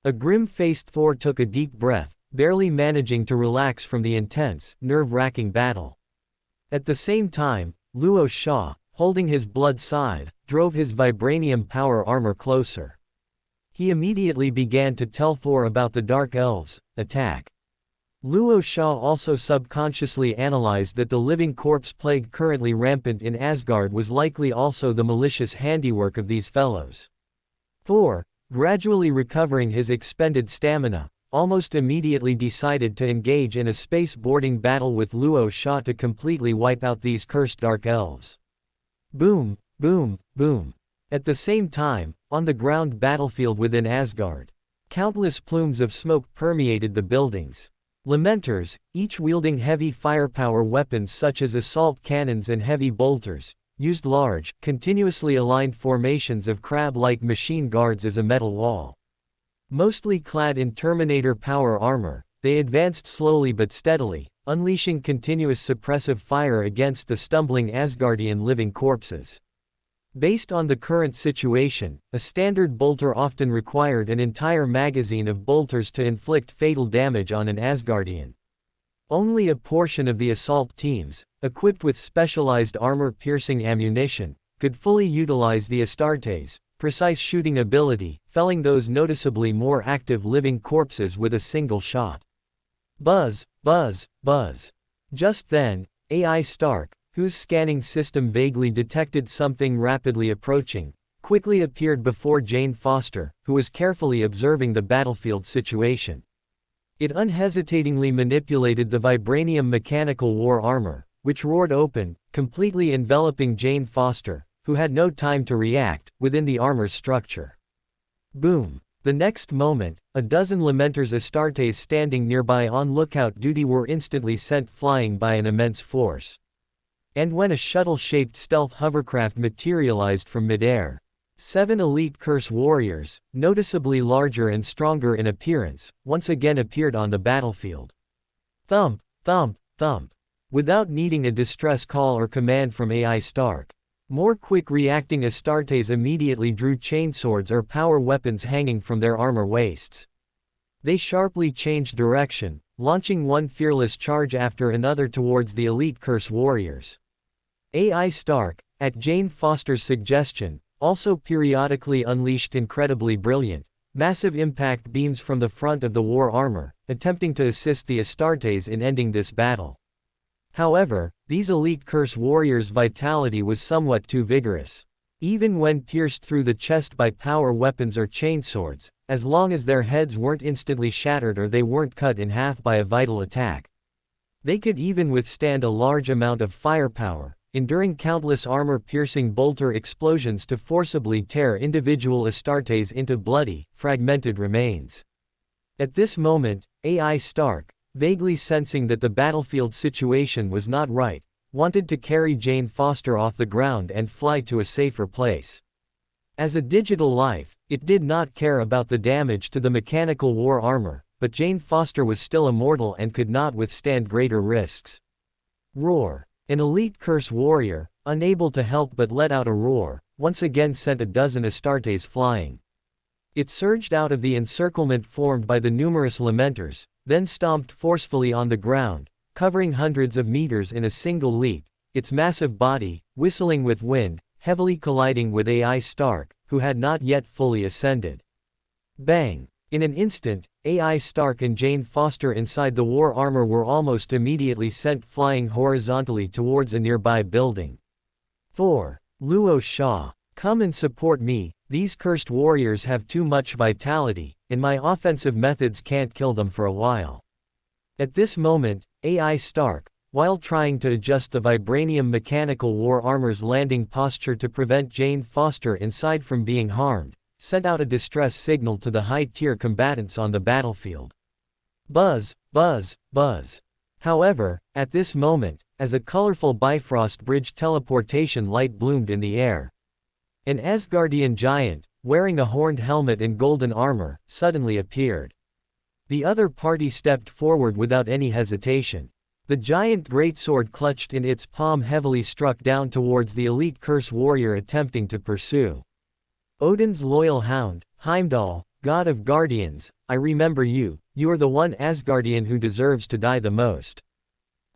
A grim-faced Thor took a deep breath, barely managing to relax from the intense, nerve-wracking battle. At the same time, Luo Sha, holding his blood scythe, drove his vibranium power armor closer. He immediately began to tell Thor about the Dark Elves' attack. Luo Sha also subconsciously analyzed that the living corpse plague currently rampant in Asgard was likely also the malicious handiwork of these fellows. Thor, gradually recovering his expended stamina, almost immediately decided to engage in a space-boarding battle with Luo Sha to completely wipe out these cursed Dark Elves. Boom, boom, boom. At the same time, on the ground battlefield within Asgard, countless plumes of smoke permeated the buildings. Lamenters, each wielding heavy firepower weapons such as assault cannons and heavy bolters, used large, continuously aligned formations of crab-like machine guards as a metal wall. Mostly clad in Terminator power armor, they advanced slowly but steadily, unleashing continuous suppressive fire against the stumbling Asgardian living corpses. Based on the current situation, a standard bolter often required an entire magazine of bolters to inflict fatal damage on an Asgardian. Only a portion of the assault teams, equipped with specialized armor-piercing ammunition, could fully utilize the Astartes' precise shooting ability, felling those noticeably more active living corpses with a single shot. Buzz, buzz, buzz. Just then, AI Stark, whose scanning system vaguely detected something rapidly approaching, quickly appeared before Jane Foster, who was carefully observing the battlefield situation. It unhesitatingly manipulated the vibranium mechanical war armor, which roared open, completely enveloping Jane Foster, who had no time to react, within the armor's structure. Boom. The next moment, a dozen Lamenters Astartes standing nearby on lookout duty were instantly sent flying by an immense force. And when a shuttle-shaped stealth hovercraft materialized from midair, 7 elite curse warriors, noticeably larger and stronger in appearance, once again appeared on the battlefield. Thump, thump, thump. Without needing a distress call or command from AI Stark, more quick-reacting Astartes immediately drew chainswords or power weapons hanging from their armor waists. They sharply changed direction, launching one fearless charge after another towards the elite curse warriors. AI Stark, at Jane Foster's suggestion, also periodically unleashed incredibly brilliant, massive impact beams from the front of the war armor, attempting to assist the Astartes in ending this battle. However, these elite curse warriors' vitality was somewhat too vigorous. Even when pierced through the chest by power weapons or chainswords, as long as their heads weren't instantly shattered or they weren't cut in half by a vital attack. They could even withstand a large amount of firepower, enduring countless armor-piercing bolter explosions to forcibly tear individual Astartes into bloody, fragmented remains. At this moment, AI Stark, vaguely sensing that the battlefield situation was not right, wanted to carry Jane Foster off the ground and fly to a safer place. As a digital life, it did not care about the damage to the mechanical war armor, but Jane Foster was still immortal and could not withstand greater risks. Roar. An elite curse warrior, unable to help but let out a roar, once again sent a dozen Astartes flying. It surged out of the encirclement formed by the numerous lamenters, then stomped forcefully on the ground, covering hundreds of meters in a single leap, its massive body, whistling with wind, heavily colliding with AI Stark, who had not yet fully ascended. Bang! In an instant, AI Stark and Jane Foster inside the war armor were almost immediately sent flying horizontally towards a nearby building. Thor. Luo Shah. Come and support me, these cursed warriors have too much vitality, and my offensive methods can't kill them for a while. At this moment, AI Stark, while trying to adjust the vibranium mechanical war armor's landing posture to prevent Jane Foster inside from being harmed, sent out a distress signal to the high-tier combatants on the battlefield. Buzz, buzz, buzz. However, at this moment, as a colorful Bifrost Bridge teleportation light bloomed in the air, an Asgardian giant, wearing a horned helmet and golden armor, suddenly appeared. The other party stepped forward without any hesitation. The giant greatsword clutched in its palm heavily struck down towards the elite curse warrior attempting to pursue. Odin's loyal hound, Heimdall, god of guardians, I remember you, you are the one Asgardian who deserves to die the most.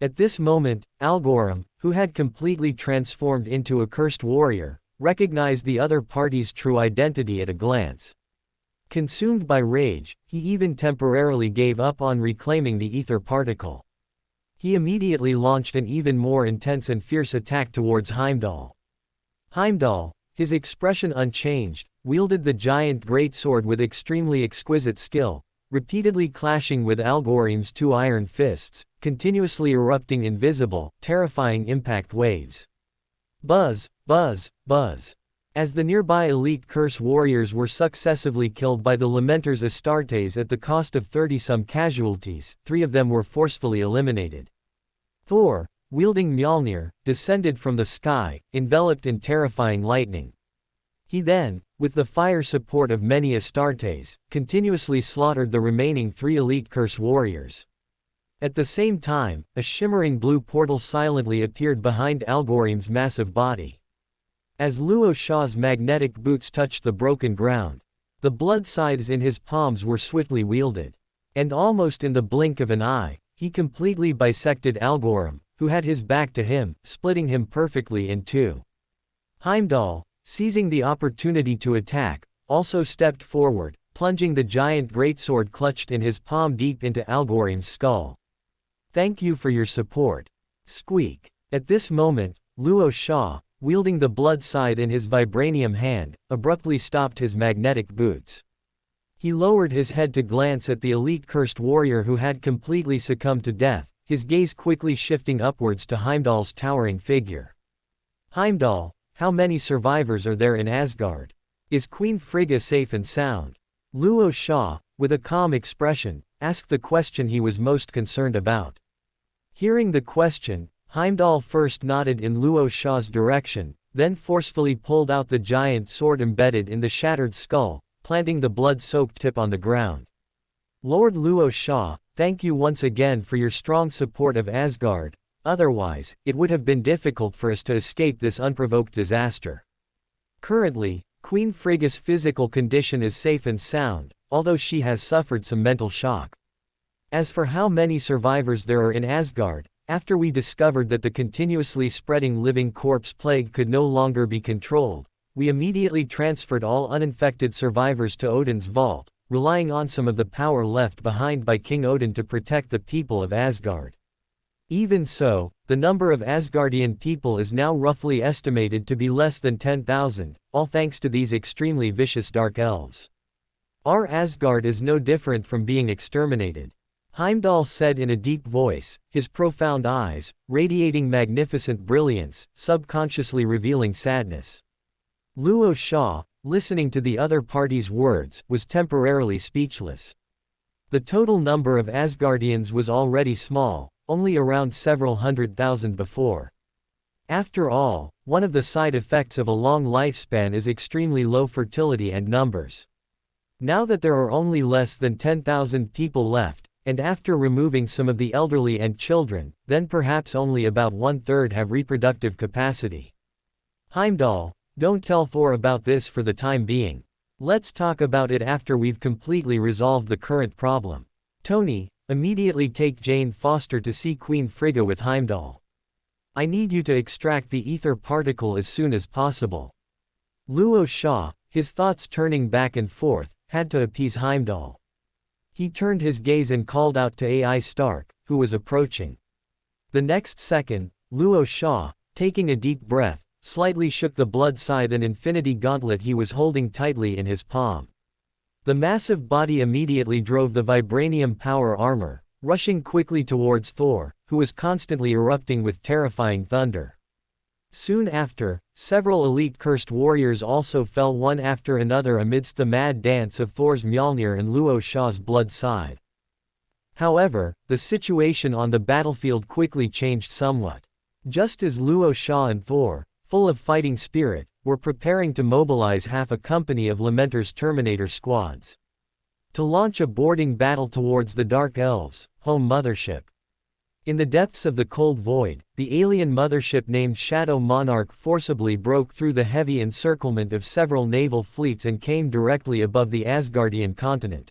At this moment, Algoram, who had completely transformed into a cursed warrior, recognized the other party's true identity at a glance. Consumed by rage, he even temporarily gave up on reclaiming the ether particle. He immediately launched an even more intense and fierce attack towards Heimdall. Heimdall, his expression unchanged, wielded the giant greatsword with extremely exquisite skill, repeatedly clashing with Algoram's 2 iron fists, continuously erupting invisible, terrifying impact waves. Buzz, buzz, buzz. As the nearby elite curse warriors were successively killed by the Lamenter's Astartes at the cost of 30-some casualties, 3 of them were forcefully eliminated. Thor, wielding Mjolnir, descended from the sky, enveloped in terrifying lightning. He then, with the fire support of many Astartes, continuously slaughtered the remaining 3 elite curse warriors. At the same time, a shimmering blue portal silently appeared behind Algoram's massive body. As Luo Shah's magnetic boots touched the broken ground, the blood scythes in his palms were swiftly wielded. And almost in the blink of an eye, he completely bisected Algoram, who had his back to him, splitting him perfectly in 2. Heimdall, seizing the opportunity to attack, also stepped forward, plunging the giant greatsword clutched in his palm deep into Algoram's skull. Thank you for your support. Squeak. At this moment, Luo Shah, wielding the blood scythe in his vibranium hand, abruptly stopped his magnetic boots. He lowered his head to glance at the elite cursed warrior who had completely succumbed to death, his gaze quickly shifting upwards to Heimdall's towering figure. Heimdall, how many survivors are there in Asgard? Is Queen Frigga safe and sound? Luo Shah, with a calm expression, asked the question he was most concerned about. Hearing the question, Heimdall first nodded in Luo Sha's direction, then forcefully pulled out the giant sword embedded in the shattered skull, planting the blood-soaked tip on the ground. Lord Luo Sha, thank you once again for your strong support of Asgard, otherwise, it would have been difficult for us to escape this unprovoked disaster. Currently, Queen Frigga's physical condition is safe and sound, although she has suffered some mental shock. As for how many survivors there are in Asgard, after we discovered that the continuously spreading living corpse plague could no longer be controlled, we immediately transferred all uninfected survivors to Odin's vault, relying on some of the power left behind by King Odin to protect the people of Asgard. Even so, the number of Asgardian people is now roughly estimated to be less than 10,000, all thanks to these extremely vicious dark elves. Our Asgard is no different from being exterminated, Heimdall said in a deep voice, his profound eyes, radiating magnificent brilliance, subconsciously revealing sadness. Luo Sha, listening to the other party's words, was temporarily speechless. The total number of Asgardians was already small, only around several 100,000 before. After all, one of the side effects of a long lifespan is extremely low fertility and numbers. Now that there are only less than 10,000 people left, and after removing some of the elderly and children, then perhaps only about 1/3 have reproductive capacity. Heimdall, don't tell Thor about this for the time being. Let's talk about it after we've completely resolved the current problem. Tony, immediately take Jane Foster to see Queen Frigga with Heimdall. I need you to extract the ether particle as soon as possible. Luo Sha, his thoughts turning back and forth, had to appease Heimdall. He turned his gaze and called out to AI Stark, who was approaching. The next second, Luo Sha, taking a deep breath, slightly shook the blood scythe and infinity gauntlet he was holding tightly in his palm. The massive body immediately drove the vibranium power armor, rushing quickly towards Thor, who was constantly erupting with terrifying thunder. Soon after, several elite cursed warriors also fell one after another amidst the mad dance of Thor's Mjolnir and Luo Sha's blood scythe. However, the situation on the battlefield quickly changed somewhat. Just as Luo Sha and Thor, full of fighting spirit, were preparing to mobilize half a company of Lamentor's Terminator squads to launch a boarding battle towards the Dark Elves' home mothership. In the depths of the cold void, the alien mothership named Shadow Monarch forcibly broke through the heavy encirclement of several naval fleets and came directly above the Asgardian continent.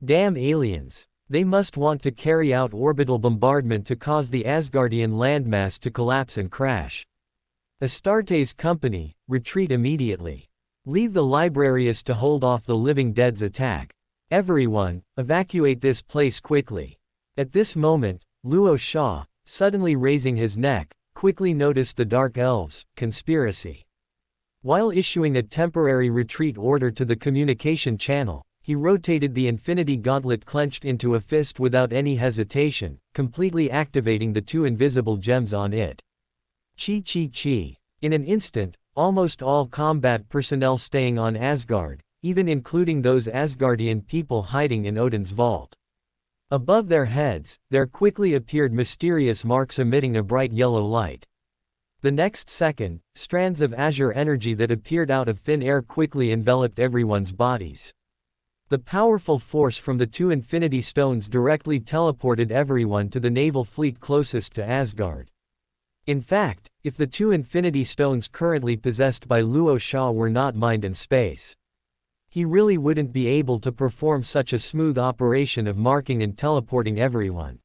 Damn aliens! They must want to carry out orbital bombardment to cause the Asgardian landmass to collapse and crash. Astartes company, retreat immediately. Leave the librarius to hold off the living dead's attack. Everyone, evacuate this place quickly. At this moment, Luo Sha, suddenly raising his neck, quickly noticed the Dark Elves' conspiracy. While issuing a temporary retreat order to the communication channel, he rotated the infinity gauntlet clenched into a fist without any hesitation, completely activating the two invisible gems on it. Chi. In an instant, almost all combat personnel staying on Asgard, even including those Asgardian people hiding in Odin's vault. Above their heads, there quickly appeared mysterious marks emitting a bright yellow light. The next second, strands of azure energy that appeared out of thin air quickly enveloped everyone's bodies. The powerful force from the two infinity stones directly teleported everyone to the naval fleet closest to Asgard. In fact, if the two infinity stones currently possessed by Luo Sha were not mind and space, he really wouldn't be able to perform such a smooth operation of marking and teleporting everyone.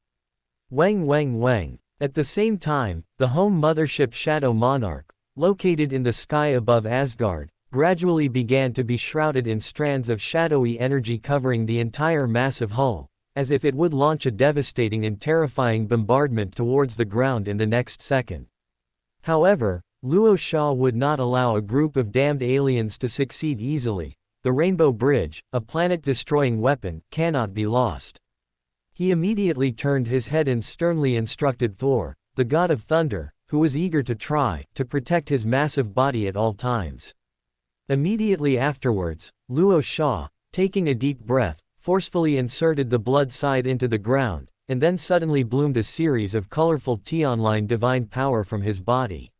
Wang. At the same time, the home mothership Shadow Monarch, located in the sky above Asgard, gradually began to be shrouded in strands of shadowy energy covering the entire massive hull, as if it would launch a devastating and terrifying bombardment towards the ground in the next second. However, Luo Sha would not allow a group of damned aliens to succeed easily. The Rainbow Bridge, a planet-destroying weapon, cannot be lost. He immediately turned his head and sternly instructed Thor, the god of thunder, who was eager to try to protect his massive body at all times. Immediately afterwards, Luo Sha, taking a deep breath, forcefully inserted the blood scythe into the ground, and then suddenly bloomed a series of colorful Tionline divine power from his body.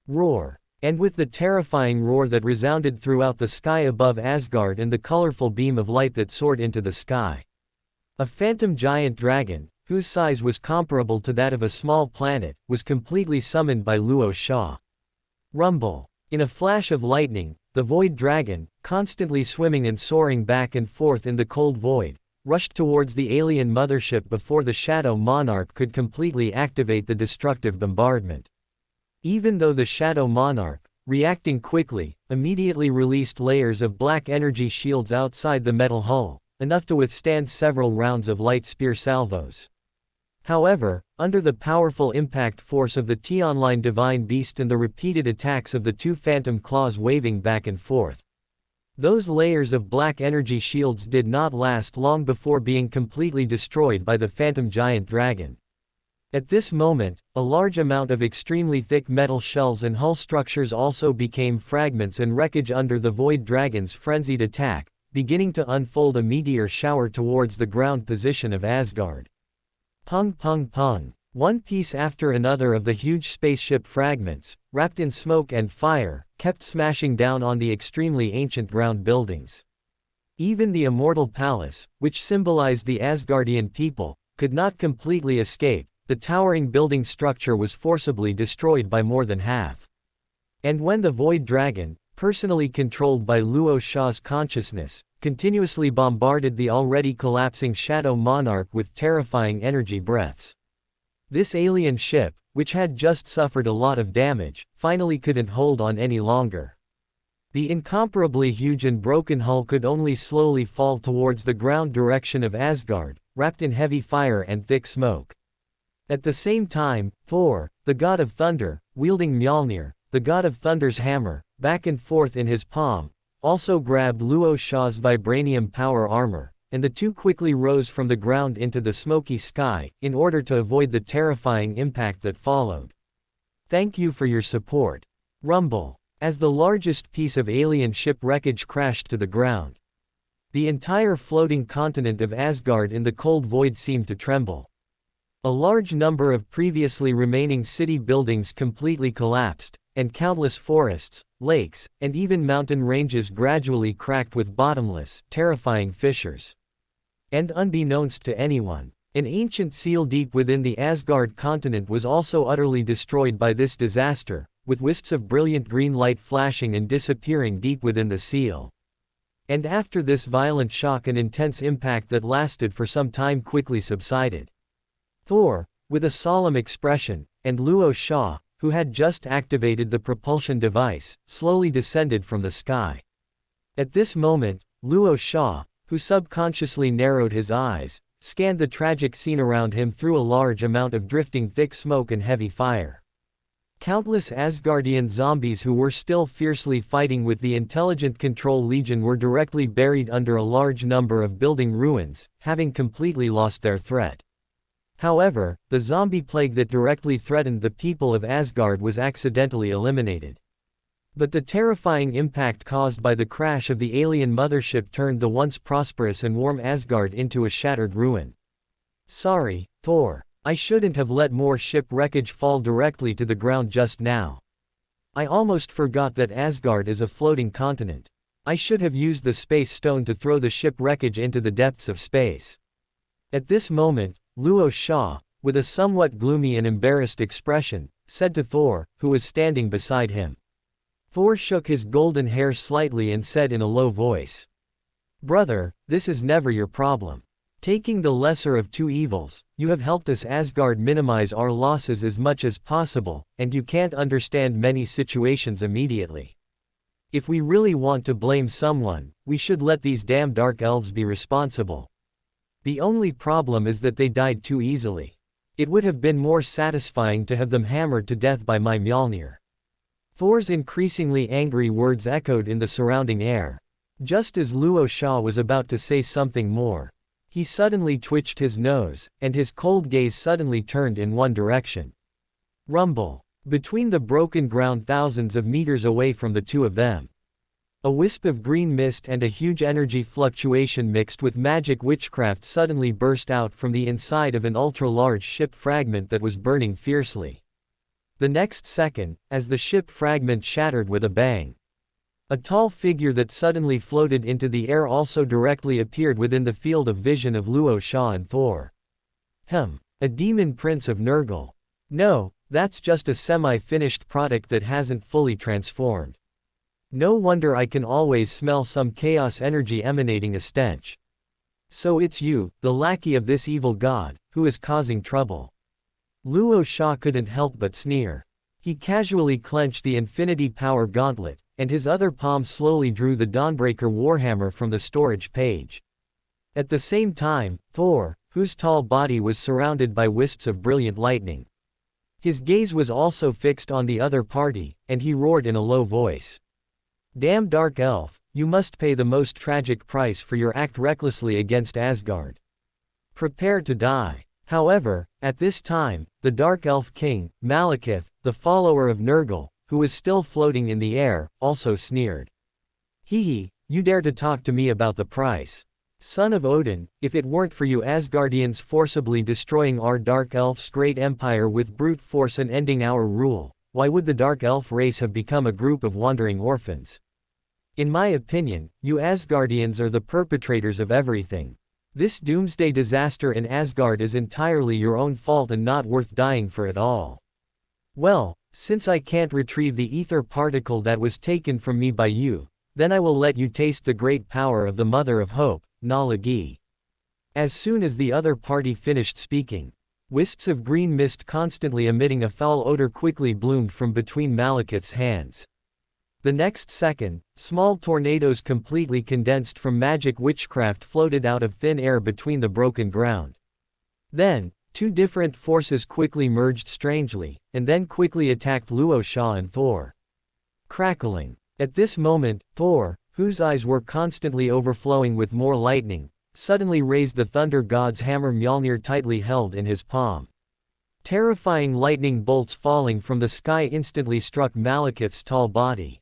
Roar. And with the terrifying roar that resounded throughout the sky above Asgard and the colorful beam of light that soared into the sky, a phantom giant dragon, whose size was comparable to that of a small planet, was completely summoned by Luo Sha. Rumble. In a flash of lightning, the void dragon, constantly swimming and soaring back and forth in the cold void, rushed towards the alien mothership before the Shadow Monarch could completely activate the destructive bombardment. Even though the Shadow Monarch, reacting quickly, immediately released layers of black energy shields outside the metal hull, enough to withstand several rounds of light spear salvos. However, under the powerful impact force of the Tionline Divine Beast and the repeated attacks of the two phantom claws waving back and forth, those layers of black energy shields did not last long before being completely destroyed by the phantom giant dragon. At this moment, a large amount of extremely thick metal shells and hull structures also became fragments and wreckage under the Void Dragon's frenzied attack, beginning to unfold a meteor shower towards the ground position of Asgard. Pung pung pung. One piece after another of the huge spaceship fragments, wrapped in smoke and fire, kept smashing down on the extremely ancient ground buildings. Even the Immortal Palace, which symbolized the Asgardian people, could not completely escape. The towering building structure was forcibly destroyed by more than half. And when the Void Dragon, personally controlled by Luo Sha's consciousness, continuously bombarded the already collapsing Shadow Monarch with terrifying energy breaths, this alien ship, which had just suffered a lot of damage, finally couldn't hold on any longer. The incomparably huge and broken hull could only slowly fall towards the ground direction of Asgard, wrapped in heavy fire and thick smoke. At the same time, Thor, the god of thunder, wielding Mjolnir, the god of thunder's hammer, back and forth in his palm, also grabbed Luo Sha's vibranium power armor, and the two quickly rose from the ground into the smoky sky, in order to avoid the terrifying impact that followed. Thank you for your support. Rumble. As the largest piece of alien ship wreckage crashed to the ground, the entire floating continent of Asgard in the cold void seemed to tremble. A large number of previously remaining city buildings completely collapsed, and countless forests, lakes, and even mountain ranges gradually cracked with bottomless, terrifying fissures. And unbeknownst to anyone, an ancient seal deep within the Asgard continent was also utterly destroyed by this disaster, with wisps of brilliant green light flashing and disappearing deep within the seal. And after this violent shock, an intense impact that lasted for some time quickly subsided. Thor, with a solemn expression, and Luo Sha, who had just activated the propulsion device, slowly descended from the sky. At this moment, Luo Sha, who subconsciously narrowed his eyes, scanned the tragic scene around him through a large amount of drifting thick smoke and heavy fire. Countless Asgardian zombies who were still fiercely fighting with the Intelligent Control Legion were directly buried under a large number of building ruins, having completely lost their threat. However, the zombie plague that directly threatened the people of Asgard was accidentally eliminated. But the terrifying impact caused by the crash of the alien mothership turned the once prosperous and warm Asgard into a shattered ruin. Sorry, Thor. I shouldn't have let more ship wreckage fall directly to the ground just now. I almost forgot that Asgard is a floating continent. I should have used the space stone to throw the ship wreckage into the depths of space. At this moment, Luo Sha, with a somewhat gloomy and embarrassed expression, said to Thor, who was standing beside him. Thor shook his golden hair slightly and said in a low voice, "Brother, this is never your problem. Taking the lesser of two evils, you have helped us Asgard minimize our losses as much as possible, and you can't understand many situations immediately. If we really want to blame someone, we should let these damn dark elves be responsible. The only problem is that they died too easily. It would have been more satisfying to have them hammered to death by my Mjolnir." Thor's increasingly angry words echoed in the surrounding air. Just as Luo Sha was about to say something more, he suddenly twitched his nose, and his cold gaze suddenly turned in one direction. Rumble. Between the broken ground thousands of meters away from the two of them, A wisp of green mist and a huge energy fluctuation mixed with magic witchcraft suddenly burst out from the inside of an ultra-large ship fragment that was burning fiercely. The next second, as the ship fragment shattered with a bang, a tall figure that suddenly floated into the air also directly appeared within the field of vision of Luo Sha and Thor. A demon prince of Nurgle. No, that's just a semi-finished product that hasn't fully transformed. No wonder I can always smell some chaos energy emanating a stench. So it's you, the lackey of this evil god, who is causing trouble. Luo Sha couldn't help but sneer. He casually clenched the Infinity Power Gauntlet, and his other palm slowly drew the Dawnbreaker Warhammer from the storage page. At the same time, Thor, whose tall body was surrounded by wisps of brilliant lightning. His gaze was also fixed on the other party, and he roared in a low voice. Damn Dark Elf, you must pay the most tragic price for your act recklessly against Asgard. Prepare to die. However, at this time, the Dark Elf King, Malekith, the follower of Nurgle, who was still floating in the air, also sneered. Hee, you dare to talk to me about the price. Son of Odin, if it weren't for you Asgardians forcibly destroying our Dark Elf's great empire with brute force and ending our rule, why would the Dark Elf race have become a group of wandering orphans? In my opinion, you Asgardians are the perpetrators of everything. This doomsday disaster in Asgard is entirely your own fault and not worth dying for at all. Well, since I can't retrieve the ether particle that was taken from me by you, then I will let you taste the great power of the Mother of Hope, Nalagi. As soon as the other party finished speaking, wisps of green mist constantly emitting a foul odor quickly bloomed from between Malekith's hands. The next second, small tornadoes completely condensed from magic witchcraft floated out of thin air between the broken ground. Then, two different forces quickly merged strangely, and then quickly attacked Luo Sha and Thor. Crackling. At this moment, Thor, whose eyes were constantly overflowing with more lightning, suddenly raised the thunder god's hammer Mjolnir tightly held in his palm. Terrifying lightning bolts falling from the sky instantly struck Malekith's tall body.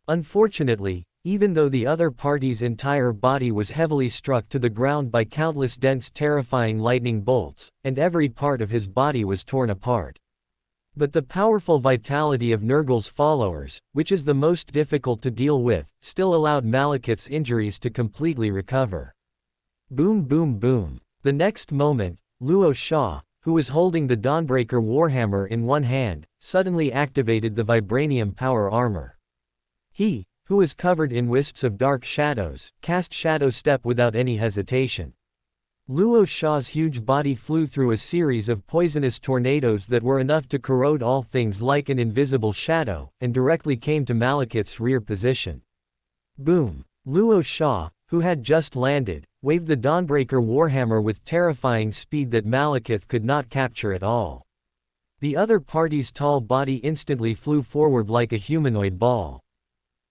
Unfortunately, even though the other party's entire body was heavily struck to the ground by countless dense terrifying lightning bolts, and every part of his body was torn apart. But the powerful vitality of Nurgle's followers, which is the most difficult to deal with, still allowed Malekith's injuries to completely recover. Boom boom boom. The next moment, Luo Sha, who was holding the Dawnbreaker Warhammer in one hand, suddenly activated the Vibranium Power Armor. He, who was covered in wisps of dark shadows, cast Shadow Step without any hesitation. Luo Sha's huge body flew through a series of poisonous tornadoes that were enough to corrode all things like an invisible shadow, and directly came to Malekith's rear position. Boom! Luo Sha, who had just landed, waved the Dawnbreaker Warhammer with terrifying speed that Malekith could not capture at all. The other party's tall body instantly flew forward like a humanoid ball.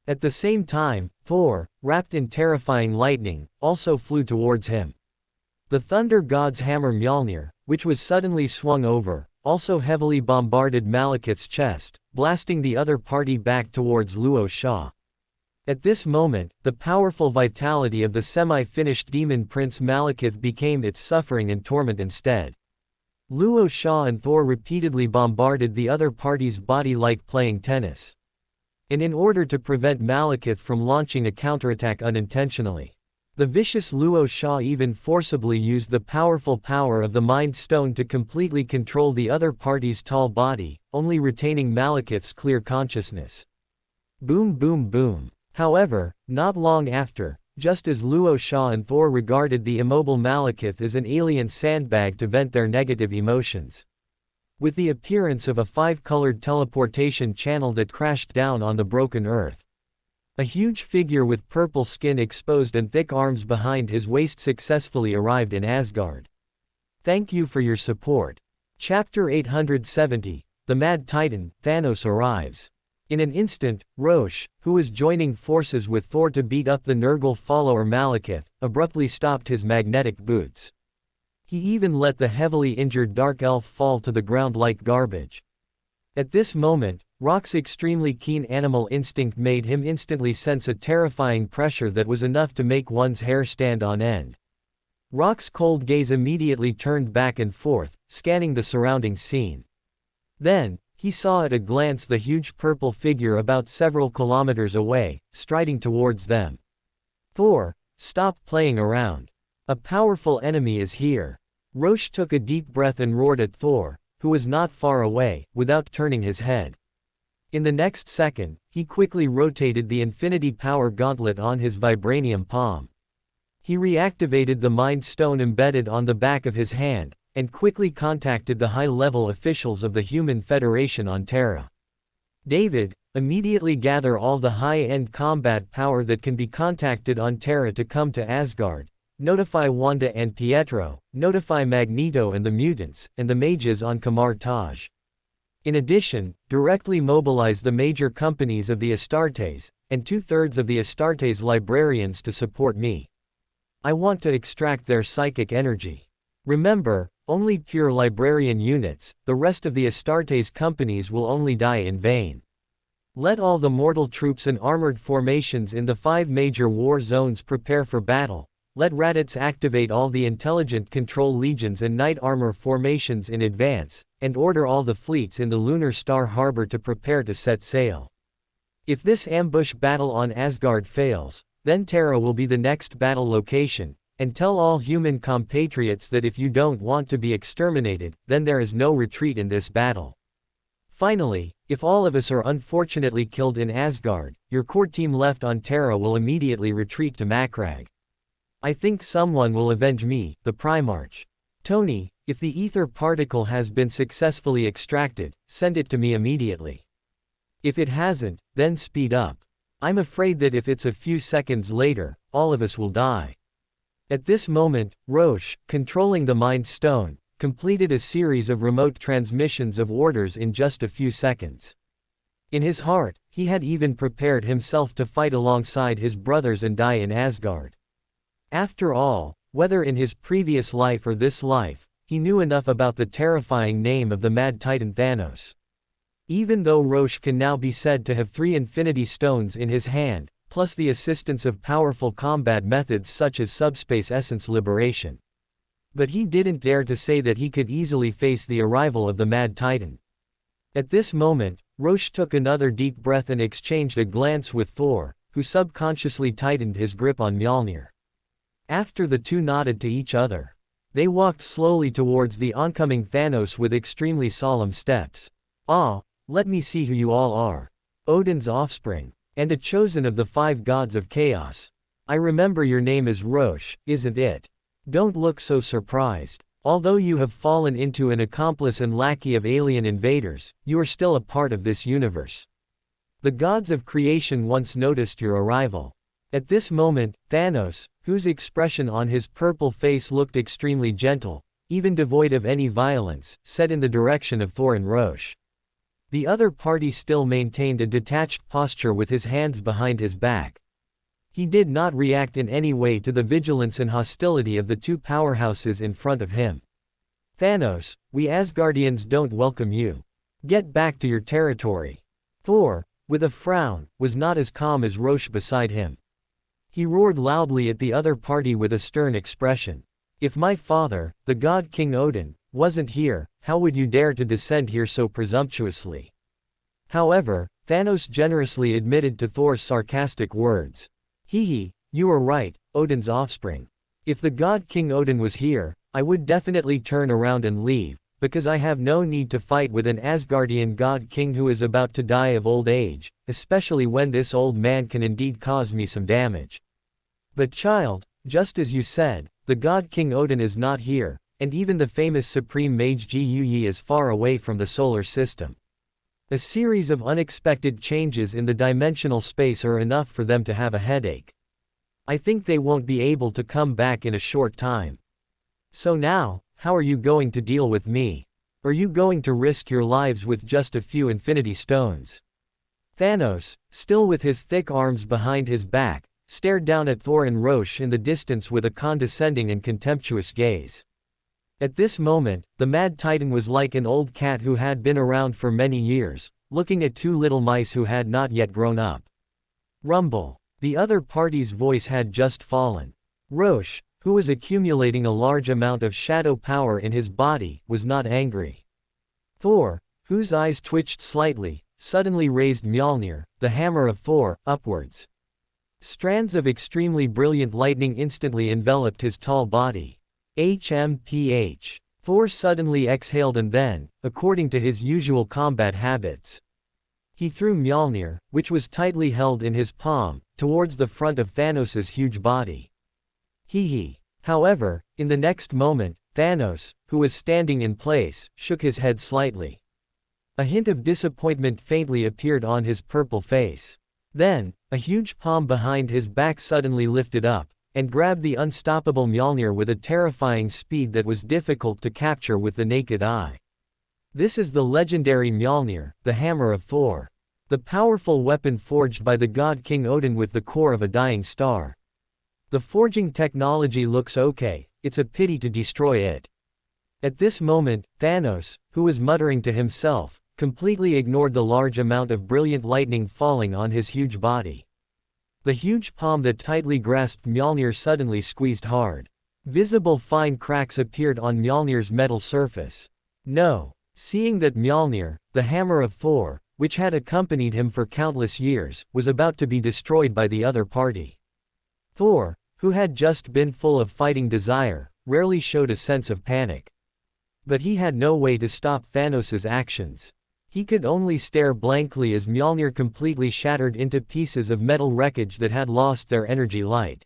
At the same time, Thor, wrapped in terrifying lightning, also flew towards him. The thunder god's hammer Mjolnir, which was suddenly swung over, also heavily bombarded Malekith's chest, blasting the other party back towards Luo Sha. At this moment, the powerful vitality of the semi-finished demon prince Malekith became its suffering and torment instead. Luo Sha and Thor repeatedly bombarded the other party's body like playing tennis. And in order to prevent Malekith from launching a counterattack unintentionally, the vicious Luo Sha even forcibly used the powerful power of the Mind Stone to completely control the other party's tall body, only retaining Malekith's clear consciousness. Boom boom boom. However, not long after, just as Luo Sha and Thor regarded the immobile Malekith as an alien sandbag to vent their negative emotions, with the appearance of a five-colored teleportation channel that crashed down on the broken earth. A huge figure with purple skin exposed and thick arms behind his waist successfully arrived in Asgard. Thank you for your support. Chapter 870, The Mad Titan, Thanos arrives. In an instant, Rorschach, who was joining forces with Thor to beat up the Nurgle follower Malekith, abruptly stopped his magnetic boots. He even let the heavily injured Dark Elf fall to the ground like garbage. At this moment, Rock's extremely keen animal instinct made him instantly sense a terrifying pressure that was enough to make one's hair stand on end. Rock's cold gaze immediately turned back and forth, scanning the surrounding scene. Then, he saw at a glance the huge purple figure about several kilometers away, striding towards them. Thor, stop playing around. A powerful enemy is here. Rorschach took a deep breath and roared at Thor, who was not far away, without turning his head. In the next second, he quickly rotated the infinity power gauntlet on his vibranium palm. He reactivated the Mind Stone embedded on the back of his hand, and quickly contacted the high-level officials of the Human Federation on Terra. David, immediately gather all the high-end combat power that can be contacted on Terra to come to Asgard. Notify Wanda and Pietro, notify Magneto and the mutants, and the mages on Kamar Taj. In addition, directly mobilize the major companies of the Astartes, and 2/3 of the Astartes librarians to support me. I want to extract their psychic energy. Remember, only pure librarian units, the rest of the Astartes companies will only die in vain. Let all the mortal troops and armored formations in the 5 major war zones prepare for battle. Let Raditz activate all the intelligent control legions and knight armor formations in advance, and order all the fleets in the Lunar Star Harbor to prepare to set sail. If this ambush battle on Asgard fails, then Terra will be the next battle location, and tell all human compatriots that if you don't want to be exterminated, then there is no retreat in this battle. Finally, if all of us are unfortunately killed in Asgard, your core team left on Terra will immediately retreat to Makrag. I think someone will avenge me, the Primarch. Tony, if the ether particle has been successfully extracted, send it to me immediately. If it hasn't, then speed up. I'm afraid that if it's a few seconds later, all of us will die. At this moment, Rorschach, controlling the Mind Stone, completed a series of remote transmissions of orders in just a few seconds. In his heart, he had even prepared himself to fight alongside his brothers and die in Asgard. After all, whether in his previous life or this life, he knew enough about the terrifying name of the Mad Titan Thanos. Even though Rorschach can now be said to have 3 Infinity Stones in his hand, plus the assistance of powerful combat methods such as subspace essence liberation. But he didn't dare to say that he could easily face the arrival of the Mad Titan. At this moment, Rorschach took another deep breath and exchanged a glance with Thor, who subconsciously tightened his grip on Mjolnir. After the two nodded to each other, they walked slowly towards the oncoming Thanos with extremely solemn steps. Ah, let me see who you all are. Odin's offspring, and a chosen of the 5 gods of chaos. I remember your name is Rorschach, isn't it? Don't look so surprised. Although you have fallen into an accomplice and lackey of alien invaders, you are still a part of this universe. The gods of creation once noticed your arrival. At this moment, Thanos, whose expression on his purple face looked extremely gentle, even devoid of any violence, said in the direction of Thor and Rorschach. The other party still maintained a detached posture with his hands behind his back. He did not react in any way to the vigilance and hostility of the 2 powerhouses in front of him. Thanos, we Asgardians don't welcome you. Get back to your territory. Thor, with a frown, was not as calm as Rorschach beside him. He roared loudly at the other party with a stern expression. If my father, the god King Odin, wasn't here, how would you dare to descend here so presumptuously? However, Thanos generously admitted to Thor's sarcastic words. Hee, you are right, Odin's offspring. If the god King Odin was here, I would definitely turn around and leave, because I have no need to fight with an Asgardian god king who is about to die of old age, especially when this old man can indeed cause me some damage. But child, just as you said, the god King Odin is not here, and even the famous supreme mage Yi is far away from the solar system. A series of unexpected changes in the dimensional space are enough for them to have a headache. I think they won't be able to come back in a short time. So now, how are you going to deal with me? Are you going to risk your lives with just a few Infinity Stones? Thanos, still with his thick arms behind his back, stared down at Thor and Rorschach in the distance with a condescending and contemptuous gaze. At this moment, the Mad Titan was like an old cat who had been around for many years, looking at two little mice who had not yet grown up. Rumble. The other party's voice had just fallen. Rorschach, who was accumulating a large amount of shadow power in his body, was not angry. Thor, whose eyes twitched slightly, suddenly raised Mjolnir, the hammer of Thor, upwards. Strands of extremely brilliant lightning instantly enveloped his tall body. HMPH. Thor suddenly exhaled and then, according to his usual combat habits, he threw Mjolnir, which was tightly held in his palm, towards the front of Thanos' huge body. Hee. However, in the next moment, Thanos, who was standing in place, shook his head slightly. A hint of disappointment faintly appeared on his purple face. Then, a huge palm behind his back suddenly lifted up, and grabbed the unstoppable Mjolnir with a terrifying speed that was difficult to capture with the naked eye. This is the legendary Mjolnir, the hammer of Thor. The powerful weapon forged by the god King Odin with the core of a dying star. The forging technology looks okay, it's a pity to destroy it. At this moment, Thanos, who was muttering to himself, completely ignored the large amount of brilliant lightning falling on his huge body. The huge palm that tightly grasped Mjolnir suddenly squeezed hard. Visible fine cracks appeared on Mjolnir's metal surface. No. Seeing that Mjolnir, the hammer of Thor, which had accompanied him for countless years, was about to be destroyed by the other party. Thor, who had just been full of fighting desire, rarely showed a sense of panic. But he had no way to stop Thanos' actions. He could only stare blankly as Mjolnir completely shattered into pieces of metal wreckage that had lost their energy light.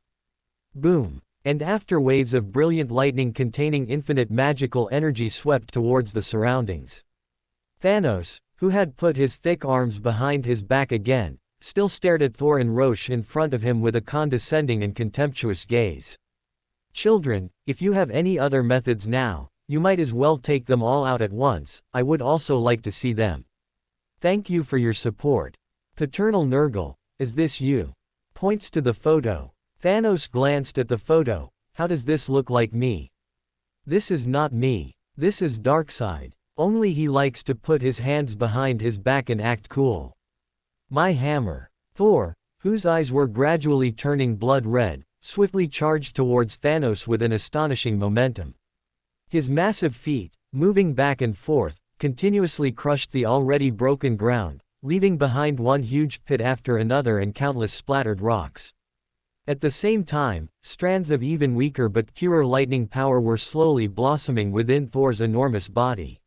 Boom. And after waves of brilliant lightning containing infinite magical energy swept towards the surroundings. Thanos, who had put his thick arms behind his back again, still stared at Thor and Rorschach in front of him with a condescending and contemptuous gaze. Children, if you have any other methods now, you might as well take them all out at once, I would also like to see them. Thank you for your support. Paternal Nurgle, is this you? Points to the photo. Thanos glanced at the photo. How does this look like me? This is not me. This is Darkseid. Only he likes to put his hands behind his back and act cool. My hammer. Thor, whose eyes were gradually turning blood red, swiftly charged towards Thanos with an astonishing momentum. His massive feet, moving back and forth, continuously crushed the already broken ground, leaving behind one huge pit after another and countless splattered rocks. At the same time, strands of even weaker but purer lightning power were slowly blossoming within Thor's enormous body.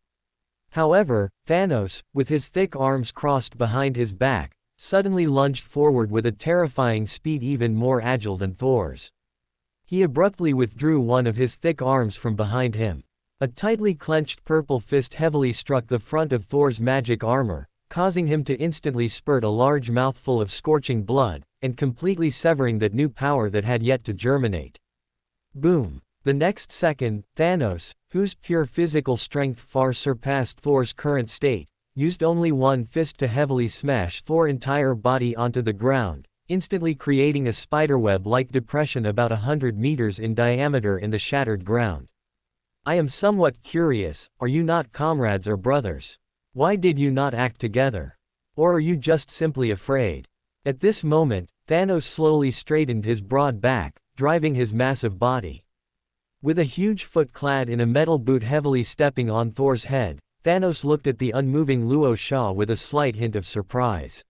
However, Thanos, with his thick arms crossed behind his back, suddenly lunged forward with a terrifying speed even more agile than Thor's. He abruptly withdrew one of his thick arms from behind him. A tightly clenched purple fist heavily struck the front of Thor's magic armor, causing him to instantly spurt a large mouthful of scorching blood, and completely severing that new power that had yet to germinate. Boom! The next second, Thanos, whose pure physical strength far surpassed Thor's current state, used only one fist to heavily smash Thor's entire body onto the ground, instantly creating a spiderweb-like depression about 100 meters in diameter in the shattered ground. I am somewhat curious, are you not comrades or brothers? Why did you not act together? Or are you just simply afraid? At this moment, Thanos slowly straightened his broad back, driving his massive body. With a huge foot clad in a metal boot heavily stepping on Thor's head, Thanos looked at the unmoving Rorschach with a slight hint of surprise.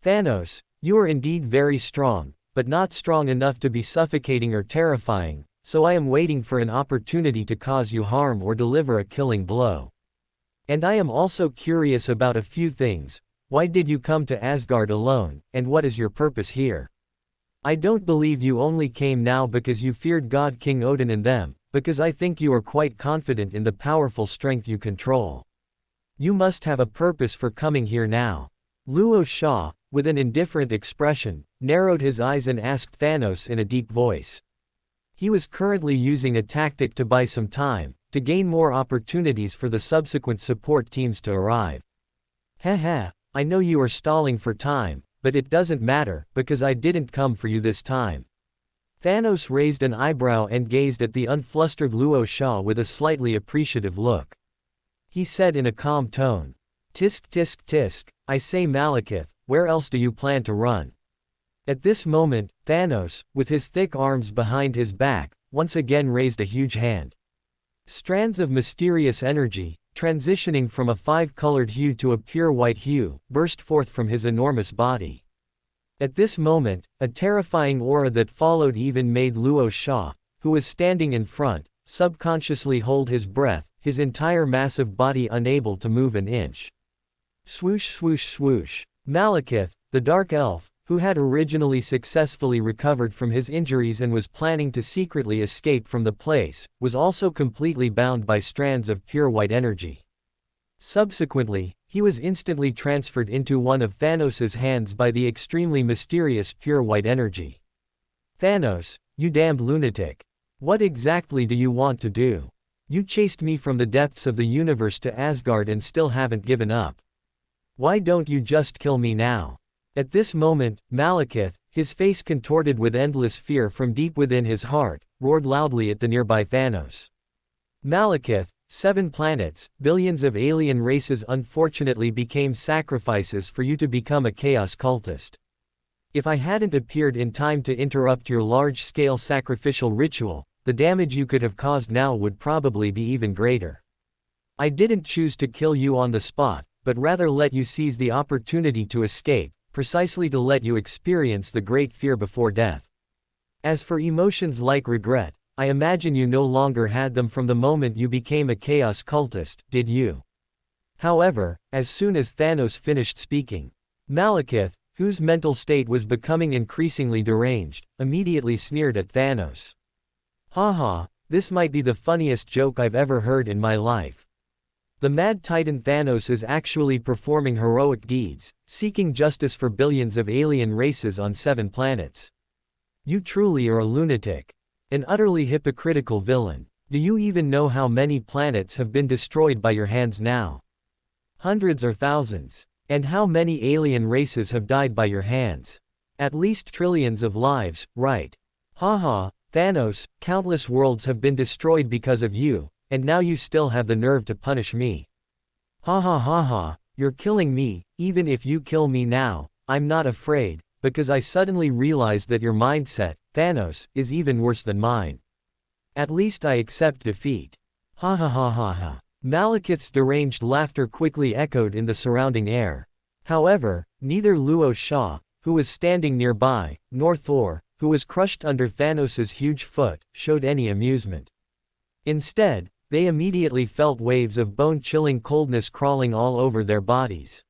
Thanos, you are indeed very strong, but not strong enough to be suffocating or terrifying, so I am waiting for an opportunity to cause you harm or deliver a killing blow. And I am also curious about a few things. Why did you come to Asgard alone, and what is your purpose here? I don't believe you only came now because you feared God King Odin and them, because I think you are quite confident in the powerful strength you control. You must have a purpose for coming here now. Rorschach, with an indifferent expression, narrowed his eyes and asked Thanos in a deep voice. He was currently using a tactic to buy some time, to gain more opportunities for the subsequent support teams to arrive. Haha, I know you are stalling for time, but it doesn't matter, because I didn't come for you this time. Thanos raised an eyebrow and gazed at the unflustered Rorschach with a slightly appreciative look. He said in a calm tone, Tisk tisk tisk, I say Malekith, where else do you plan to run? At this moment, Thanos, with his thick arms behind his back, once again raised a huge hand. Strands of mysterious energy, transitioning from a five-colored hue to a pure white hue, burst forth from his enormous body. At this moment, a terrifying aura that followed even made Rorschach, who was standing in front, subconsciously hold his breath, his entire massive body unable to move an inch. Swoosh swoosh swoosh. Malekith, the Dark Elf, who had originally successfully recovered from his injuries and was planning to secretly escape from the place, was also completely bound by strands of pure white energy. Subsequently, he was instantly transferred into one of Thanos' hands by the extremely mysterious pure white energy. Thanos, you damned lunatic. What exactly do you want to do? You chased me from the depths of the universe to Asgard and still haven't given up. Why don't you just kill me now? At this moment, Malekith, his face contorted with endless fear from deep within his heart, roared loudly at the nearby Thanos. Malekith, 7 planets, billions of alien races unfortunately became sacrifices for you to become a chaos cultist. If I hadn't appeared in time to interrupt your large-scale sacrificial ritual, the damage you could have caused now would probably be even greater. I didn't choose to kill you on the spot, but rather let you seize the opportunity to escape, precisely to let you experience the great fear before death. As for emotions like regret, I imagine you no longer had them from the moment you became a chaos cultist, did you? However, as soon as Thanos finished speaking, Malekith, whose mental state was becoming increasingly deranged, immediately sneered at Thanos. Haha, this might be the funniest joke I've ever heard in my life. The Mad Titan Thanos is actually performing heroic deeds, seeking justice for billions of alien races on 7 planets. You truly are a lunatic. An utterly hypocritical villain. Do you even know how many planets have been destroyed by your hands now? Hundreds or thousands. And how many alien races have died by your hands? At least trillions of lives, right? Haha, Thanos, countless worlds have been destroyed because of you, and now you still have the nerve to punish me. Ha ha ha ha, you're killing me. Even if you kill me now, I'm not afraid, because I suddenly realized that your mindset, Thanos, is even worse than mine. At least I accept defeat. Ha ha ha ha ha. Malekith's deranged laughter quickly echoed in the surrounding air. However, neither Rorschach, who was standing nearby, nor Thor, who was crushed under Thanos' huge foot, showed any amusement. Instead, they immediately felt waves of bone-chilling coldness crawling all over their bodies.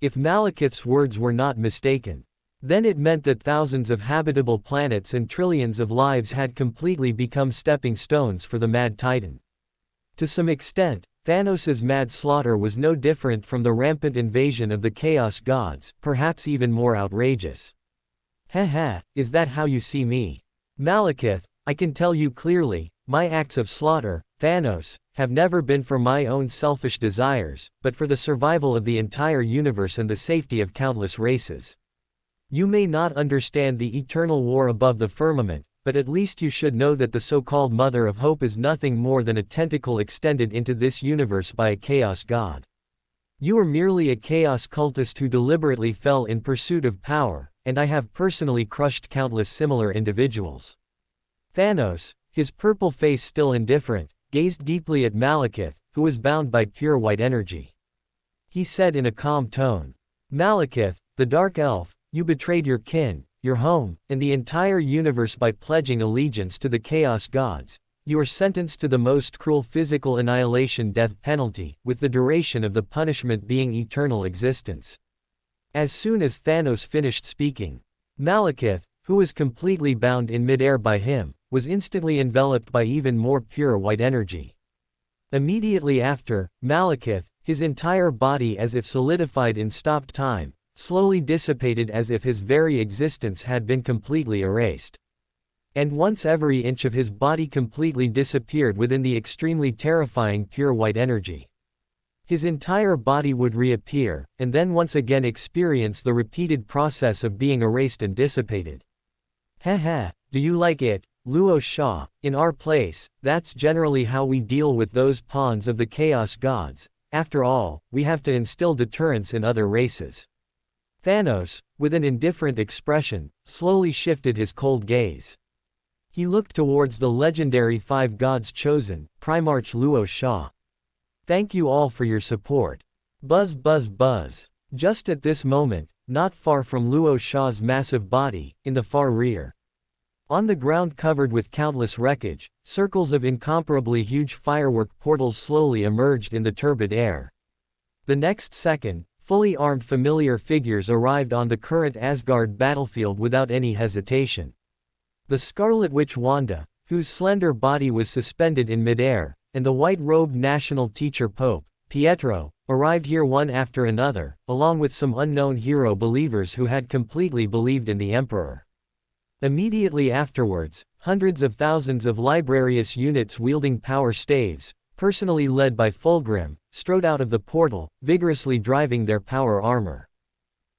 If Malekith's words were not mistaken, then it meant that thousands of habitable planets and trillions of lives had completely become stepping stones for the Mad Titan. To some extent, Thanos' mad slaughter was no different from the rampant invasion of the Chaos Gods, perhaps even more outrageous. Heh, is that how you see me? Malekith, I can tell you clearly, my acts of slaughter, Thanos, have never been for my own selfish desires, but for the survival of the entire universe and the safety of countless races. You may not understand the eternal war above the firmament, but at least you should know that the so-called Mother of Hope is nothing more than a tentacle extended into this universe by a chaos god. You are merely a chaos cultist who deliberately fell in pursuit of power, and I have personally crushed countless similar individuals. Thanos, his purple face still indifferent, gazed deeply at Malekith, who was bound by pure white energy. He said in a calm tone, Malekith, the Dark Elf, you betrayed your kin, your home, and the entire universe by pledging allegiance to the Chaos Gods. You are sentenced to the most cruel physical annihilation death penalty, with the duration of the punishment being eternal existence. As soon as Thanos finished speaking, Malekith, who was completely bound in midair by him, was instantly enveloped by even more pure white energy. Immediately after, Malekith, his entire body as if solidified in stopped time, slowly dissipated as if his very existence had been completely erased. And once every inch of his body completely disappeared within the extremely terrifying pure white energy, his entire body would reappear, and then once again experience the repeated process of being erased and dissipated. Heh, do you like it, Rorschach? In our place, that's generally how we deal with those pawns of the Chaos Gods. after all, we have to instill deterrence in other races. Thanos, with an indifferent expression, slowly shifted his cold gaze. He looked towards the legendary five gods chosen, Primarch Luo Sha. Thank you all for your support. Buzz buzz buzz. Just at this moment, not far from Luo Sha's massive body, in the far rear. On the ground covered with countless wreckage, circles of incomparably huge firework portals slowly emerged in the turbid air. The next second, fully armed familiar figures arrived on the current Asgard battlefield without any hesitation. The Scarlet Witch Wanda, whose slender body was suspended in midair, and the white-robed national teacher Pope, Pietro, arrived here one after another, along with some unknown hero believers who had completely believed in the Emperor. Immediately afterwards, hundreds of thousands of Librarius units wielding power staves, personally led by Fulgrim, strode out of the portal, vigorously driving their power armor.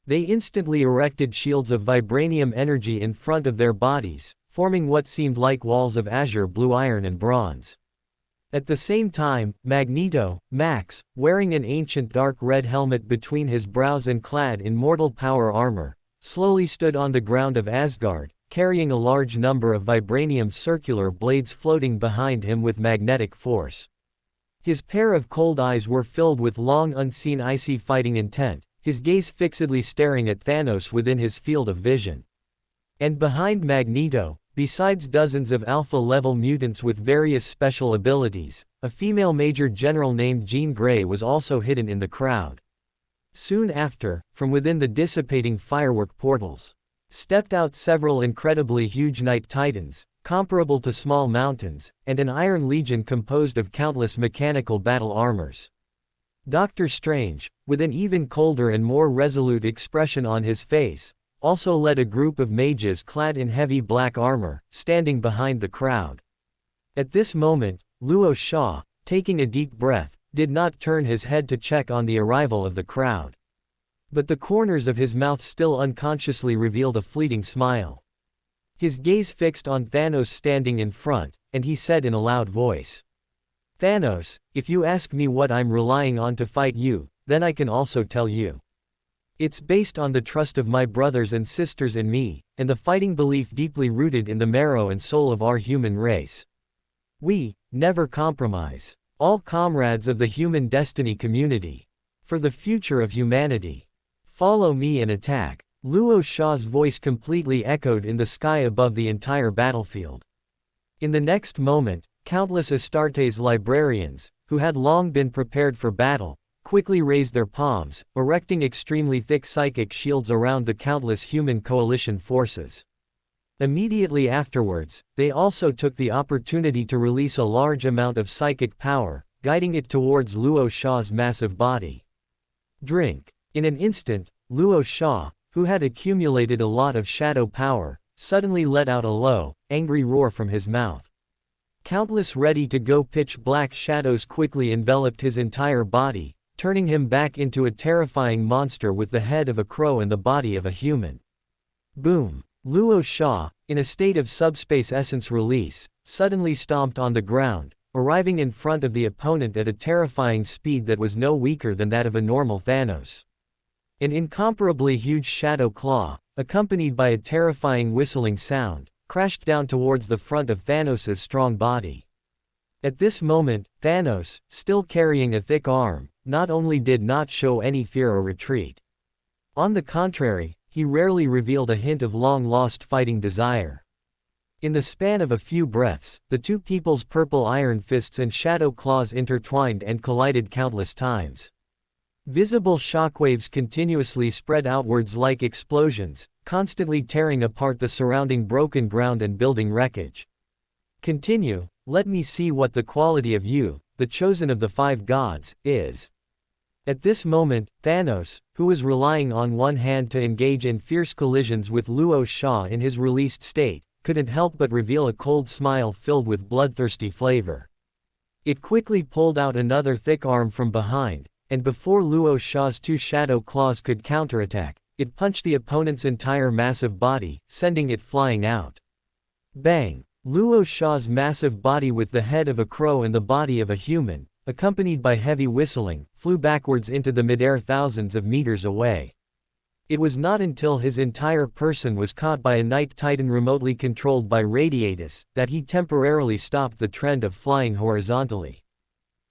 They instantly erected shields of vibranium energy in front of their bodies, forming what seemed like walls of azure blue iron and bronze. At the same time, Magneto, Max, wearing an ancient dark red helmet between his brows and clad in mortal power armor, slowly stood on the ground of Asgard, carrying a large number of vibranium circular blades floating behind him with magnetic force. His pair of cold eyes were filled with long unseen icy fighting intent, his gaze fixedly staring at Thanos within his field of vision. And behind Magneto, besides dozens of alpha-level mutants with various special abilities, a female Major General named Jean Grey was also hidden in the crowd. Soon after, from within the dissipating firework portals, stepped out several incredibly huge Night Titans, comparable to small mountains, and an Iron Legion composed of countless mechanical battle armors. Doctor Strange, with an even colder and more resolute expression on his face, also led a group of mages clad in heavy black armor, standing behind the crowd. At this moment, Luo Sha, taking a deep breath, did not turn his head to check on the arrival of the crowd. But the corners of his mouth still unconsciously revealed a fleeting smile. His gaze fixed on Thanos standing in front, and he said in a loud voice, "Thanos, if you ask me what I'm relying on to fight you, then I can also tell you. It's based on the trust of my brothers and sisters in me, and the fighting belief deeply rooted in the marrow and soul of our human race. We never compromise. All comrades of the human destiny community. For the future of humanity. Follow me and attack." Luo Sha's voice completely echoed in the sky above the entire battlefield. In the next moment, countless Astartes librarians, who had long been prepared for battle, quickly raised their palms, erecting extremely thick psychic shields around the countless human coalition forces. Immediately afterwards, they also took the opportunity to release a large amount of psychic power, guiding it towards Luo Sha's massive body. Drink. In an instant, Luo Sha, who had accumulated a lot of shadow power, suddenly let out a low, angry roar from his mouth. Countless ready-to-go pitch-black shadows quickly enveloped his entire body, turning him back into a terrifying monster with the head of a crow and the body of a human. Boom! Luo Sha, in a state of subspace essence release, suddenly stomped on the ground, arriving in front of the opponent at a terrifying speed that was no weaker than that of a normal Thanos. An incomparably huge shadow claw, accompanied by a terrifying whistling sound, crashed down towards the front of Thanos' strong body. At this moment, Thanos, still carrying a thick arm, not only did not show any fear or retreat. On the contrary, he rarely revealed a hint of long-lost fighting desire. In the span of a few breaths, the two people's purple iron fists and shadow claws intertwined and collided countless times. Visible shockwaves continuously spread outwards like explosions, constantly tearing apart the surrounding broken ground and building wreckage. Continue, let me see what the quality of you, the chosen of the five gods, is. At this moment, Thanos, who was relying on one hand to engage in fierce collisions with Luo Sha in his released state, couldn't help but reveal a cold smile filled with bloodthirsty flavor. It quickly pulled out another thick arm from behind, and before Luo Sha's two shadow claws could counterattack, it punched the opponent's entire massive body, sending it flying out. Bang! Luo Sha's massive body with the head of a crow and the body of a human, accompanied by heavy whistling, flew backwards into the midair thousands of meters away. It was not until his entire person was caught by a night titan remotely controlled by Radiatus that he temporarily stopped the trend of flying horizontally.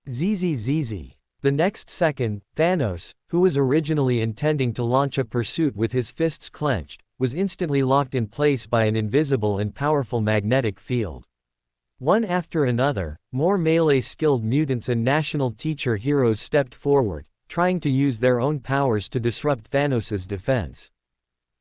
ZZZZ. The next second, Thanos, who was originally intending to launch a pursuit with his fists clenched, was instantly locked in place by an invisible and powerful magnetic field. One after another, more melee-skilled mutants and national teacher heroes stepped forward, trying to use their own powers to disrupt Thanos' defense.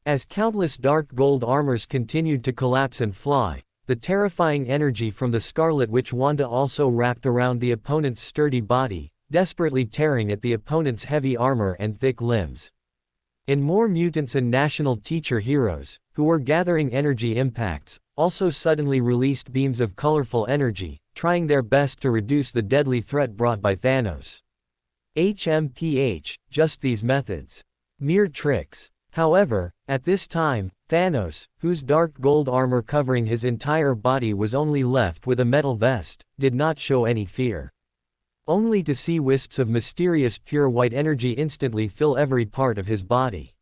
As countless dark gold armors continued to collapse and fly, the terrifying energy from the Scarlet Witch Wanda also wrapped around the opponent's sturdy body, desperately tearing at the opponent's heavy armor and thick limbs. And more mutants and national teacher heroes, who were gathering energy impacts, also suddenly released beams of colorful energy, trying their best to reduce the deadly threat brought by Thanos. HMPH, just these methods. Mere tricks. However, at this time, Thanos, whose dark gold armor covering his entire body was only left with a metal vest, did not show any fear. Only to see wisps of mysterious pure white energy instantly fill every part of his body.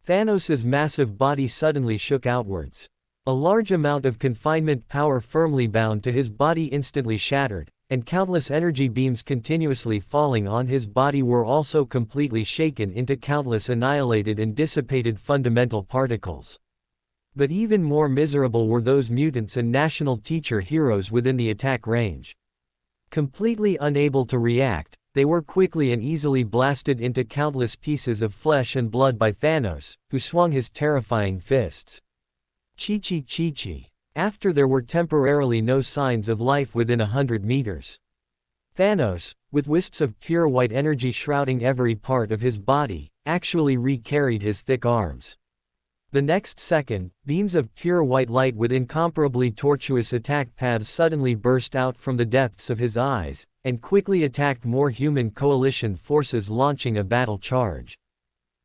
Thanos' massive body suddenly shook outwards. A large amount of confinement power firmly bound to his body instantly shattered, and countless energy beams continuously falling on his body were also completely shaken into countless annihilated and dissipated fundamental particles. But even more miserable were those mutants and national teacher heroes within the attack range. Completely unable to react, they were quickly and easily blasted into countless pieces of flesh and blood by Thanos, who swung his terrifying fists. Chi-chi-chi-chi. After there were temporarily no signs of life within 100 meters. Thanos, with wisps of pure white energy shrouding every part of his body, actually re-carried his thick arms. The next second, beams of pure white light with incomparably tortuous attack paths suddenly burst out from the depths of his eyes, and quickly attacked more human coalition forces launching a battle charge.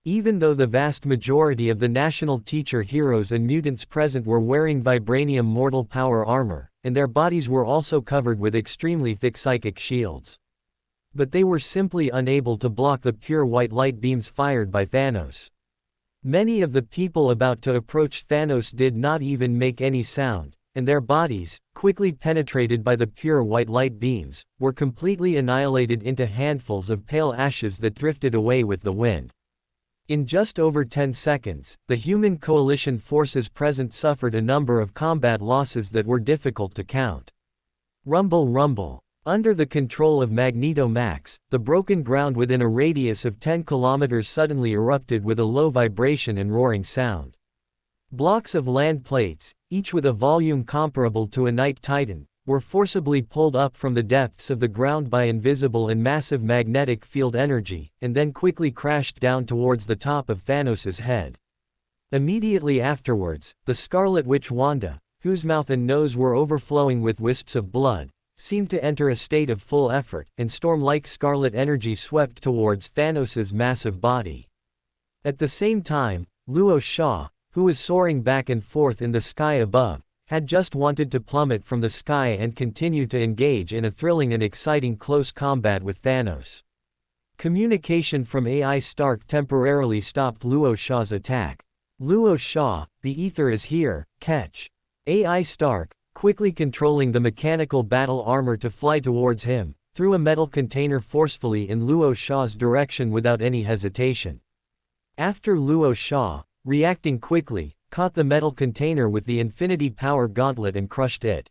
Even though the vast majority of the national teacher heroes and mutants present were wearing vibranium mortal power armor, and their bodies were also covered with extremely thick psychic shields. But they were simply unable to block the pure white light beams fired by Thanos. Many of the people about to approach Thanos did not even make any sound, and their bodies, quickly penetrated by the pure white light beams, were completely annihilated into handfuls of pale ashes that drifted away with the wind. In just over 10 seconds, the human coalition forces present suffered a number of combat losses that were difficult to count. Rumble rumble. Under the control of Magneto Max, the broken ground within a radius of 10 kilometers suddenly erupted with a low vibration and roaring sound. Blocks of land plates, each with a volume comparable to a night titan, were forcibly pulled up from the depths of the ground by invisible and massive magnetic field energy, and then quickly crashed down towards the top of Thanos' head. Immediately afterwards, the Scarlet Witch Wanda, whose mouth and nose were overflowing with wisps of blood, seemed to enter a state of full effort, and storm-like scarlet energy swept towards Thanos' massive body. At the same time, Luo Shah, who was soaring back and forth in the sky above, had just wanted to plummet from the sky and continue to engage in a thrilling and exciting close combat with Thanos. Communication from AI Stark temporarily stopped Luo Shah's attack. Luo Shah, the ether is here, catch. AI Stark, quickly controlling the mechanical battle armor to fly towards him, threw a metal container forcefully in Luo Shah's direction without any hesitation. After Luo Shah, reacting quickly, caught the metal container with the Infinity Power Gauntlet and crushed it.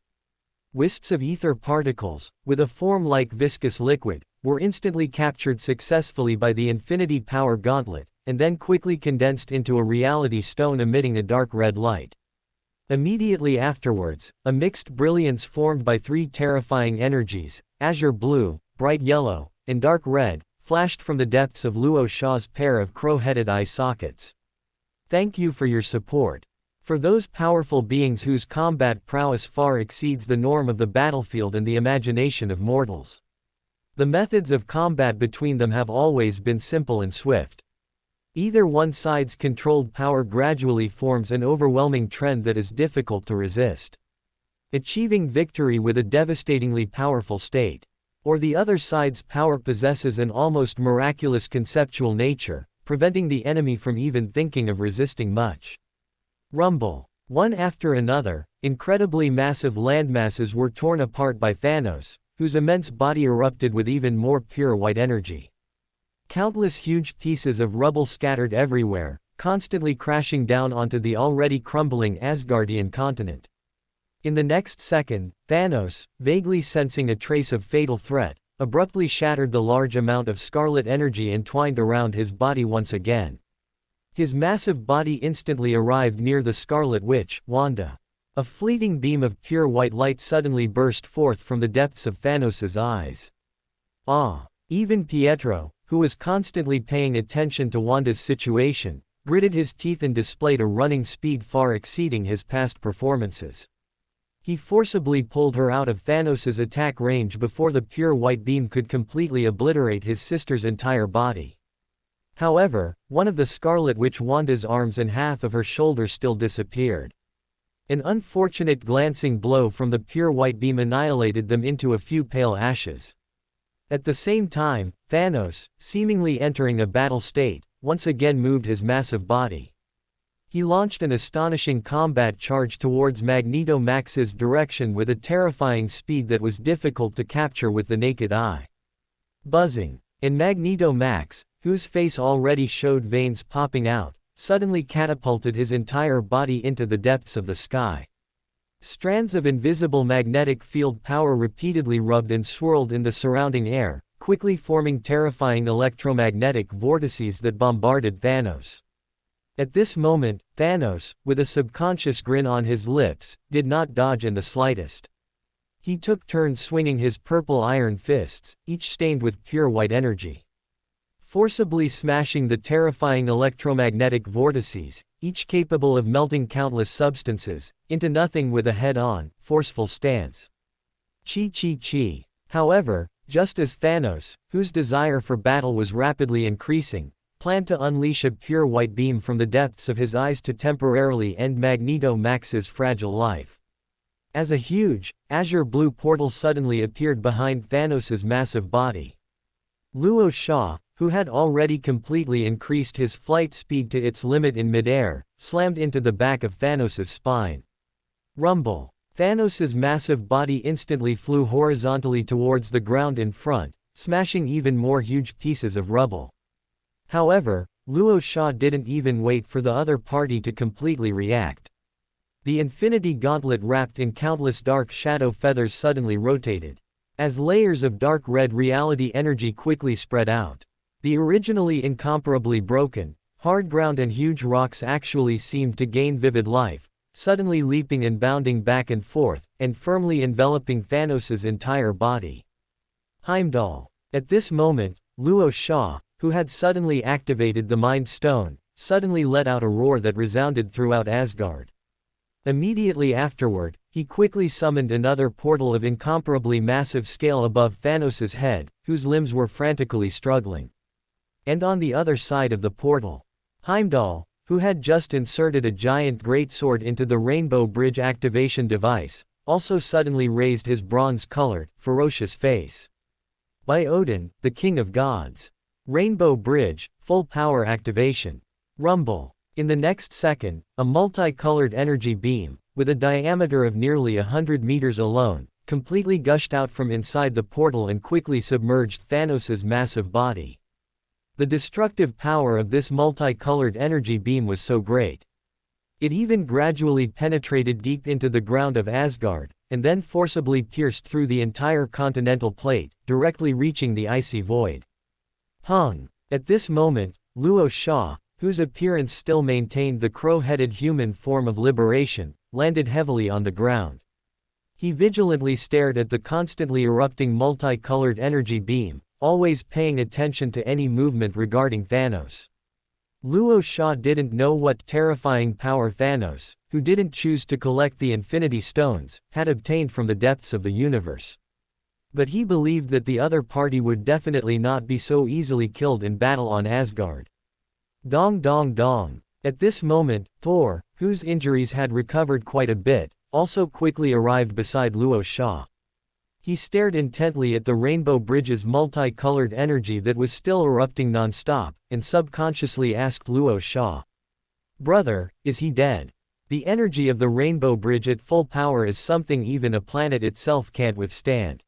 Wisps of ether particles, with a form like viscous liquid, were instantly captured successfully by the Infinity Power Gauntlet, and then quickly condensed into a reality stone emitting a dark red light. Immediately afterwards, a mixed brilliance formed by three terrifying energies, azure blue, bright yellow, and dark red, flashed from the depths of Luo Shah's pair of crow-headed eye sockets. Thank you for your support. For those powerful beings whose combat prowess far exceeds the norm of the battlefield and the imagination of mortals. The methods of combat between them have always been simple and swift. Either one side's controlled power gradually forms an overwhelming trend that is difficult to resist, achieving victory with a devastatingly powerful state. or the other side's power possesses an almost miraculous conceptual nature, preventing the enemy from even thinking of resisting much. Rumble. One after another, incredibly massive landmasses were torn apart by Thanos, whose immense body erupted with even more pure white energy. Countless huge pieces of rubble scattered everywhere, constantly crashing down onto the already crumbling Asgardian continent. In the next second, Thanos, vaguely sensing a trace of fatal threat, abruptly shattered the large amount of scarlet energy entwined around his body once again. His massive body instantly arrived near the Scarlet Witch, Wanda. A fleeting beam of pure white light suddenly burst forth from the depths of Thanos' eyes. Even Pietro, who was constantly paying attention to Wanda's situation, gritted his teeth and displayed a running speed far exceeding his past performances. He forcibly pulled her out of Thanos' attack range before the pure white beam could completely obliterate his sister's entire body. However, one of the Scarlet Witch Wanda's arms and half of her shoulder still disappeared. An unfortunate glancing blow from the pure white beam annihilated them into a few pale ashes. At the same time, Thanos, seemingly entering a battle state, once again moved his massive body. He launched an astonishing combat charge towards Magneto Max's direction with a terrifying speed that was difficult to capture with the naked eye. Buzzing. And Magneto Max, whose face already showed veins popping out, suddenly catapulted his entire body into the depths of the sky. Strands of invisible magnetic field power repeatedly rubbed and swirled in the surrounding air, quickly forming terrifying electromagnetic vortices that bombarded Thanos. At this moment, Thanos, with a subconscious grin on his lips, did not dodge in the slightest. He took turns swinging his purple iron fists, each stained with pure white energy. Forcibly smashing the terrifying electromagnetic vortices, each capable of melting countless substances, into nothing with a head-on, forceful stance. Chi. However, just as Thanos, whose desire for battle was rapidly increasing, planned to unleash a pure white beam from the depths of his eyes to temporarily end Magneto Max's fragile life. As a huge, azure blue portal suddenly appeared behind Thanos' massive body. Luo Sha, who had already completely increased his flight speed to its limit in midair, slammed into the back of Thanos' spine. Rumble. Thanos' massive body instantly flew horizontally towards the ground in front, smashing even more huge pieces of rubble. However, Luo Sha didn't even wait for the other party to completely react. The Infinity Gauntlet wrapped in countless dark shadow feathers suddenly rotated. As layers of dark red reality energy quickly spread out, the originally incomparably broken, hard ground and huge rocks actually seemed to gain vivid life, suddenly leaping and bounding back and forth, and firmly enveloping Thanos' entire body. Heimdall. At this moment, Luo Sha, who had suddenly activated the Mind Stone, suddenly let out a roar that resounded throughout Asgard. Immediately afterward, he quickly summoned another portal of incomparably massive scale above Thanos' head, whose limbs were frantically struggling. And on the other side of the portal, Heimdall, who had just inserted a giant greatsword into the Rainbow Bridge activation device, also suddenly raised his bronze-colored, ferocious face. By Odin, the King of Gods. Rainbow Bridge, full power activation. Rumble. In the next second, a multicolored energy beam, with a diameter of nearly 100 meters alone, completely gushed out from inside the portal and quickly submerged Thanos' massive body. The destructive power of this multicolored energy beam was so great. It even gradually penetrated deep into the ground of Asgard, and then forcibly pierced through the entire continental plate, directly reaching the icy void. Hung. At this moment, Luo Sha, whose appearance still maintained the crow-headed human form of liberation, landed heavily on the ground. He vigilantly stared at the constantly erupting multicolored energy beam, always paying attention to any movement regarding Thanos. Luo Sha didn't know what terrifying power Thanos, who didn't choose to collect the Infinity Stones, had obtained from the depths of the universe. But he believed that the other party would definitely not be so easily killed in battle on Asgard. Dong dong dong. At this moment, Thor, whose injuries had recovered quite a bit, also quickly arrived beside Luo Sha. He stared intently at the Rainbow Bridge's multicolored energy that was still erupting non-stop, and subconsciously asked Luo Sha. Brother, is he dead? The energy of the Rainbow Bridge at full power is something even a planet itself can't withstand.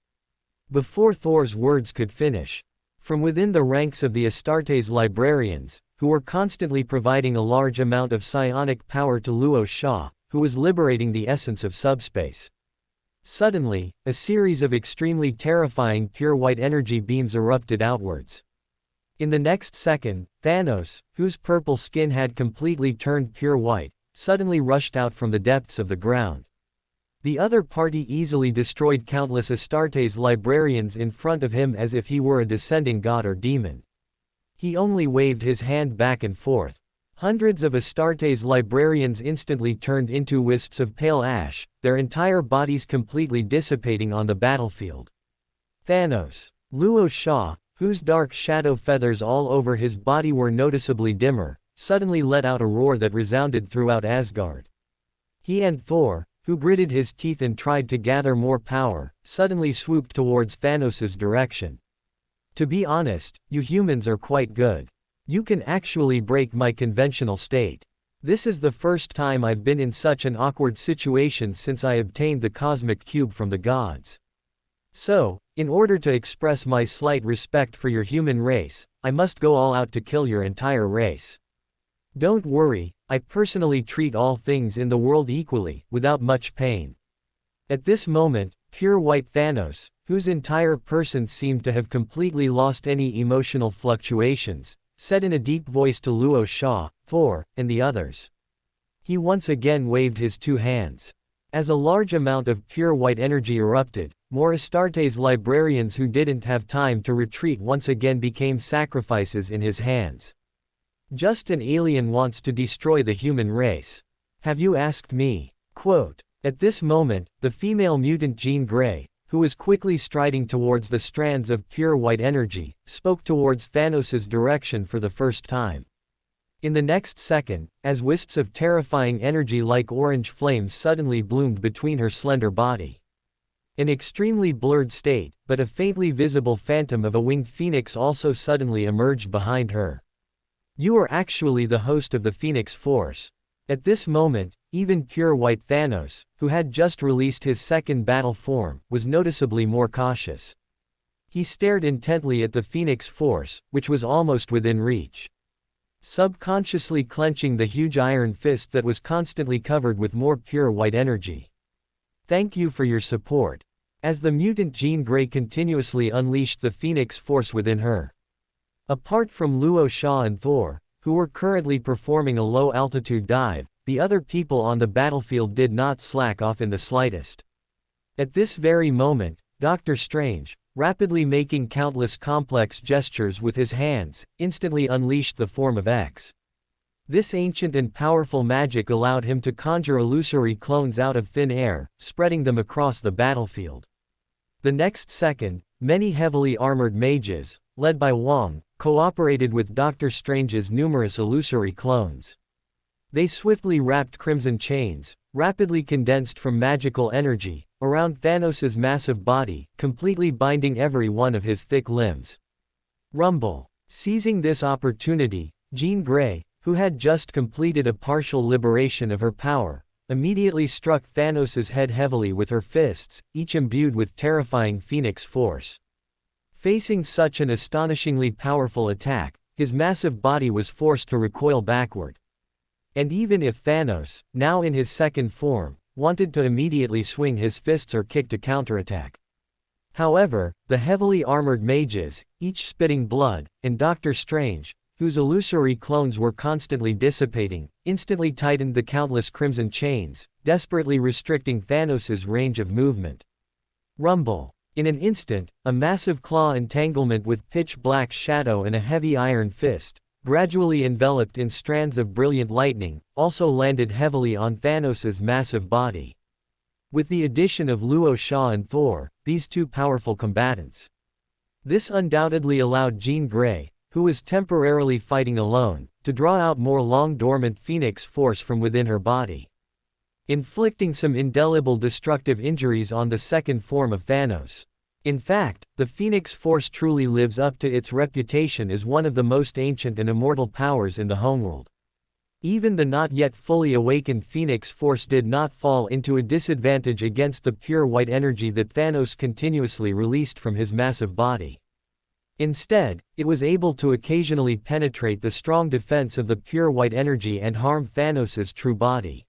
Before Thor's words could finish, from within the ranks of the Astartes librarians, who were constantly providing a large amount of psionic power to Luo Sha, who was liberating the essence of subspace. Suddenly, a series of extremely terrifying pure white energy beams erupted outwards. In the next second, Thanos, whose purple skin had completely turned pure white, suddenly rushed out from the depths of the ground. The other party easily destroyed countless Astartes librarians in front of him as if he were a descending god or demon. He only waved his hand back and forth. Hundreds of Astartes librarians instantly turned into wisps of pale ash, their entire bodies completely dissipating on the battlefield. Thanos. Luo Sha, whose dark shadow feathers all over his body were noticeably dimmer, suddenly let out a roar that resounded throughout Asgard. He and Thor, who gritted his teeth and tried to gather more power, suddenly swooped towards Thanos' direction. To be honest, you humans are quite good. You can actually break my conventional state. This is the first time I've been in such an awkward situation since I obtained the cosmic cube from the gods. So, in order to express my slight respect for your human race, I must go all out to kill your entire race. Don't worry, I personally treat all things in the world equally, without much pain. At this moment, pure white Thanos, whose entire person seemed to have completely lost any emotional fluctuations, said in a deep voice to Luo Sha, Thor, and the others. He once again waved his two hands. As a large amount of pure white energy erupted, more Astartes librarians who didn't have time to retreat once again became sacrifices in his hands. Just an alien wants to destroy the human race. Have you asked me? Quote. At this moment, the female mutant Jean Grey, who was quickly striding towards the strands of pure white energy, spoke towards Thanos' direction for the first time. In the next second, as wisps of terrifying energy like orange flames suddenly bloomed between her slender body. An extremely blurred state, but a faintly visible phantom of a winged phoenix also suddenly emerged behind her. You are actually the host of the Phoenix Force. At this moment, even pure white Thanos, who had just released his second battle form, was noticeably more cautious. He stared intently at the Phoenix Force, which was almost within reach. Subconsciously clenching the huge iron fist that was constantly covered with more pure white energy. Thank you for your support. As the mutant Jean Grey continuously unleashed the Phoenix Force within her. Apart from Luo Sha and Thor, who were currently performing a low-altitude dive, the other people on the battlefield did not slack off in the slightest. At this very moment, Doctor Strange, rapidly making countless complex gestures with his hands, instantly unleashed the form of X. This ancient and powerful magic allowed him to conjure illusory clones out of thin air, spreading them across the battlefield. The next second, many heavily armored mages, led by Wong, cooperated with Doctor Strange's numerous illusory clones. They swiftly wrapped crimson chains, rapidly condensed from magical energy, around Thanos' massive body, completely binding every one of his thick limbs. Rumble. Seizing this opportunity, Jean Grey, who had just completed a partial liberation of her power, immediately struck Thanos' head heavily with her fists, each imbued with terrifying Phoenix force. Facing such an astonishingly powerful attack, his massive body was forced to recoil backward. And even if Thanos, now in his second form, wanted to immediately swing his fists or kick to counterattack. However, the heavily armored mages, each spitting blood, and Doctor Strange, whose illusory clones were constantly dissipating, instantly tightened the countless crimson chains, desperately restricting Thanos' range of movement. Rumble. In an instant, a massive claw entanglement with pitch-black shadow and a heavy iron fist, gradually enveloped in strands of brilliant lightning, also landed heavily on Thanos' massive body. With the addition of Luo Sha and Thor, these two powerful combatants. This undoubtedly allowed Jean Grey, who was temporarily fighting alone, to draw out more long-dormant Phoenix force from within her body. inflicting some indelible destructive injuries on the second form of Thanos. In fact, the Phoenix Force truly lives up to its reputation as one of the most ancient and immortal powers in the homeworld. Even the not yet fully awakened Phoenix Force did not fall into a disadvantage against the pure white energy that Thanos continuously released from his massive body. Instead, it was able to occasionally penetrate the strong defense of the pure white energy and harm Thanos' true body.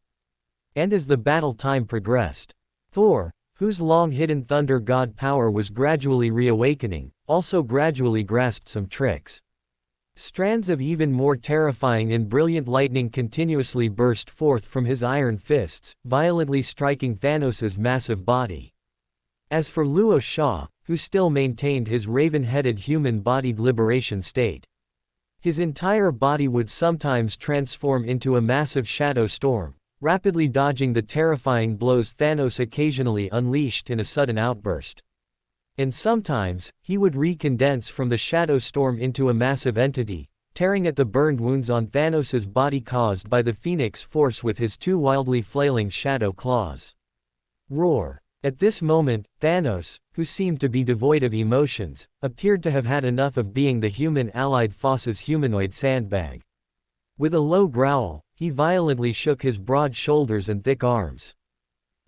And as the battle time progressed, Thor, whose long-hidden thunder god power was gradually reawakening, also gradually grasped some tricks. Strands of even more terrifying and brilliant lightning continuously burst forth from his iron fists, violently striking Thanos' massive body. As for Rorschach, who still maintained his raven-headed human-bodied liberation state, his entire body would sometimes transform into a massive shadow storm, rapidly dodging the terrifying blows Thanos occasionally unleashed in a sudden outburst. And sometimes, he would recondense from the shadow storm into a massive entity, tearing at the burned wounds on Thanos' body caused by the Phoenix Force with his two wildly flailing shadow claws. Roar! At this moment, Thanos, who seemed to be devoid of emotions, appeared to have had enough of being the human allied Foss's humanoid sandbag. With a low growl, he violently shook his broad shoulders and thick arms.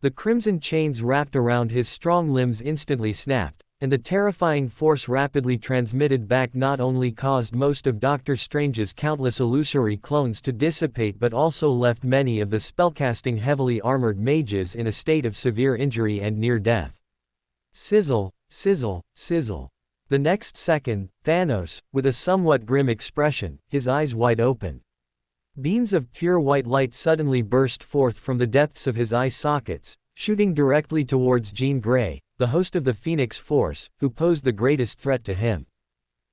The crimson chains wrapped around his strong limbs instantly snapped, and the terrifying force rapidly transmitted back not only caused most of Doctor Strange's countless illusory clones to dissipate but also left many of the spellcasting heavily armored mages in a state of severe injury and near death. Sizzle, sizzle, sizzle. The next second, Thanos, with a somewhat grim expression, his eyes wide open. Beams of pure white light suddenly burst forth from the depths of his eye sockets, shooting directly towards Jean Grey, the host of the Phoenix Force, who posed the greatest threat to him.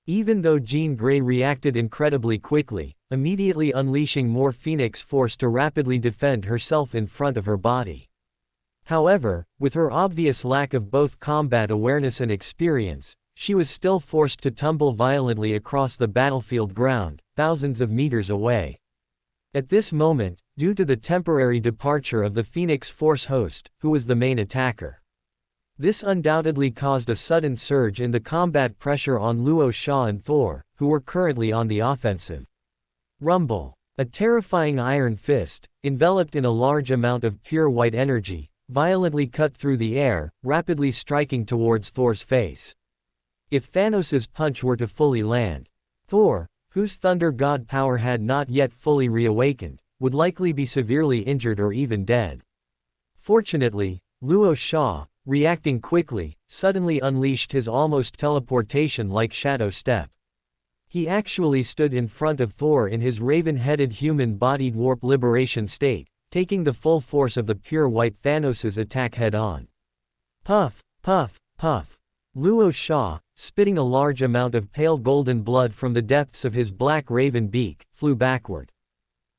Even though Jean Grey reacted incredibly quickly, immediately unleashing more Phoenix Force to rapidly defend herself in front of her body. However, with her obvious lack of both combat awareness and experience, she was still forced to tumble violently across the battlefield ground, thousands of meters away. At this moment, due to the temporary departure of the Phoenix Force host, who was the main attacker, this undoubtedly caused a sudden surge in the combat pressure on Rorschach and Thor, who were currently on the offensive. Rumble. A terrifying iron fist, enveloped in a large amount of pure white energy, violently cut through the air, rapidly striking towards Thor's face. If Thanos' punch were to fully land, Thor, whose thunder god power had not yet fully reawakened, would likely be severely injured or even dead. Fortunately, Rorschach, reacting quickly, suddenly unleashed his almost teleportation-like shadow step. He actually stood in front of Thor in his raven-headed human-bodied warp liberation state, taking the full force of the pure white Thanos' attack head-on. Puff, puff, puff. Rorschach, spitting a large amount of pale golden blood from the depths of his black raven beak, flew backward.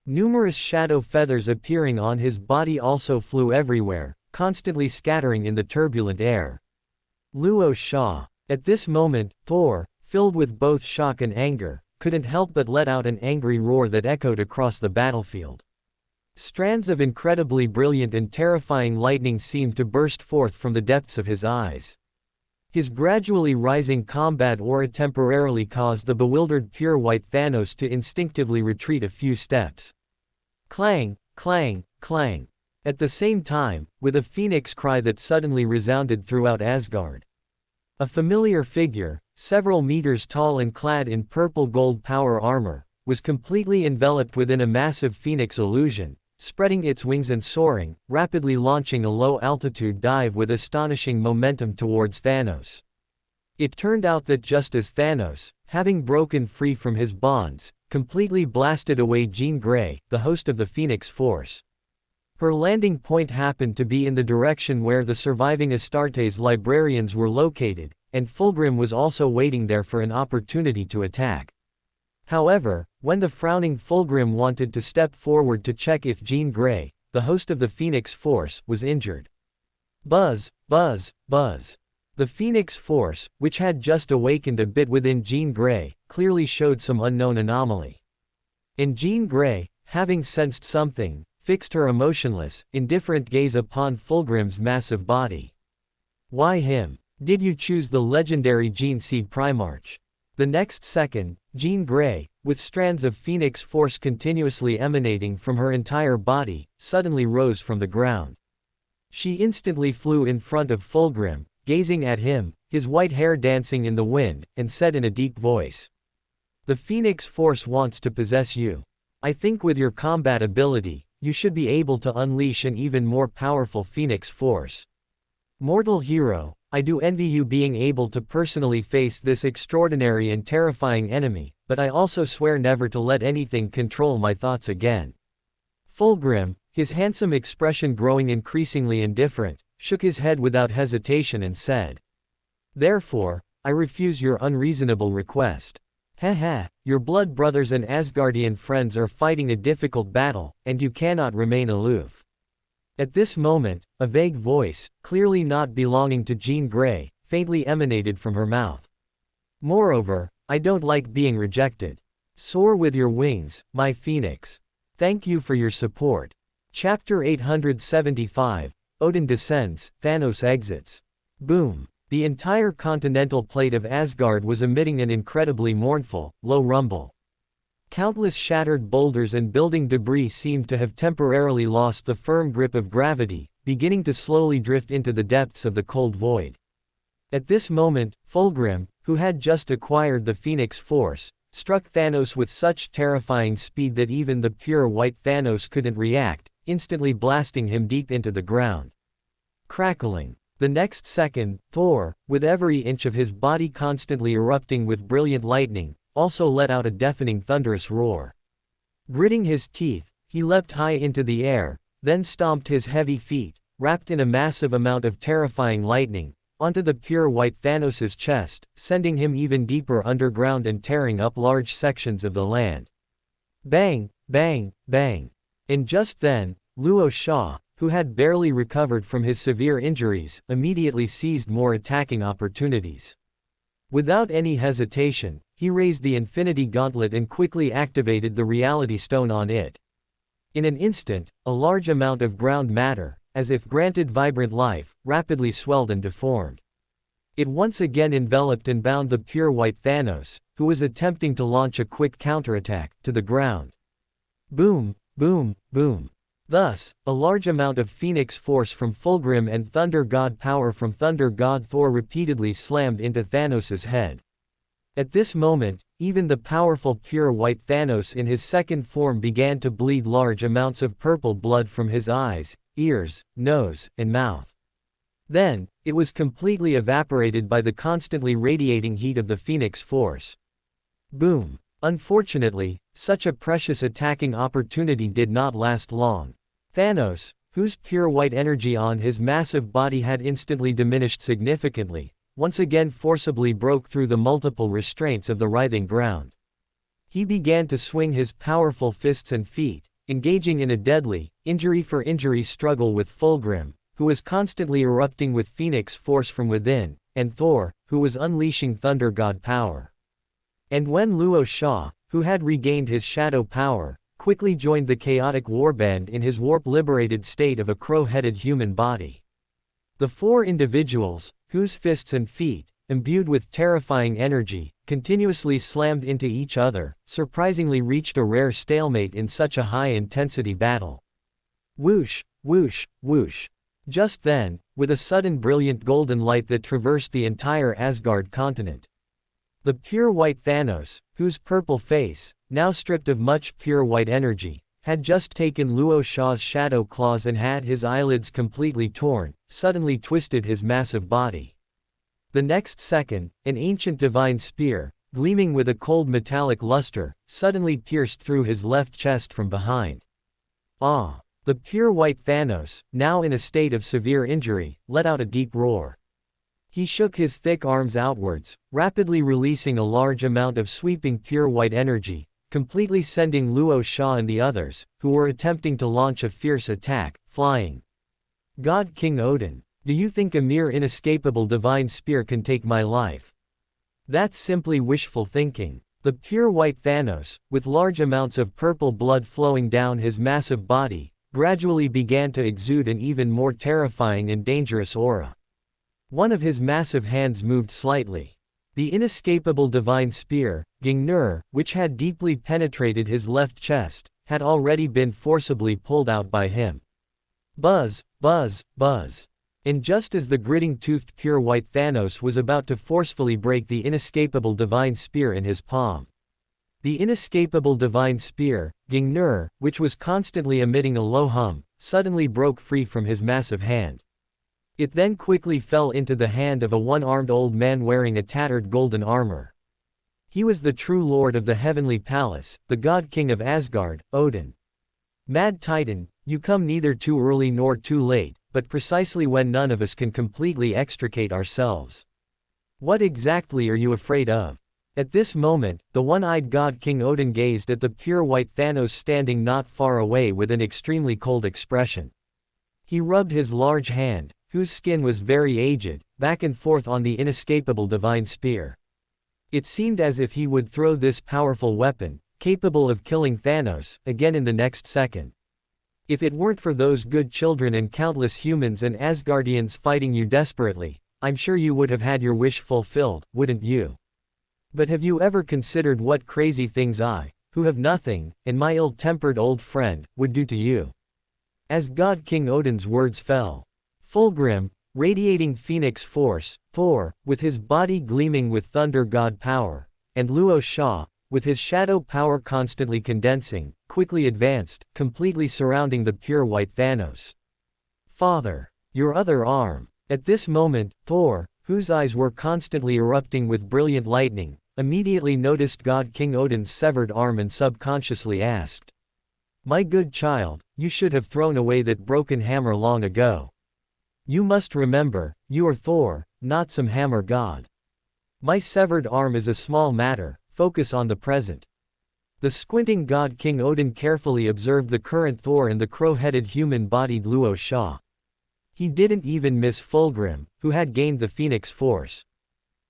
Numerous shadow feathers appearing on his body also flew everywhere, constantly scattering in the turbulent air. Rorschach. At this moment, Thor, filled with both shock and anger, couldn't help but let out an angry roar that echoed across the battlefield. Strands of incredibly brilliant and terrifying lightning seemed to burst forth from the depths of his eyes. His gradually rising combat aura temporarily caused the bewildered pure white Thanos to instinctively retreat a few steps. Clang, clang, clang. At the same time, with a phoenix cry that suddenly resounded throughout Asgard. A familiar figure, several meters tall and clad in purple gold power armor, was completely enveloped within a massive phoenix illusion, spreading its wings and soaring, rapidly launching a low-altitude dive with astonishing momentum towards Thanos. It turned out that just as Thanos, having broken free from his bonds, completely blasted away Jean Grey, the host of the Phoenix Force. Her landing point happened to be in the direction where the surviving Astartes librarians were located, and Fulgrim was also waiting there for an opportunity to attack. However, when the frowning Fulgrim wanted to step forward to check if Jean Grey, the host of the Phoenix Force, was injured. Buzz, buzz, buzz. The Phoenix Force, which had just awakened a bit within Jean Grey, clearly showed some unknown anomaly. And Jean Grey, having sensed something, fixed her emotionless, indifferent gaze upon Fulgrim's massive body. Why him? Did you choose the legendary Gene Seed Primarch? The next second, Jean Grey, with strands of phoenix force continuously emanating from her entire body, suddenly rose from the ground. She instantly flew in front of Fulgrim, gazing at him, his white hair dancing in the wind, and said in a deep voice, "The Phoenix Force wants to possess you. I think with your combat ability, you should be able to unleash an even more powerful Phoenix Force. Mortal hero, I do envy you being able to personally face this extraordinary and terrifying enemy, but I also swear never to let anything control my thoughts again." Fulgrim, his handsome expression growing increasingly indifferent, shook his head without hesitation and said, "Therefore, I refuse your unreasonable request. Haha, your blood brothers and Asgardian friends are fighting a difficult battle, and you cannot remain aloof." At this moment, a vague voice, clearly not belonging to Jean Grey, faintly emanated from her mouth. "Moreover, I don't like being rejected. Soar with your wings, my phoenix. Thank you for your support." Chapter 875, Odin descends, Thanos exits. Boom. The entire continental plate of Asgard was emitting an incredibly mournful, low rumble. Countless shattered boulders and building debris seemed to have temporarily lost the firm grip of gravity, beginning to slowly drift into the depths of the cold void. At this moment, Fulgrim, who had just acquired the Phoenix Force, struck Thanos with such terrifying speed that even the pure white Thanos couldn't react, instantly blasting him deep into the ground. Crackling. The next second, Thor, with every inch of his body constantly erupting with brilliant lightning, also let out a deafening thunderous roar. Gritting his teeth, he leapt high into the air, then stomped his heavy feet, wrapped in a massive amount of terrifying lightning, onto the pure white Thanos' chest, sending him even deeper underground and tearing up large sections of the land. Bang, bang, bang. And just then, Luo Shah, who had barely recovered from his severe injuries, immediately seized more attacking opportunities. Without any hesitation, he raised the Infinity Gauntlet and quickly activated the Reality Stone on it. In an instant, a large amount of ground matter, as if granted vibrant life, rapidly swelled and deformed. It once again enveloped and bound the pure white Thanos, who was attempting to launch a quick counterattack, to the ground. Boom, boom, boom. Thus, a large amount of Phoenix Force from Fulgrim and Thunder God power from Thunder God Thor repeatedly slammed into Thanos' head. At this moment, even the powerful pure white Thanos in his second form began to bleed large amounts of purple blood from his eyes, ears, nose, and mouth. Then, it was completely evaporated by the constantly radiating heat of the Phoenix Force. Boom. Unfortunately, such a precious attacking opportunity did not last long. Thanos, whose pure white energy on his massive body had instantly diminished significantly, once again forcibly broke through the multiple restraints of the writhing ground. He began to swing his powerful fists and feet, engaging in a deadly, injury-for-injury struggle with Fulgrim, who was constantly erupting with Phoenix Force from within, and Thor, who was unleashing Thunder God power. And when Luo Shah, who had regained his shadow power, quickly joined the chaotic warband in his warp-liberated state of a crow-headed human body. The four individuals, whose fists and feet, imbued with terrifying energy, continuously slammed into each other, surprisingly reached a rare stalemate in such a high-intensity battle. Whoosh, whoosh, whoosh. Just then, with a sudden brilliant golden light that traversed the entire Asgard continent, the pure white Thanos, whose purple face, now stripped of much pure white energy, had just taken Luo Shah's shadow claws and had his eyelids completely torn, suddenly twisted his massive body. The next second, an ancient divine spear, gleaming with a cold metallic luster, suddenly pierced through his left chest from behind. Ah! The pure white Thanos, now in a state of severe injury, let out a deep roar. He shook his thick arms outwards, rapidly releasing a large amount of sweeping pure white energy, completely sending Luo Shah and the others, who were attempting to launch a fierce attack, flying. God King Odin, do you think a mere inescapable divine spear can take my life? That's simply wishful thinking. The pure white Thanos, with large amounts of purple blood flowing down his massive body, gradually began to exude an even more terrifying and dangerous aura. One of his massive hands moved slightly. The inescapable divine spear, Gingnur, which had deeply penetrated his left chest, had already been forcibly pulled out by him. Buzz, buzz, buzz. And just as the gritting-toothed pure white Thanos was about to forcefully break the inescapable divine spear in his palm, the inescapable divine spear, Gingnur, which was constantly emitting a low hum, suddenly broke free from his massive hand. It then quickly fell into the hand of a one-armed old man wearing a tattered golden armor. He was the true lord of the heavenly palace, the god king of Asgard, Odin. Mad Titan, you come neither too early nor too late, but precisely when none of us can completely extricate ourselves. What exactly are you afraid of? At this moment, the one-eyed god King Odin gazed at the pure white Thanos standing not far away with an extremely cold expression. He rubbed his large hand, whose skin was very aged, back and forth on the inescapable divine spear. It seemed as if he would throw this powerful weapon, capable of killing Thanos, again in the next second. If it weren't for those good children and countless humans and Asgardians fighting you desperately, I'm sure you would have had your wish fulfilled, wouldn't you? But have you ever considered what crazy things I, who have nothing, and my ill-tempered old friend, would do to you? As God King Odin's words fell, Fulgrim, radiating phoenix force, Thor, with his body gleaming with thunder god power, and Luo Shah, with his shadow power constantly condensing, quickly advanced, completely surrounding the pure white Thanos. Father, your other arm. At this moment, Thor, whose eyes were constantly erupting with brilliant lightning, immediately noticed God King Odin's severed arm and subconsciously asked, "My good child, you should have thrown away that broken hammer long ago. You must remember, you are Thor, not some hammer god. My severed arm is a small matter, focus on the present." The squinting god King Odin carefully observed the current Thor and the crow-headed human-bodied Luo Shah. He didn't even miss Fulgrim, who had gained the phoenix force.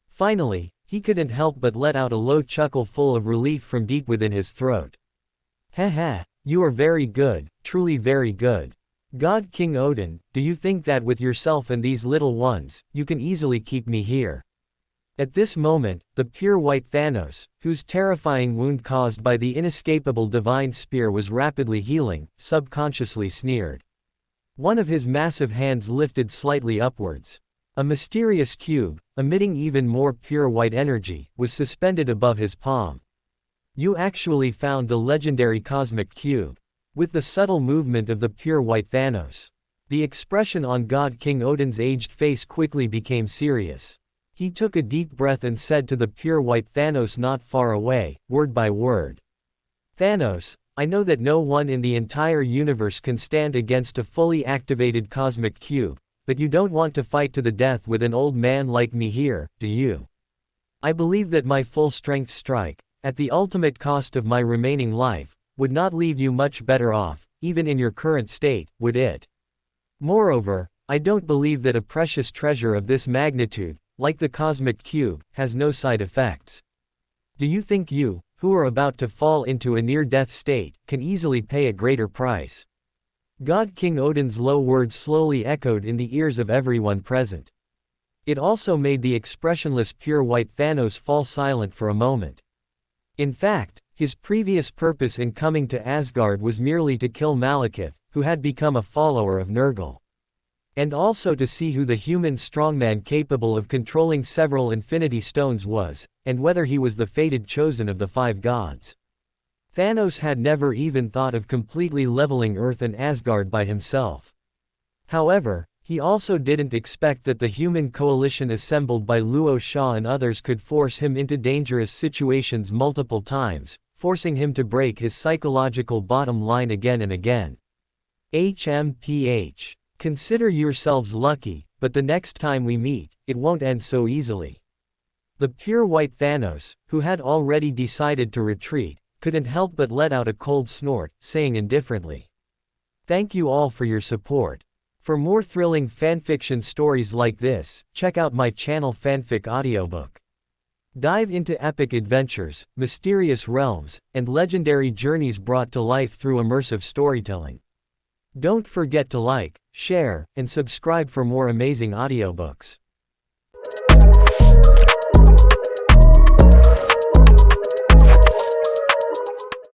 Finally, he couldn't help but let out a low chuckle full of relief from deep within his throat. "Heh, you are very good, truly very good. God King Odin, do you think that with yourself and these little ones, you can easily keep me here?" At this moment, the pure white Thanos, whose terrifying wound caused by the inescapable divine spear was rapidly healing, subconsciously sneered. One of his massive hands lifted slightly upwards. A mysterious cube, emitting even more pure white energy, was suspended above his palm. "You actually found the legendary cosmic cube." With the subtle movement of the pure white Thanos, the expression on God King Odin's aged face quickly became serious. He took a deep breath and said to the pure white Thanos not far away, word by word, "Thanos, I know that no one in the entire universe can stand against a fully activated cosmic cube, but you don't want to fight to the death with an old man like me here, do you? I believe that my full-strength strike, at the ultimate cost of my remaining life, would not leave you much better off, even in your current state, would it? Moreover, I don't believe that a precious treasure of this magnitude, like the cosmic cube, has no side effects. Do you think you, who are about to fall into a near-death state, can easily pay a greater price?" God King Odin's low words slowly echoed in the ears of everyone present. It also made the expressionless pure white Thanos fall silent for a moment. In fact, his previous purpose in coming to Asgard was merely to kill Malekith, who had become a follower of Nergal. And also to see who the human strongman capable of controlling several infinity stones was, and whether he was the fated chosen of the five gods. Thanos had never even thought of completely leveling Earth and Asgard by himself. However, he also didn't expect that the human coalition assembled by Luo Shah and others could force him into dangerous situations multiple times, forcing him to break his psychological bottom line again and again. HMPH. Consider yourselves lucky, but the next time we meet, it won't end so easily. The pure white Thanos, who had already decided to retreat, couldn't help but let out a cold snort, saying indifferently, "Thank you all for your support. For more thrilling fanfiction stories like this, check out my channel Fanfic audiobook. Dive into epic adventures, mysterious realms, and legendary journeys brought to life through immersive storytelling. Don't forget to like, share, and subscribe for more amazing audiobooks.